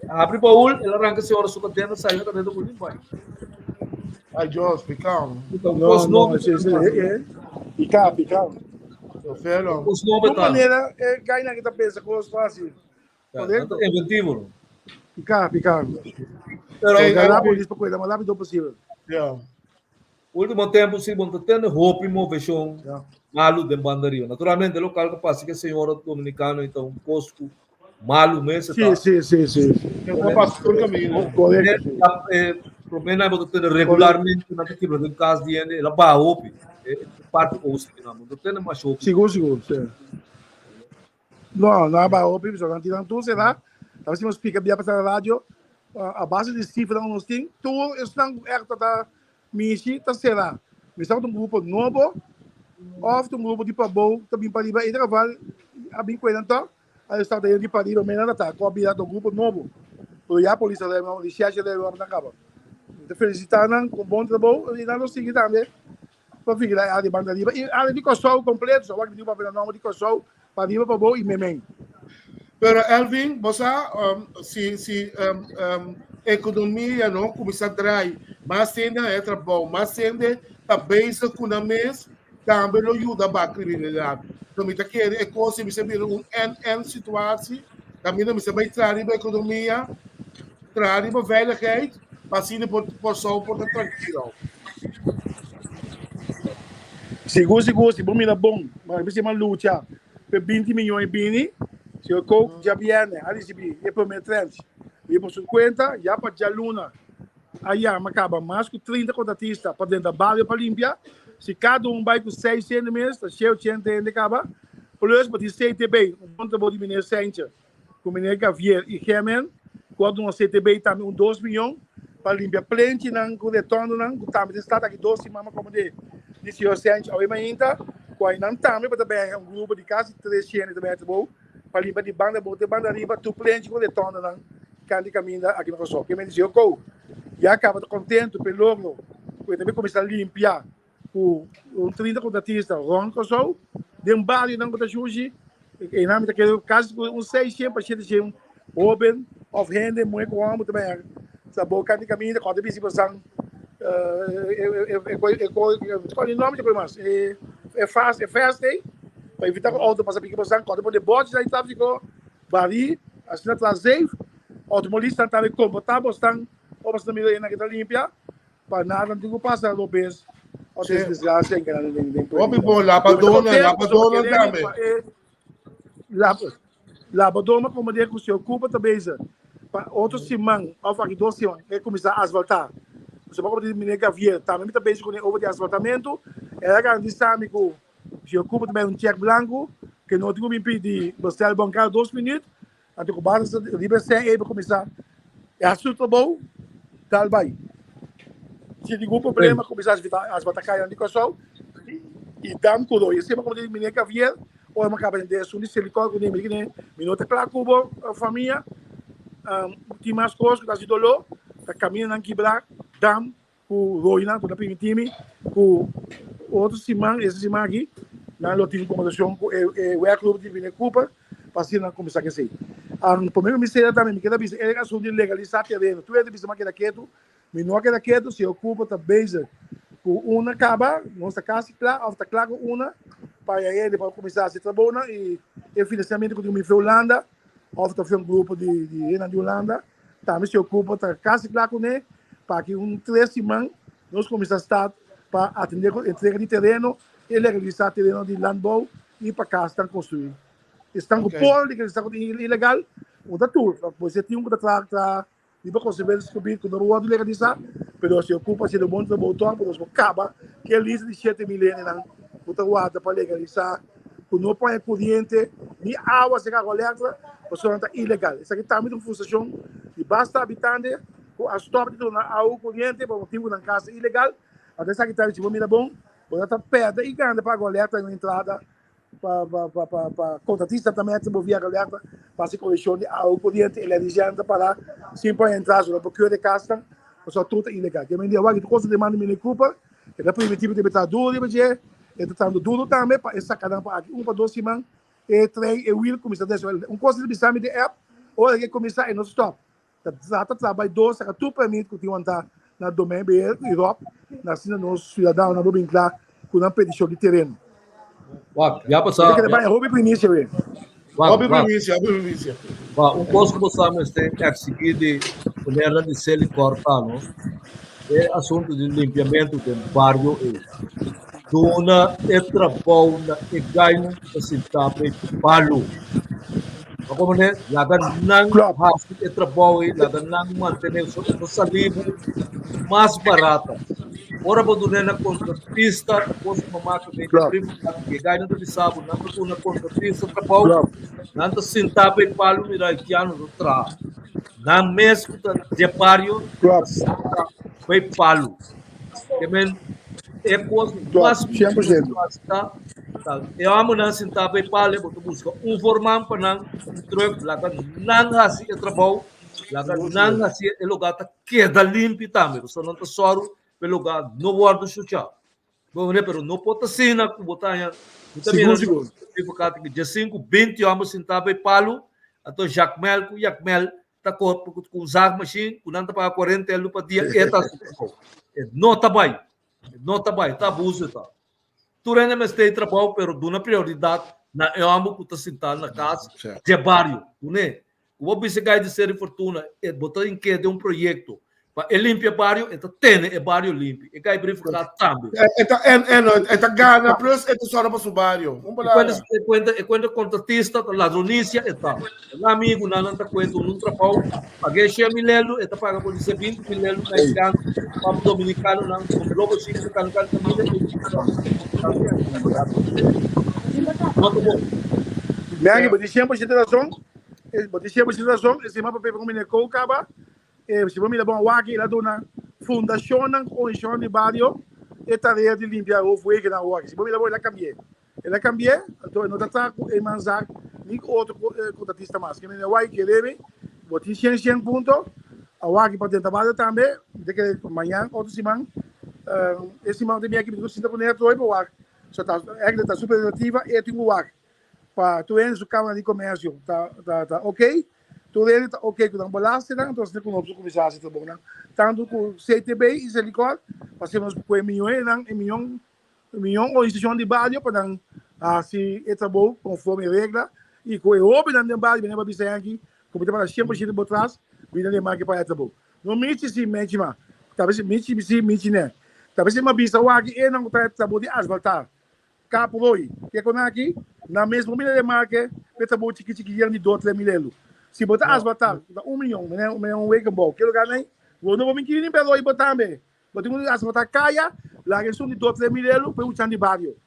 abre baú ela arranca senhora sua dentro sai da dentro do vai Ai, Josh, picão. então Não, picar. os nomes De maneira, ganha que tá pensa com os fácil. é inventivo Picar. pero Ganhar por isso para coisa mais rápido possível. último tempo se bom tendo roupa e moveção malo de bandaria naturalmente o local que passa que a senhora dominicana então custo malo mesmo Sim. Eu vou passar por caminho. Correto. problema é você ter regularmente na tipo de caso de ela vai roupa parte custo não tendo mais roupa Seguro. Sim. Não vai roupa, só não tiram tudo, será? Talvez nós pica bem para a rádio, a base de cifra nós tem, tudo estão da misi, tá será? Nós estamos um grupo novo, oft um grupo de pabou, também para riba, e trabalho, a bem coisa então, aí está daí de para riba, mas nada tá, com a do grupo novo, e a polícia leva, o licenciado leva na capa. Então felicitando com bom trabalho e nós seguimos também para vir lá a de Banda Riba e a de Cossol completo, só que para ver o nome de Cossol para riba para bom e memem. Pero Elvin, você se economia não começa a trair, mas ainda é trabalho, mas ainda também se com a mês também não ajuda a criminalidade. Também está querendo é coisa me saber situação, também não me saber trair a economia, trair a velha que assim por só por tranquilo. Seguro, se bom mina bom, mas você uma luta, por 20 milhões bini. Se eu coco já viene, ali se bi, e por metrens, e por 50, já para já luna. Aí acaba mais que 30 contratistas para dentro da barra para limpar. Se cada vai com 600 meses, está cheio de gente ainda acaba. Por isso, para dizer CTB, um ponto de minério Sente, com minério Gavier e Gemen, quando um CTB também 2 milhões, para limpar plente, não, com retorno, não, também está aqui 12 semanas como de senhor Sente, ao ainda, quando não também, para também um grupo de quase 300 também, para limpar de banda riba, tu plente com retorno, não, que caminho aqui no Rossó. Que me dizia, já acaba contente pelo logo, porque também começa a limpar com 30 contratistas, Ron Kosovo, de um barrio não conta Juji, e na minha que caso um 600 para chegar open of hand muito como também sabor cada caminho quando bem se passam qual o nome de coisa mais é fast day para evitar o auto passar pique passar quando pode bote aí tá ficou bari assim atrás safe automobilista tá confortável estão ou você também aí na que tá limpa para nada não tem passar no bes ou se desgraça em canal Obi bom, Labadona também. Labadona, como dizer que se ocupa também, para outros semana, ao fazer 2 semanas, é começar a asfaltar. Você pode dizer que Gavier, também está bem com o de asfaltamento, é grande dinâmico, se ocupa também um cheque branco, que não tem como impedir, bastante bancário 2 minutos, até que o barco de libertar é para começar. É assunto bom, tal vai. Se tem algum problema, começar a asfaltar caindo de coração, e dá um coro. E sempre como dizer que Gavier, ou uma cabana de açúcar, se ele coloca o nome aqui, minuto claro cubo a família, tem mais coisas que está se dolor, está caminhando aqui para dam o roina, toda time, com outros semana, esse semana aqui, na lotinha de acomodação, o clube de Vina Cupa, para assim não começar a crescer. Por mim, me sei também, me queda bem, é assunto de legalizar terreno. Tu é de bisma que dá quieto, me não queda quieto, se ocupa tá base, por uma acaba, nossa casa claro, está claro uma para ele para começar a se trabalhar e o financiamento que eu me fez Holanda, outra foi um grupo de Holanda, também se ocupa da casa claro com ele, para que 3 semanas nós começamos a estar para atender a entrega de terreno e legalizar terreno de landbau e para casa estão construir. Estão com polo de legalização ilegal, o da tudo, você tem que tratar e para conseguir descobrir que não pode legalizar, mas se ocupa se do bom trabalho, porque acaba que a lista de 7 milhões guarda para legalizar, que não põe corrente, nem água se coleta, você não está ilegal. Isso aqui está muito em função de basta habitante, a stop de água corrente, por motivo da casa ilegal, até isso aqui está muito bom, você está perto e grande para a coleta na entrada, para contratista também, se movia a coleta, para se colechão de água corrente, ele é vigente para sempre entrar, sobre a procura de casa, você tudo ilegal. Que me diz, que tu coisa demanda me culpa, que é primitivo de betar duro, ele está dando duro também para essa cada para 1 para 2 semanas e 3 e will começar a descer coisa de exame de app ou ele começar e não stop tá trabalho 2 para tu permite que tu anda na domain BR Europe na cena nos cidadãos na bem claro com uma petição de terreno. Já passou. Que vai hobby primícia velho. Hobby primícia. Coisa que você tem que seguir de maneira de ser cortado, é assunto de limpiamento do bairro Dona é trabalho e ganho assim também palo. Como né? Laga não faz é trabalho e laga não manter o salário mais barata. Ora quando na contratista, posso mamar que que ganho do sabe não na contratista trabalho. Não se também palo mirar que ano do tra. Na mesmo de pario, foi palo. É coisa mais 100%. Eu amo não sentar bem para levar tu busca formante para não troco lá não assim é trabalho lá não assim é lugar tá queda limpo também só não tá só pelo lugar no guarda chucha bom né pero não pode assim na botar também não ficar que de 5-20 anos sentar bem palo até Jacmel tá corpo com usar machine com não tá para 40 ele para dia é tá não tá bem não tá bem, tá abuso, tá. Tu ainda me está trabalhando, pero duna prioridade na eu amo que tu sentado na casa de bairro, né? O objeto de ser fortuna é botar em que de um projeto para limpar bairro, então tem é bairro limpo, e cai verificar também. Esta gana plus esta só para o bairro. Quando contratista, ladronícia, e tal. Um amigo não está quando um trabalho, paguei 100 mil, está paga por 20 mil, na para dominicano não, com logo sim que can Mergue, você sempre tem razão. Você sempre tem razão. Esse mapa para mim é cocaba. Se você me dá bom aqui lá dona fundação não condição de bairro é tarefa de limpar o fuego na rua. Se você me dá bom ela cambiar, então não está em manzar nem outro contratista mais. Que me dá o que deve, você 100 pontos. A aqui para tentar trabalhar também, de que amanhã outra semana esse mal de minha equipe do Sinta Boneto foi para só tá regra tá superativa e tem o ar para tu entra o Câmara de Comércio tá ok tu ele tá ok com a ambulância então você com o comissário assim tá bom né tanto com CTB e Selicor passamos com milhão ou instituição de bairro para não se é bom conforme a regra e com o óbvio não bairro bem para bisar aqui como tem para 100% por trás bem de marca para é bom não mete se mete mas talvez mete né talvez uma bisa aqui e não tá bom de asfaltar Capoloi, que é aqui, na mesma milha de marca, peta bom tiquitinho de 2-3 mil. Se botar asfaltar, 1 milhão, né? 1 milhão wake bom. Que lugar nem? Vou não vou me querer pelo aí botar também. Botar um asfaltar caia, lá que são de 2-3 mil, para o chão de barrio.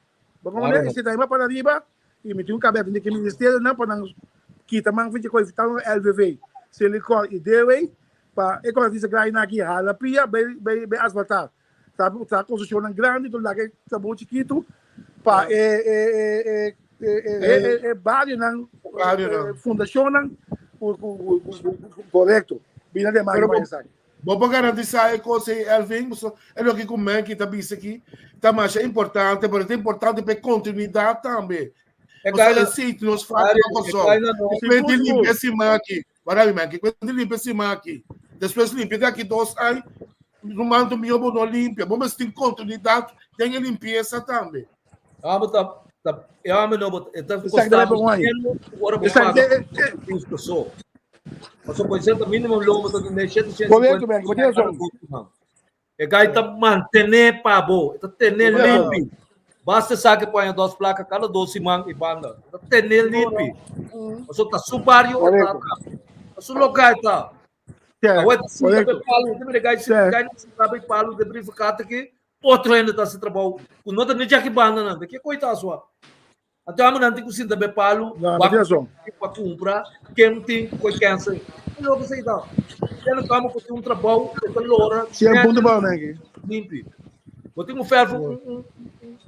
Vamos ver, se daí para arriba, e meter cabelo de que ministério não para não quitar mais de coisa tá no LVV. Se ele corre e deu aí, para economizar grana aqui, hala pia, bem asfaltar. Sabe, tá construção grande, do lá que tá bom chiquito. Pa barrio não fundação não correto bem de mais Bom para garantir a coisa Elvin é o que comenta que tá bicho aqui tá mais importante mas é importante para continuidade também Ekaila, sítio nos faz uma coisa quando limpa esse aqui maravilha quando limpa esse aqui depois limpa daqui 2 anos no mando meu não limpa mas tem continuidade tem limpeza também correto bem vou dizer é gaita manter pabo ter limpo basta sabe põe 2 placas cada 12 man e banda ter limpo você tá subario tá su local tá agora se tá palo de gai se tá bem palo de verificado aqui outro ainda tá se trabalho com nota nem já que banda não que coitado sua até amanhã tem que se também palo para comprar quem tem coi câncer e logo sei tá ele como que tem trabalho que lora se é bom bom né limpo vou ter ferro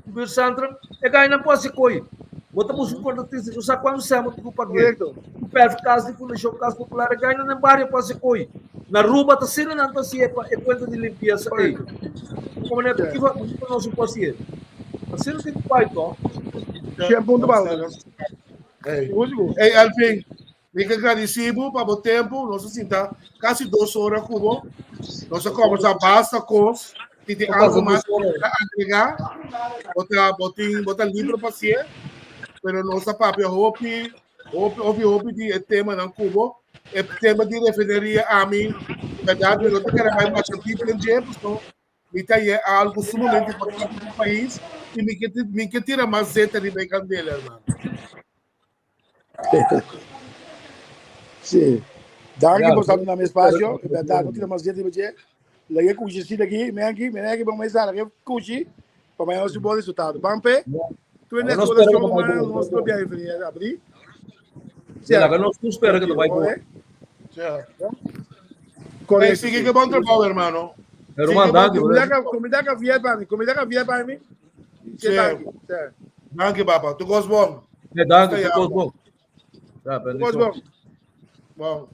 bir centro e gai não pode se coi botamos um quando tem se usar quando se muito para correto o ferro casa de fundo show casa popular gai não bairro pode se coi na rua tá sendo não tá se é conta de limpeza aí como é que não se pode ser assim não tem pai tó se é bom bom ei Alvin me agradecemos para o tempo nós assim tá quase 2 horas cubo nós conversa basta com tem algo mais a agregar botar livro para ser pero nossa papel hope de tema não cubo é tema de referencia a mim verdade eu não quero mais tipo de tempo então é algo sumamente importante para o país e me que tira mais zeta de bem candela irmão sim danke por estar no meu espaço é verdade não tira mais zeta de você lagi cuci sih lagi mengi bang Maisa lagi cuci pemain harus bom resultado bampe tu é nessa solução mas nós não bem venir abrir Ela não espera que tu vai bom. Correto. Sigue que bom trabalho, irmão. Pero mandando. Comida que vier para mim. Danke, papa. Tu gosta bom? É danke, tu gosta bom. Tá, gosta bom. Bom.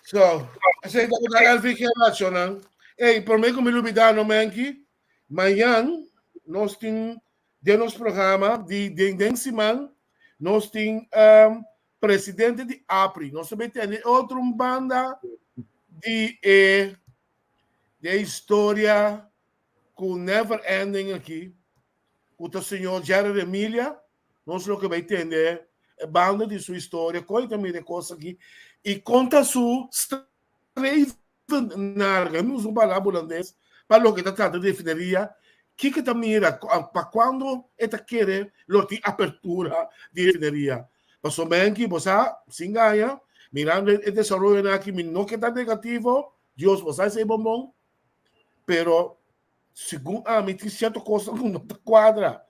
So, essa é a fica não. Ei, por mim como ilumidar no manque, amanhã nós temos de nosso programa de semana nós temos presidente de APRI, nós também temos outra banda de história com never ending aqui, com o senhor Jared Emília, nós lo que vai entender banda de sua história, conta também de coisas aqui e conta sua narramos um palavra holandês para o que está tratando de definir que está mira para quando está querer a apertura de definir passou bem que você se ganha mirando o desenvolvimento aqui não que está negativo Deus você é bom pero segundo a mim tem certa coisa que não está quadra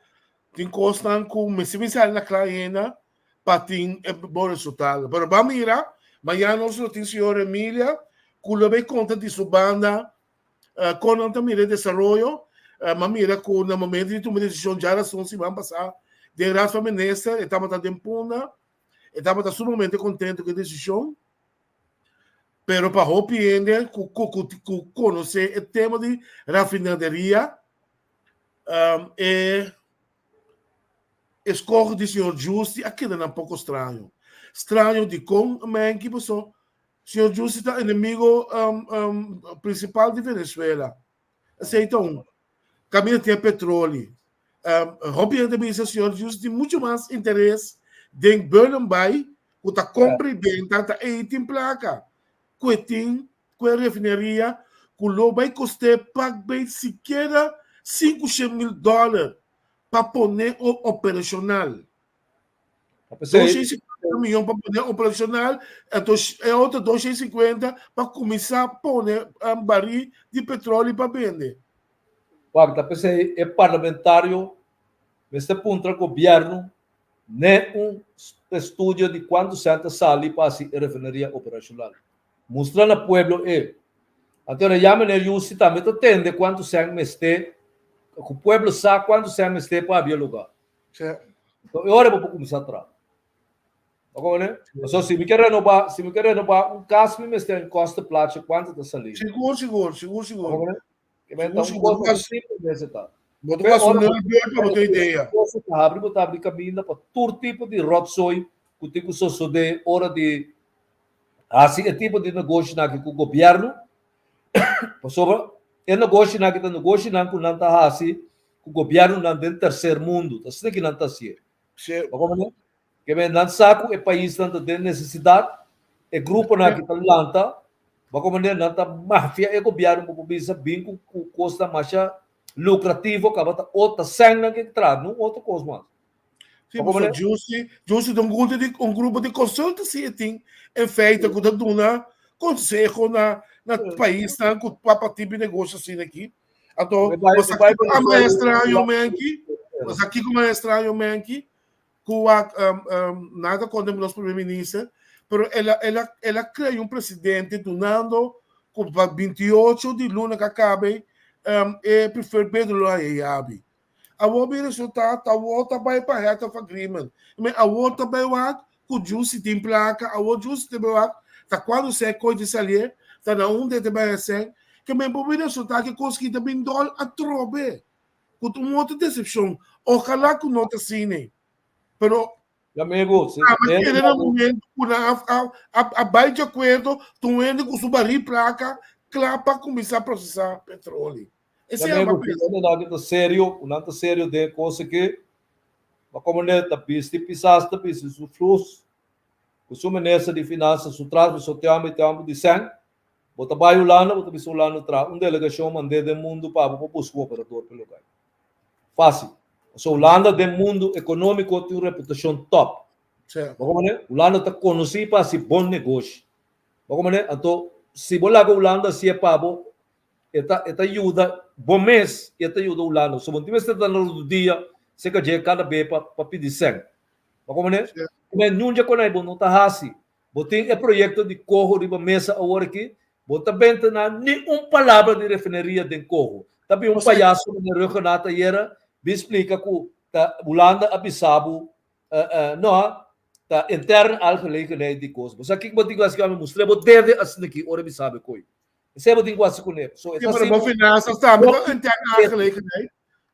tem coisa que me se sai na clarena para ter bom resultado pero vamos mirar amanhã nós temos o senhor Emília que vai contar de sua banda com também de desenvolvimento mamira com no momento de tomar decisão já era só semana passada de raça feminista estava tá tempuna estava tá sumamente contente com a decisão Pero para compreender, conhecer o tema de refinaria, escolhe de senhor Justi, aquilo é um pouco estranho. Estranho de como a que pessoa, senhor Justi é inimigo principal de Venezuela. Então, caminho tem petróleo. Obviamente, o senhor Justi tem muito mais interesse em Berlin Bay, que está compra bem, tanta tem placa, que tem, que a refinaria, que lo vai custar pagar sequer $500,000 para poner operacional. 250 milhões para poner operacional, então é outra 250 para começar a poner barril de petróleo para vender. Wag, pensei, é parlamentário, neste ponto, o governo, nem estudo de quanto senta sali para a refinaria operacional. Mostrando ao povo, então, chama na Jussi também, entende quanto se meste, o povo sabe quanto se meste para abrir lugar. Então, eu vou começar a trabalhar. Então, se me quer renovar um caso, me meste em costa plata, quanto está salindo? Seguro. Então, coisa simples desse tá. Botar uma sonora para ter ideia. Você abre caminho para todo tipo de rotsoi, que tipo de hora de assim é tipo de negócio na que o governo, sobre é negócio na que o negócio na que não tá assim, o governo não tem terceiro mundo, tá assim que não tá assim. Como que vem não saco é país não tem necessidade, é grupo na que tá lanta, como não tá máfia é governo para bisa bem com custa mais lucrativo, acaba tá outra sangue que traz, não outra coisa mais. Sim, mas Jussi tem um grupo de consultancy tem feito com uma conselho na país tá com para tipo de negócio assim aqui. Então, você aqui como é estranho aqui, você aqui como é estranho aqui, com nada contra o nosso primeiro-ministro, pero ela criou um presidente donando com 28 de luna que acabe prefere Pedro Ayabi. A outra resultado, a outra vai para head of agreement. A outra vai lá, que o Jussi tem placa, a outra Jussi tem placa, tá quando você coisa de ali, tá na onde te vai ser, que me pode resultar que consegui também dólar a trobe. Com uma outra decepção. Ojalá que não te assine. Pero amigo, mas ele no momento, a baixo de acordo, tu ende com o barril placa, para começar a processar petróleo. Esse é uma coisa. Não sério de coisa que a comunidade piste pisaste piste o fluxo, o seu ministro de finanças, o traz, o tempo de sangue, bota baio lá, bota bisolano tra, delegação mandei do mundo para buscar o operador pelo lugar. Fácil. A Holanda do mundo econômico tem uma reputação top. Holanda está conhecida para ser bom negócio. Então, se você lá Holanda se é pabo, esta ajuda bom mês, esta ajuda Holanda. Se você está no dia, você quer cada vez para pedir sangue. Mas nunca quando é bom não está assim. Você tem projeto de corro de mesa agora aqui, você também não tem nenhuma palavra de refinaria de corro. Também palhaço na regionata era me explica que a Holanda avisava não tá interno algo de coisa. Você aqui que eu digo assim que eu mostrei, eu deve assim aqui, ora me sabe coi. Isso é eu digo assim com ele. So essa assim. Bom finanças também interno algo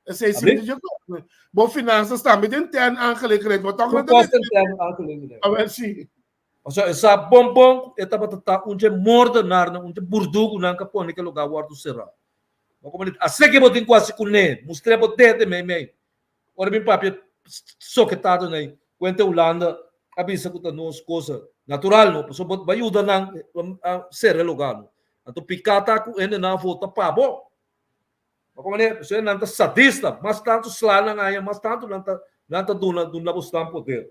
esse é sim de acordo. Bom finanças também interno algo botar com interno algo a ver se ou essa bom etapa tá onde mordenar, onde burdugo não capone que lugar guardo será. Assim que eu tenho quase com ele, mostrei para dentro de ora bem papel soquetado né, quando a Holanda avisa que nos coisa natural não, só vai ajudar a ser relogado. Então picata com ele na volta para bom. Como é, você não está sadista, mas tanto slana ganha, mas tanto não está dando buscar poder.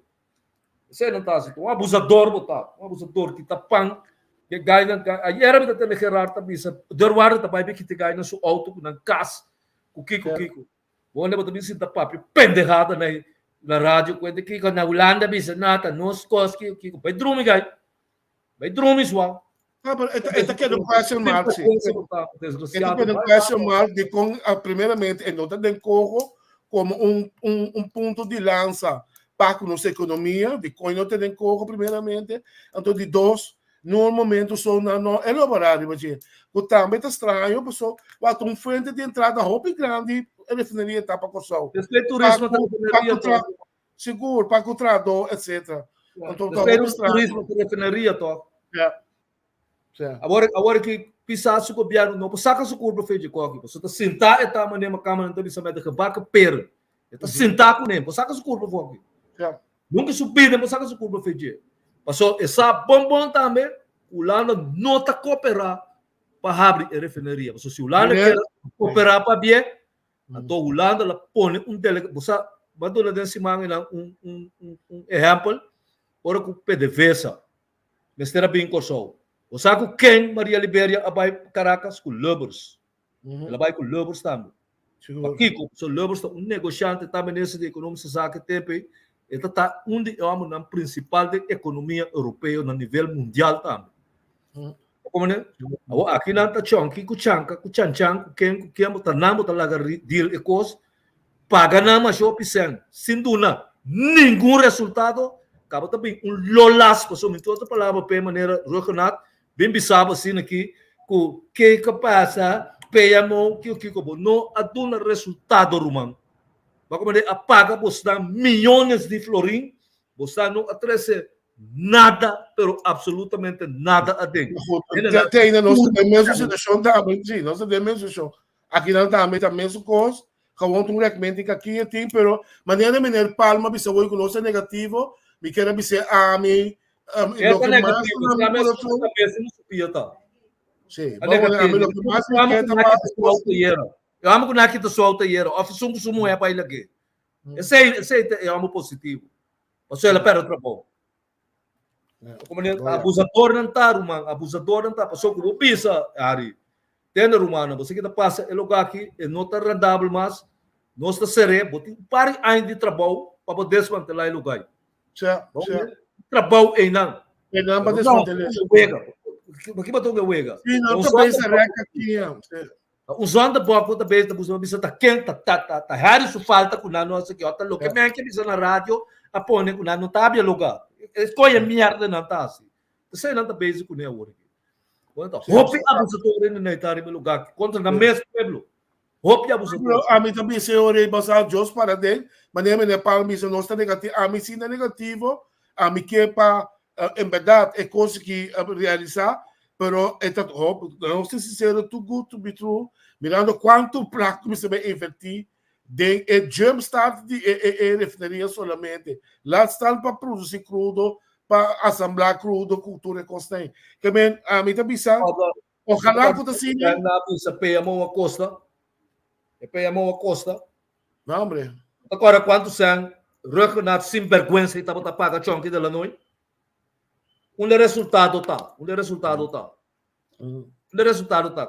Você não está assim, um abusador que está pang que ganha, aí era para ter gerar também, derwar também que te ganha seu auto com cas, com kiko. Bom, leva também se dá papo pendejada na rádio, quando que na Holanda bisa nata, nos cos que vai dormir vai dormir só. Esta que não question mark, sim. Esta que não question mark de com primeiramente nota de corro como um ponto de lança para a nossa economia, de com nota de corro primeiramente, então de dois no momento só não elaborado, mas o também está estranho, pessoal, vai ter frente de entrada roupa grande, a refinaria está para coçar. Desde turismo da refinaria, seguro, para o trador, etc. Então, desde turismo da refinaria, to. Agora que pisasse o governo não, saca o curva feio de coque, você está sentar e tá maneira uma câmera não bisa mete que barca per, está sentar com ele, saca o curva fogo. Nunca subir, mas saca o curva feio de. Passou essa bom também, o lado não está cooperar para abrir a refinaria. Passou se o lado quer cooperar para bem, então o lado ela põe delegado, você vai dar desse manhã exemplo, ora com PDVSA, mas terá bem corso. O saco quem Maria Libéria vai Caracas com Lobos. Ela vai com Lobos também. Aqui com o Lobos um negociante também nesse de economia saca tempo. Ele está na principal de economia europeia no nível mundial também. Como né? Aqui não está chonki com chanca, com chanchan, com quem está não está lá deal ecos paga na mais opção. Sem dúvida, nenhum resultado. Acaba também lolas, passou muito outra palavra de maneira regional. Bem bisaba assim aqui, que passa, payamo, que não há um resultado rumano. Mas como apaga, você dá milhões de florim, você não atrece nada, pero absolutamente nada a dentro. Ainda nós temos a mesma situação também, sim, nós temos a mesma situação. Aqui não também a mesma coisa, que um recomendo que aqui tem, pero maneira mineira palma, bisa hoje que nós é negativo, me quer dizer a mim. É negativo, mas a mesma cabeça não subia, tá? Sim, eu amo que aqui está solta e era, oficialmente sumo é para ele aqui. Esse é amo positivo. Você ela perde outra boa. Como abusador não está, rumano, abusador não está, passou com o pisa, Ari. Tem rumano, você que passa é lugar aqui, não está rendável, mas não está sereno, tem pare ainda de trabalho para poder desmantelar o lugar. Trabalho em não. É não para desmantelar. Aqui botou o Wega. Sim, não também se reca aqui. Usando pouco da vez da busca bisa tá quente tá raro isso falta com na nossa que outra local me que bisa na rádio a pone com na não tá bem lugar escolha merda não tá assim você não tá base com né hoje quando hope abusador na itária no lugar contra na mesmo pueblo hope abusador a mim também se ore basar Deus para dele mas nem me para mim não está negativo a mim sim é negativo a mim que para em verdade é coisa que realizar pero é tanto não sei se será too good to be true mirando quanto prático você vai investir de jumpstart de refinaria solamente lá estão para produzir crudo para assemblar crudo cultura constante que bem a mim também sabe ojalá que assim na bisa pay a mão a costa não hombre agora quanto são reconhecido sem vergonha e tá para pagar chonque de lá noite o resultado tá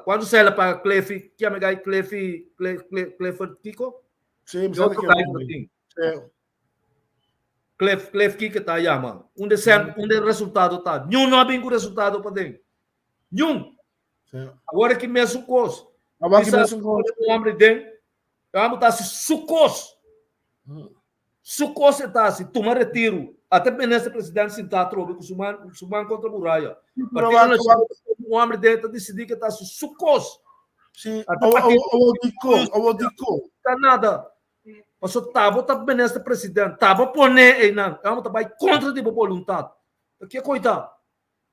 quando você ela para Clef, que é mega Clef Tico? Sim, Clef que tá aí, mano. Onde resultado tá? Nenhum não bem com resultado para dentro. Nenhum. Agora que mesmo coisa. Agora que mesmo coisa. O homem dentro, vamos tá se sucos. Sucos tá se tomar retiro. Até nesse presidente sentar trobe com Suman contra a muralha. O homem dentro decidir que está sucos. Sim, o dico. Tá nada. Mas o tava tá nesse presidente, tava poner aí não. Vamos tá vai contra de vontade. Que coitado.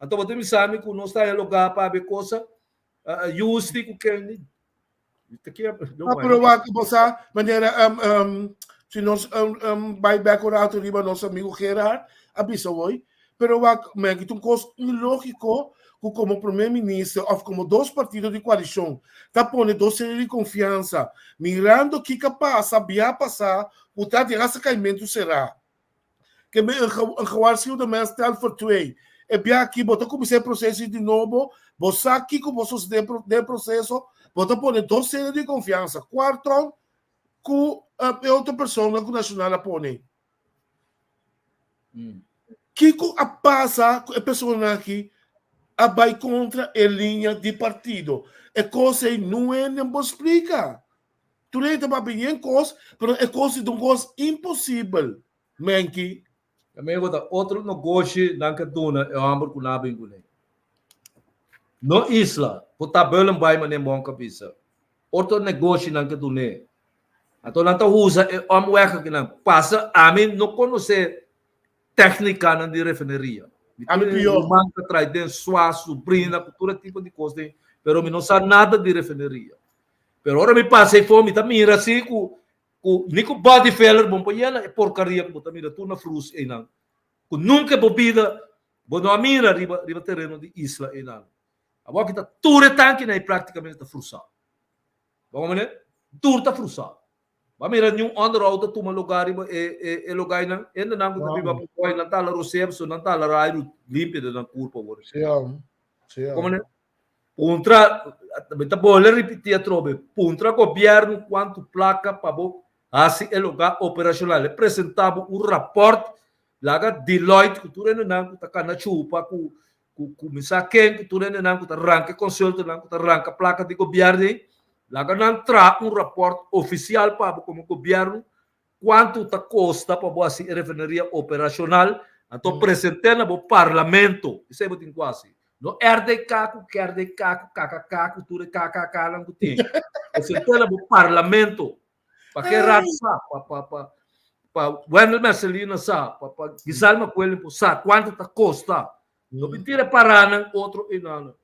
Então você me sabe que nós está em lugar para ver coisa justi com quem. Aprovar que você maneira se nós vai background riba nosso amigo Gerard avisa hoje, pero me que um costo ilógico como primeiro-ministro ou como dois partidos de coalição tá pondo dois de confiança mirando que capaz sabia passar o tal de caimento será que me enjoar se o de mais tal for twee e bem aqui botou começar processo de novo você aqui como vocês de processo botou pondo dois de confiança quarto com é outra pessoa que o nacional a põe que passa a pessoa aqui a vai contra a linha de partido. É coisa que não é nem vou explicar. Tu nem está bem coisa, mas é coisa de coisa impossível. Menki. Também outro negócio na Kaduna é o amor com nada em No isla, po tabelang bay man mong kabisa. Orto negócio nang kadune. Ato lang ta usa weka kinang pasa amin no conhecer técnica ng di refineria. Amin pior. Lumang ka try din swa, subrina, cultura tipo de coisa, pero mi não sabe nada de refineria. Pero ora me passei fome, tá mira assim ku ni ku body failure bom payana é porcaria que tá mira tu na frus e não. Ku nunca bebida, bo no mira riba terreno de isla e não. Agora kita ture tanque na praticamente tá frusado. Vamos né? Tur tá frusado. Ba mira yung on road to lugar e lugar na ainda não que tabi ba po na tala reception na tala raio limpo da curva por. Como né? Puntra beta bola repetir trobe. Puntra governo quanto placa para bo assim é lugar operacional. Apresentava rapport laga Deloitte que tudo não tá cana chupa ku misaken que tudo não tá ranca consulta não tá ranca placa de governo. Laga não tra rapport oficial para como governo quanto tá custa para boa refineria operacional então apresentar no parlamento isso é muito quase no RDK KKK tudo KKK não tem apresentar no parlamento para que raça para Wendel Marcelino sa para Gisalma Coelho por sa quanto tá custa não mentira para outro inano.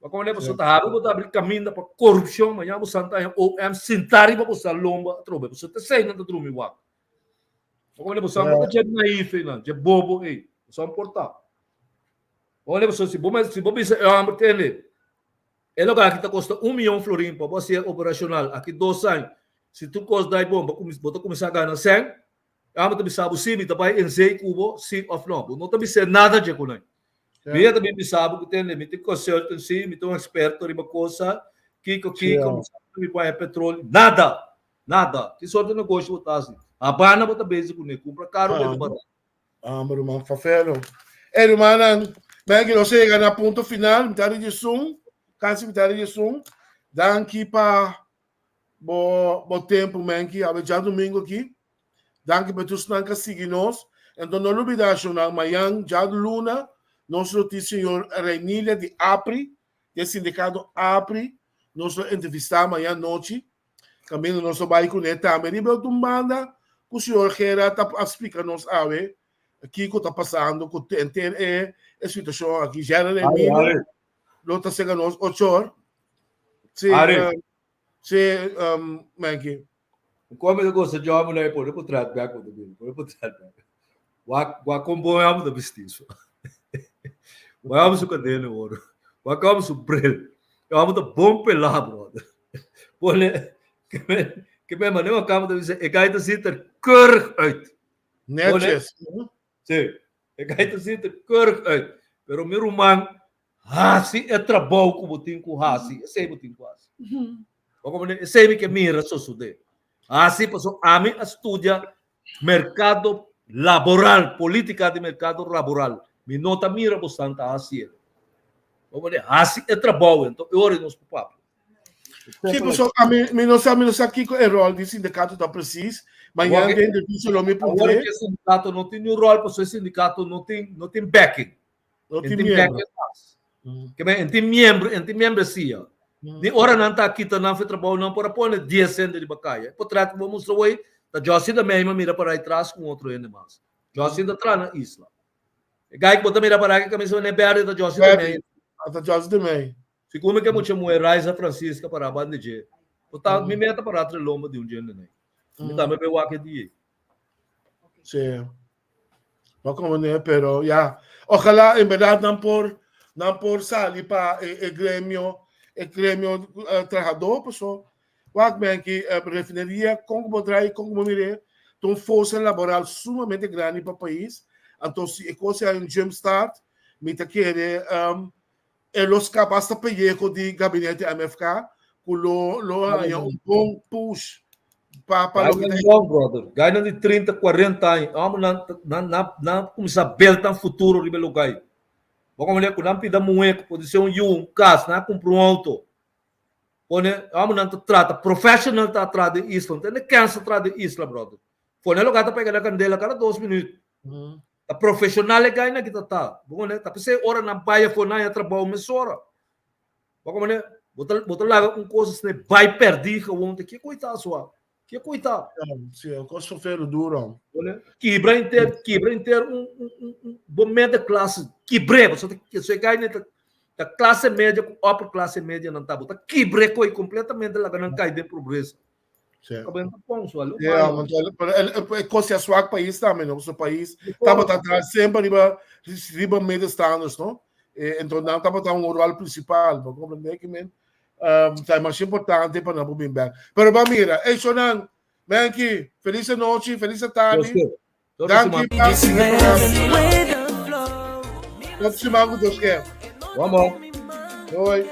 Como é que você está? Você está abrindo caminho para corrupção, mas você está em sentari para você lomba, trobe. Você está saindo do drume wak. Como é que você está de naif, não? De bobo, ei. Você importa. Como é que você se você é um tele. É lugar que está custa 1 milhão florim para você operacional. Aqui 2 anos. Se tu custa daí bom, você começar a ganhar 100, amo também sabe se me também em 6 cubo, sim ou não. Não também sei nada de economia. Minha também sabe que tem limite consultancy, me um experto em uma coisa, como me põe petróleo, nada. Que sorte de negócio botar assim. A bana bota base com ele, compra caro ou barato. Pero man, fafelo. Hermano, me que você chega na ponto final, me tare de Zoom, canse me tare de Zoom, dan aqui para bo tempo, man, que já domingo aqui, dan que betus nanka seguir nós, então não olvidar jornal amanhã, já luna, nosso noticiário Reinília de APRI, do sindicato APRI, nosso entrevista amanhã à noite, também no nosso bairro com ele também, e eu manda que o senhor Gera está explicando-nos o que está passando, com a situação aqui, Gera Reinília, não está chegando aos 8 horas, Manky. Como eu gosto de homem, eu vou tratar bem com o eu vou tratar bem. O comboio da vestiço. Vamos com dele ouro. Vamos com bril. Vamos da bom pelar, brother. Olha, que me mandou uma cama de dizer, gaita sitter keurig uit. Netjes. Sim, gaita sitter keurig uit. Pero meu man, hasi é trabalho como tem com hasi, sei botin quase. Como ne, sei que mira só sude. Assim passou a mim estudia mercado laboral, política de mercado laboral. Me nota mira bastante assim. Vamos ver, assim é trabalho, então eu oro nos papo. Kiko, so, me não sabe aqui o rol do sindicato está preciso, mas já tem difícil o meu ponto. Agora que o sindicato não tem rol, porque o sindicato não tem backing. Não tem membro. Não tem membro sim. De hora não está aqui, não faz trabalho, não para pôr 10 centos de bacaia. Por trás, vamos mostrar aí, a Josi da mesma mira para aí atrás com outro ainda mais. Josi da atrás na isla. Gai que bota mira para aí, que a camisa é verde da Josi também. Da Josi também. Se como que muito mulher Raisa Francisca para a banda de portanto me meta para a lomba de dia né me dá me ver o que dia sim não como né pero ya ojalá en verdad não por salir para el gremio trabajador pessoal o que refineria como trai como mire tem força laboral sumamente grande para o país então se a coisa é um jumpstart me tá querer los capazes de pedir de gabinete MFK, que lo haya um bom push para o que tem. Brother, ganha de 30, 40 anos, vamos não começar a ver tão futuro de belo gai. Vamos olhar com não pida muito, pode ser um caso, não compra auto. Vamos não trata profissional tá atrás de isso, não tem cansa atrás de isso, brother. Foi no lugar tá pegando a candela cada 2 minutos. A profissional é ganha que tá. Bom, né? Tá pensei hora na baia foi na trabalho mesora. Como né? Botar lá com coisas né, vai perder que coitado sua. Que coitado. Sim, eu gosto de fazer duro. Quebra inteiro um bom média classe. Quebra, você cai da classe média com upper classe média não tá bota. Quebra coi completamente lá não cai de pobreza. Acabando com isso, olha. É coisa sua país também, nosso país. Tava atrás sempre riba média standards, não? Então não tava um oral principal, para compreender que men é mais importante para não bem bem. Pero ba mira, eso não, vem aqui, feliz noite, feliz tarde. Danke, próximo dos que. Vamos. Oi.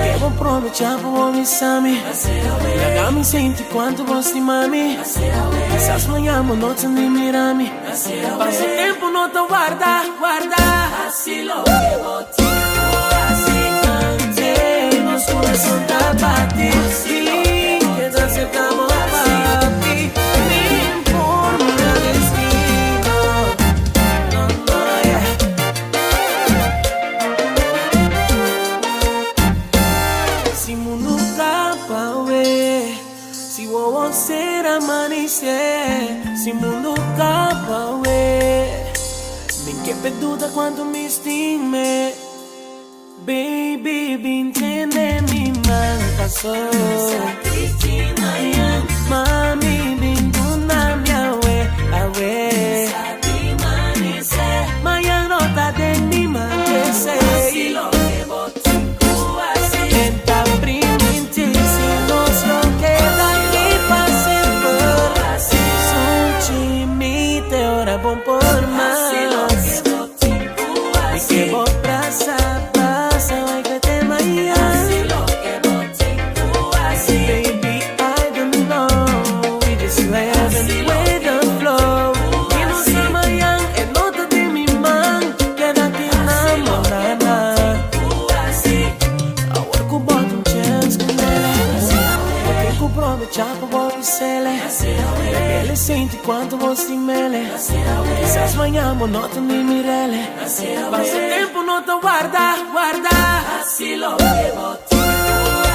Devo aprovechar para o Sami. Lagami senti quanto gosti mami. Essas manhã noite nem mirami. Passa tempo não te guarda. Assim lo que botico, assim. Nos coração tá bate. Sim, que já se acabou papi. Nem por minha destino. No, yeah. Si mundo capa, we. Si vou ser amanecer. Si mundo capa, we. Nem que perduda quanto me estime. Baby, bem entende mi mal passou. Mami, bem duna minha awe. Manhã nota de mi mal que sei. Tenta primente se nos lo queda aquí para sempre. Son chimite, ora bom por mais. E que vou praça, vai que te manhã. Baby, I don't know. We just living with the flow. E nossa manhã é nota de mi man. Queda-te namorada. Agora que boto chance com ela. Eu tenho que aproveitar para você. Ele sente quanto você mele. Essas manhãs monótonas me mirele. Passa tempo não te guarda. Assim lo que botico,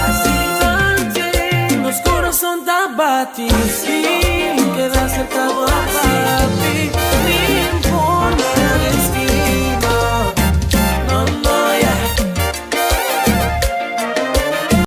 assim. Nos coração tá bate. Sim, queda cerca do